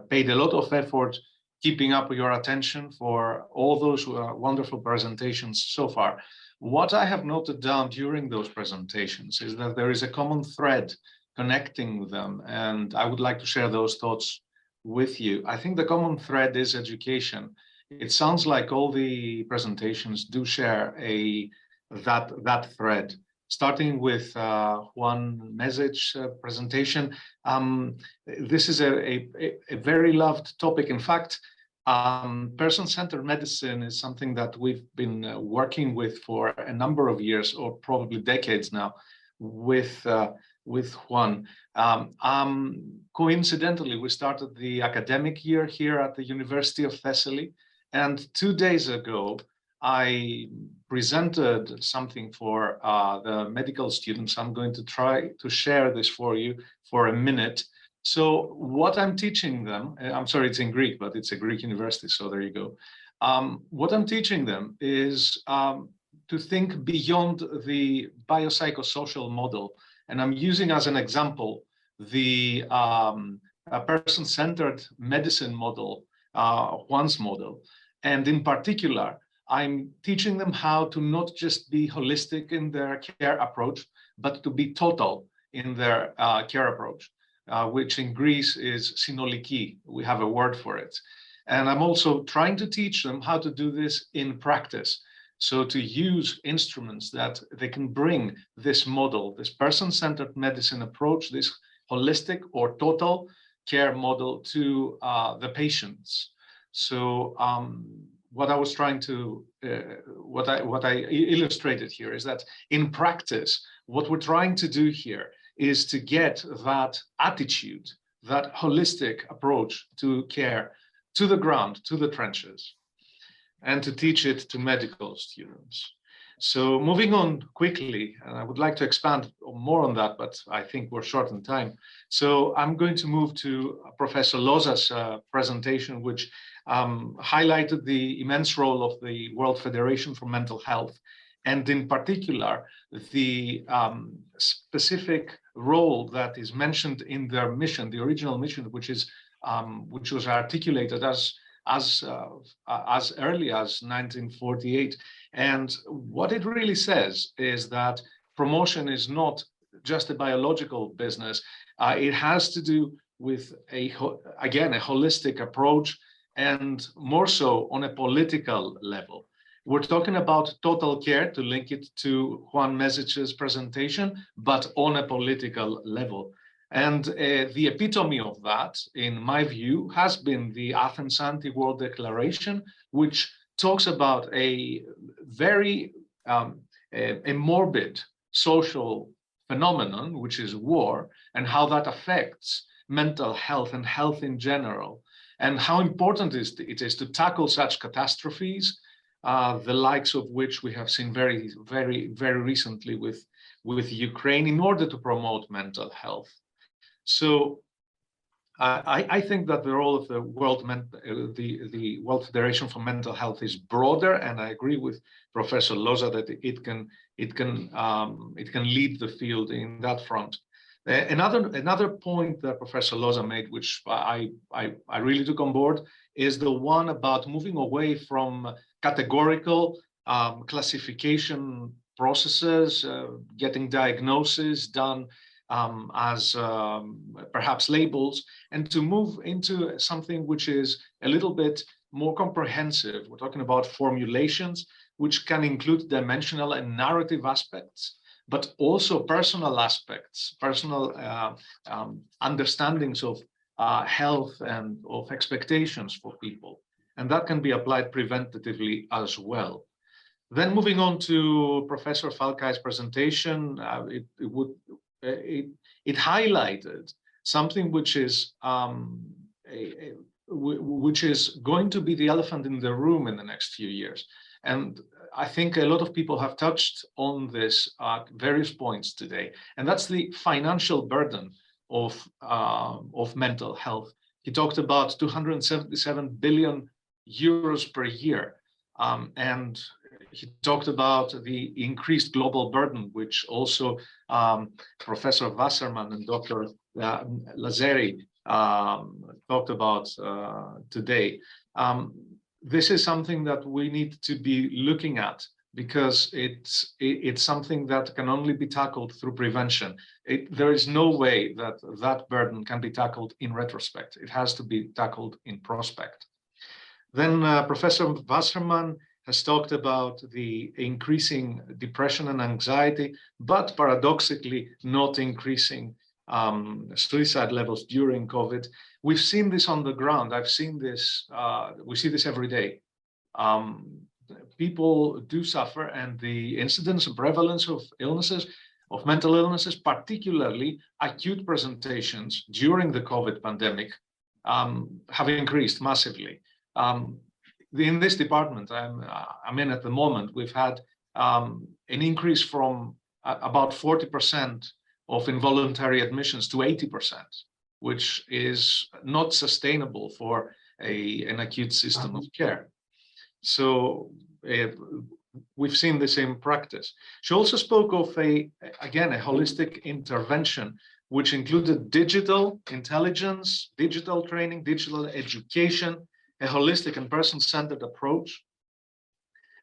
[SPEAKER 4] paid a lot of effort keeping up your attention for all those wonderful presentations so far. What I have noted down during those presentations is that there is a common thread connecting them, and I would like to share those thoughts with you. I think the common thread is education. It sounds like all the presentations do share that thread. Starting with Juan Mezic's presentation, this is a very loved topic. In fact, person-centered medicine is something that we've been working with for a number of years, or probably decades now, with Juan. Coincidentally, we started the academic year here at the University of Thessaly, and 2 days ago, I presented something for the medical students. I'm going to try to share this for you for a minute. So what I'm teaching them, I'm sorry, it's in Greek, but it's a Greek university, so there you go. What I'm teaching them is to think beyond the biopsychosocial model. And I'm using as an example the person-centered medicine model, Juan's model. And in particular, I'm teaching them how to not just be holistic in their care approach, but to be total in their care approach, which in Greece is synoliki. We have a word for it. And I'm also trying to teach them how to do this in practice. So to use instruments that they can bring this model, this person-centered medicine approach, this holistic or total care model to the patients. So what I was trying to, what I illustrated here is that in practice, what we're trying to do here is to get that attitude, that holistic approach to care to the ground, to the trenches, and to teach it to medical students. So moving on quickly, and I would like to expand more on that, but I think we're short on time. So I'm going to move to Professor Loza's presentation, which highlighted the immense role of the World Federation for Mental Health, and in particular, the specific role that is mentioned in their mission, the original mission, which was articulated as early as 1948. And what it really says is that promotion is not just a biological business. It has to do with again, a holistic approach, and more so on a political level. We're talking about total care, to link it to Juan Mesic's presentation, but on a political level. And the epitome of that, in my view, has been the Athens Anti-War Declaration, which talks about a very a morbid social phenomenon, which is war, and how that affects mental health and health in general, and how important it is to tackle such catastrophes, the likes of which we have seen very, very, very recently with Ukraine, in order to promote mental health. So I think that the role of the World Federation for Mental Health is broader, and I agree with Professor Loza that it can lead the field in that front. Another point that Professor Loza made, which I really took on board, is the one about moving away from categorical classification processes, getting diagnosis done as perhaps labels, and to move into something which is a little bit more comprehensive. We're talking about formulations, which can include dimensional and narrative aspects, but also personal aspects, personal understandings of health and of expectations for people. And that can be applied preventatively as well. Then moving on to Professor Falkai's presentation, it highlighted something which is going to be the elephant in the room in the next few years. And I think a lot of people have touched on this various points today, and that's the financial burden of mental health. He talked about 277 billion euros per year, and he talked about the increased global burden, which also Professor Wasserman and Dr. Lazzeri talked about today. This is something that we need to be looking at, because it's something that can only be tackled through prevention. There is no way that burden can be tackled in retrospect. It has to be tackled in prospect. Then Professor Wasserman has talked about the increasing depression and anxiety, but paradoxically not increasing suicide levels during COVID. We've seen this on the ground. I've seen this, we see this every day. People do suffer, and the incidence and prevalence of illnesses, of mental illnesses, particularly acute presentations during the COVID pandemic, have increased massively. In this department I'm in at the moment, we've had an increase from about 40% of involuntary admissions to 80%, which is not sustainable for an acute system of care. So we've seen this in practice. She also spoke of again, a holistic intervention, which included digital intelligence, digital training, digital education, a holistic and person-centered approach.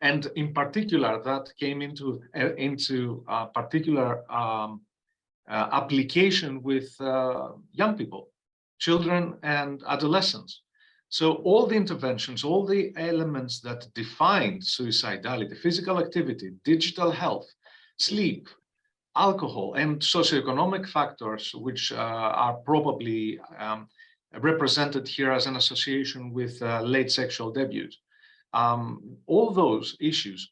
[SPEAKER 4] And in particular, that came into particular application with young people, children and adolescents. So all the interventions, all the elements that define suicidality, physical activity, digital health, sleep, alcohol, and socioeconomic factors, which are probably represented here as an association with late sexual debut. All those issues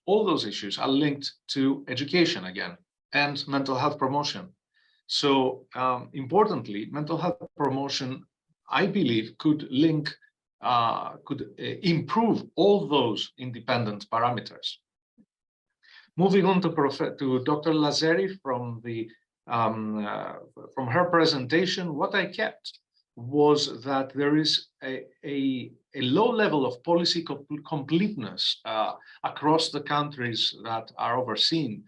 [SPEAKER 4] are linked to education again and mental health promotion. So importantly, mental health promotion, I believe, could improve all those independent parameters. Moving on to Dr. Lazzeri from her presentation, what I kept was that there is a low level of policy completeness across the countries that are overseen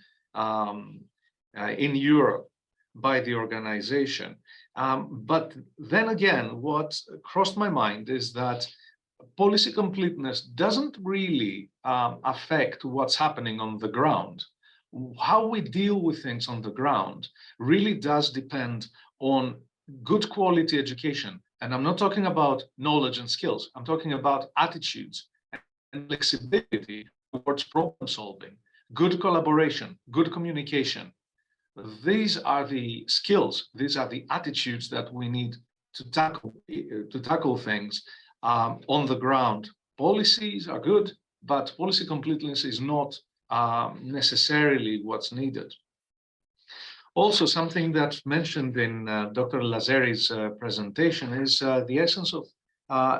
[SPEAKER 4] in Europe by the organization. But then again, what crossed my mind is that policy completeness doesn't really affect what's happening on the ground. How we deal with things on the ground really does depend on good quality education. And I'm not talking about knowledge and skills. I'm talking about attitudes and flexibility towards problem solving, good collaboration, good communication. These are the skills, these are the attitudes that we need to tackle things on the ground. Policies are good, but policy completeness is not necessarily what's needed. Also, something that's mentioned in Dr. Lazzeri's presentation is the essence of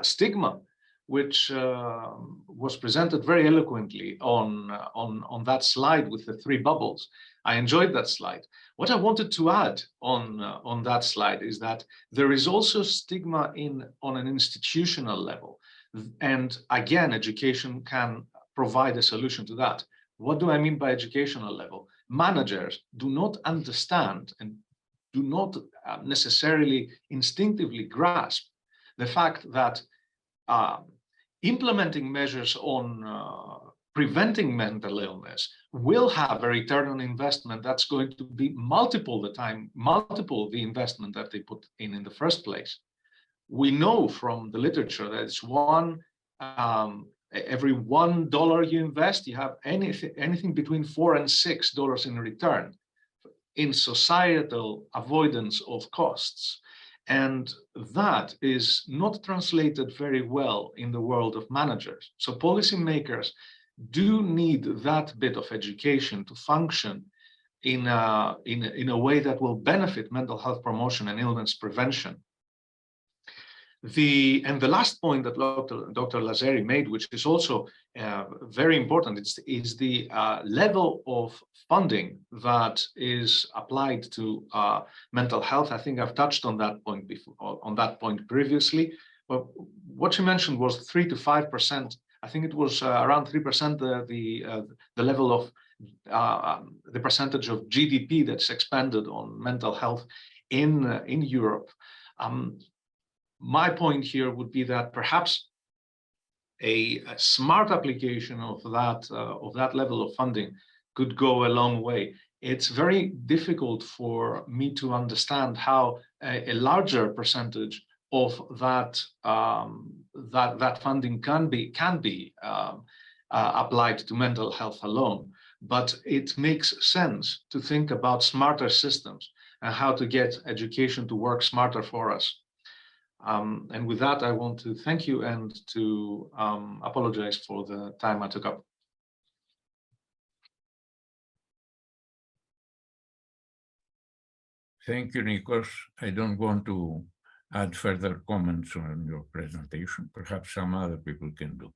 [SPEAKER 4] stigma, which was presented very eloquently on that slide with the 3 bubbles. I enjoyed that slide. What I wanted to add on that slide is that there is also stigma on an institutional level. And again, education can provide a solution to that. What do I mean by educational level? Managers do not understand and do not necessarily instinctively grasp the fact that implementing measures on preventing mental illness will have a return on investment that's going to be multiple the investment that they put in the first place. We know from the literature that it's every $1 you invest, you have anything between $4 and $6 in return in societal avoidance of costs. And that is not translated very well in the world of managers. So policymakers do need that bit of education to function in a way that will benefit mental health promotion and illness prevention. And the last point that Dr. Lazzeri made, which is also very important, is the level of funding that is applied to mental health. I think I've touched on that point before, previously. But what she mentioned was 3 to 5%. I think it was around 3% the level of the percentage of GDP that's expended on mental health in Europe. My point here would be that perhaps a smart application of that level of funding could go a long way. It's very difficult for me to understand how a larger percentage of that funding can be applied to mental health alone. But it makes sense to think about smarter systems and how to get education to work smarter for us. And with that, I want to thank you and to apologize for the time I took up.
[SPEAKER 2] Thank you, Nikos. I don't want to add further comments on your presentation. Perhaps some other people can do.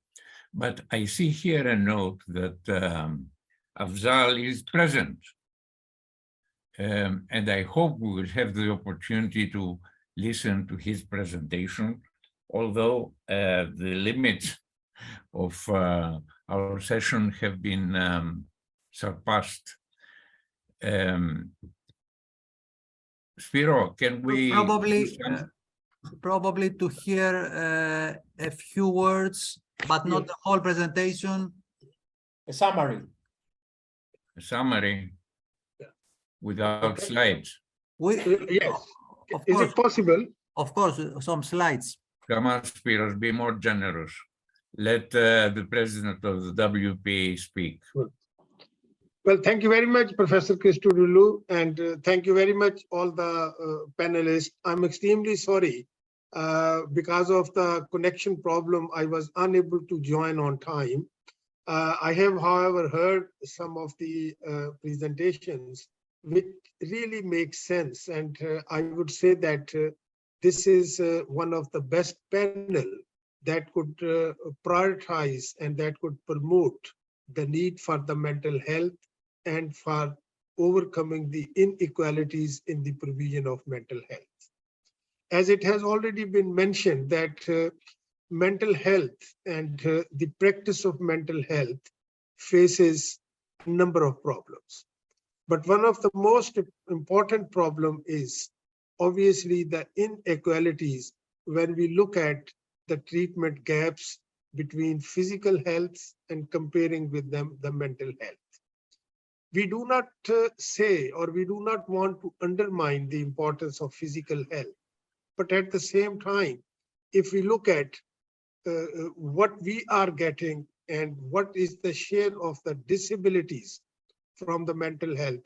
[SPEAKER 2] But I see here a note that Afzal is present. And I hope we will have the opportunity to listen to his presentation, although the limits of our session have been surpassed. Spiro, can we
[SPEAKER 1] probably to hear a few words, but not the whole presentation?
[SPEAKER 15] A summary.
[SPEAKER 2] A summary without slides.
[SPEAKER 10] Yes. Is it possible?
[SPEAKER 1] Of course, some slides.
[SPEAKER 2] Come on, Spiros, be more generous. Let the president of the WPA speak.
[SPEAKER 16] Well, thank you very much, Professor Christodoulou, and thank you very much, all the panelists. I'm extremely sorry. Because of the connection problem, I was unable to join on time. I have, however, heard some of the presentations, which really make sense. And I would say that this is one of the best panel that could prioritize and that could promote the need for the mental health and for overcoming the inequalities in the provision of mental health. As it has already been mentioned that mental health and the practice of mental health faces a number of problems. But one of the most important problem is obviously the inequalities when we look at the treatment gaps between physical health and comparing with them the mental health. We do not say, or we do not want to undermine the importance of physical health. But at the same time, if we look at what we are getting and what is the share of the disabilities from the mental health,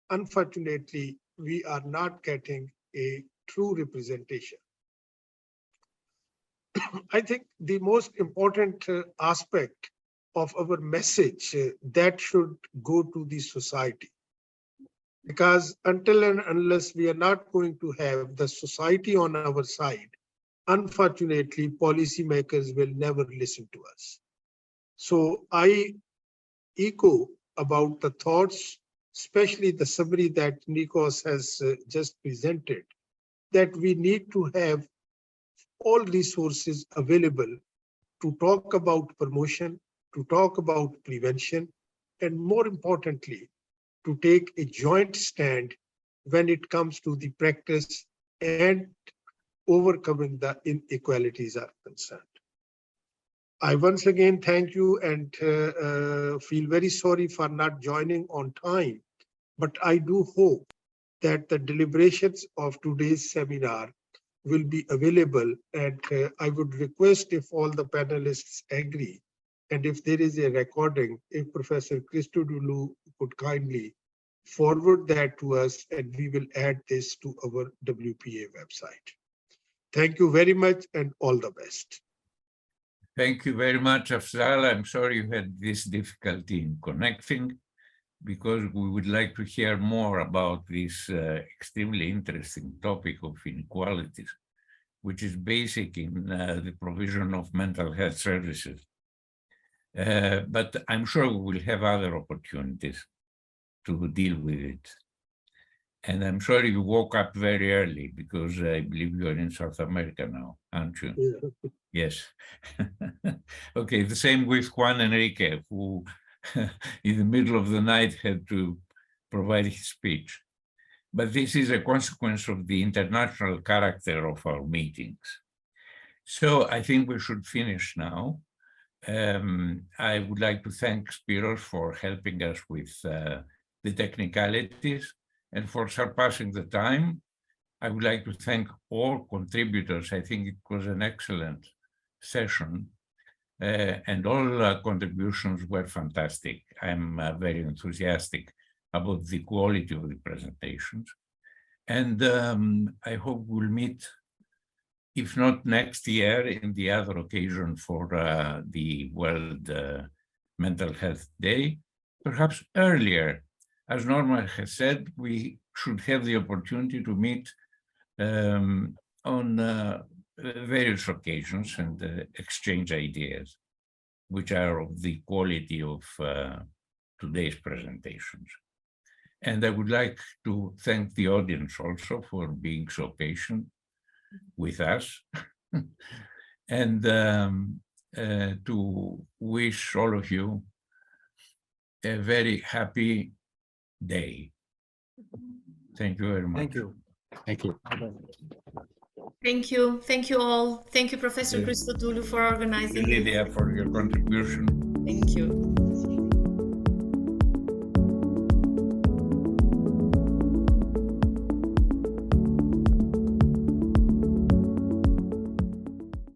[SPEAKER 16] unfortunately, we are not getting a true representation. I think the most important aspect of our message that should go to the society. Because until and unless we are not going to have the society on our side, unfortunately, policymakers will never listen to us. So I echo about the thoughts, especially the summary that Nikos has just presented, that we need to have all resources available to talk about promotion, to talk about prevention, and more importantly, to take a joint stand when it comes to the practice and overcoming the inequalities are concerned. I once again thank you and feel very sorry for not joining on time, but I do hope that the deliberations of today's seminar will be available, and I would request if all the panelists agree, and if there is a recording, if Professor Christodoulou could kindly forward that to us, and we will add this to our WPA website. Thank you very much and all the best.
[SPEAKER 2] Thank you very much, Afzal. I'm sorry you had this difficulty in connecting, because we would like to hear more about this extremely interesting topic of inequalities, which is basic in the provision of mental health services. But I'm sure we will have other opportunities to deal with it. And I'm sorry you woke up very early, because I believe you're in South America now, aren't you?
[SPEAKER 16] Yeah.
[SPEAKER 2] Yes. Okay, the same with Juan Enrique, who in the middle of the night had to provide his speech. But this is a consequence of the international character of our meetings. So I think we should finish now. I would like to thank Spiros for helping us with the technicalities and for surpassing the time. I would like to thank all contributors. I think it was an excellent session. And all contributions were fantastic. I'm very enthusiastic about the quality of the presentations. And I hope we'll meet, if not next year, in the other occasion for the World Mental Health Day, perhaps earlier. As Norma has said, we should have the opportunity to meet on various occasions and exchange ideas, which are of the quality of today's presentations. And I would like to thank the audience also for being so patient with us and to wish all of you a very happy day. Thank you very much.
[SPEAKER 1] Thank you.
[SPEAKER 3] Thank you.
[SPEAKER 13] Thank you. Thank you all. Thank you, Professor Christodoulou, for organizing.
[SPEAKER 2] Lydia, for your contribution.
[SPEAKER 13] Thank you.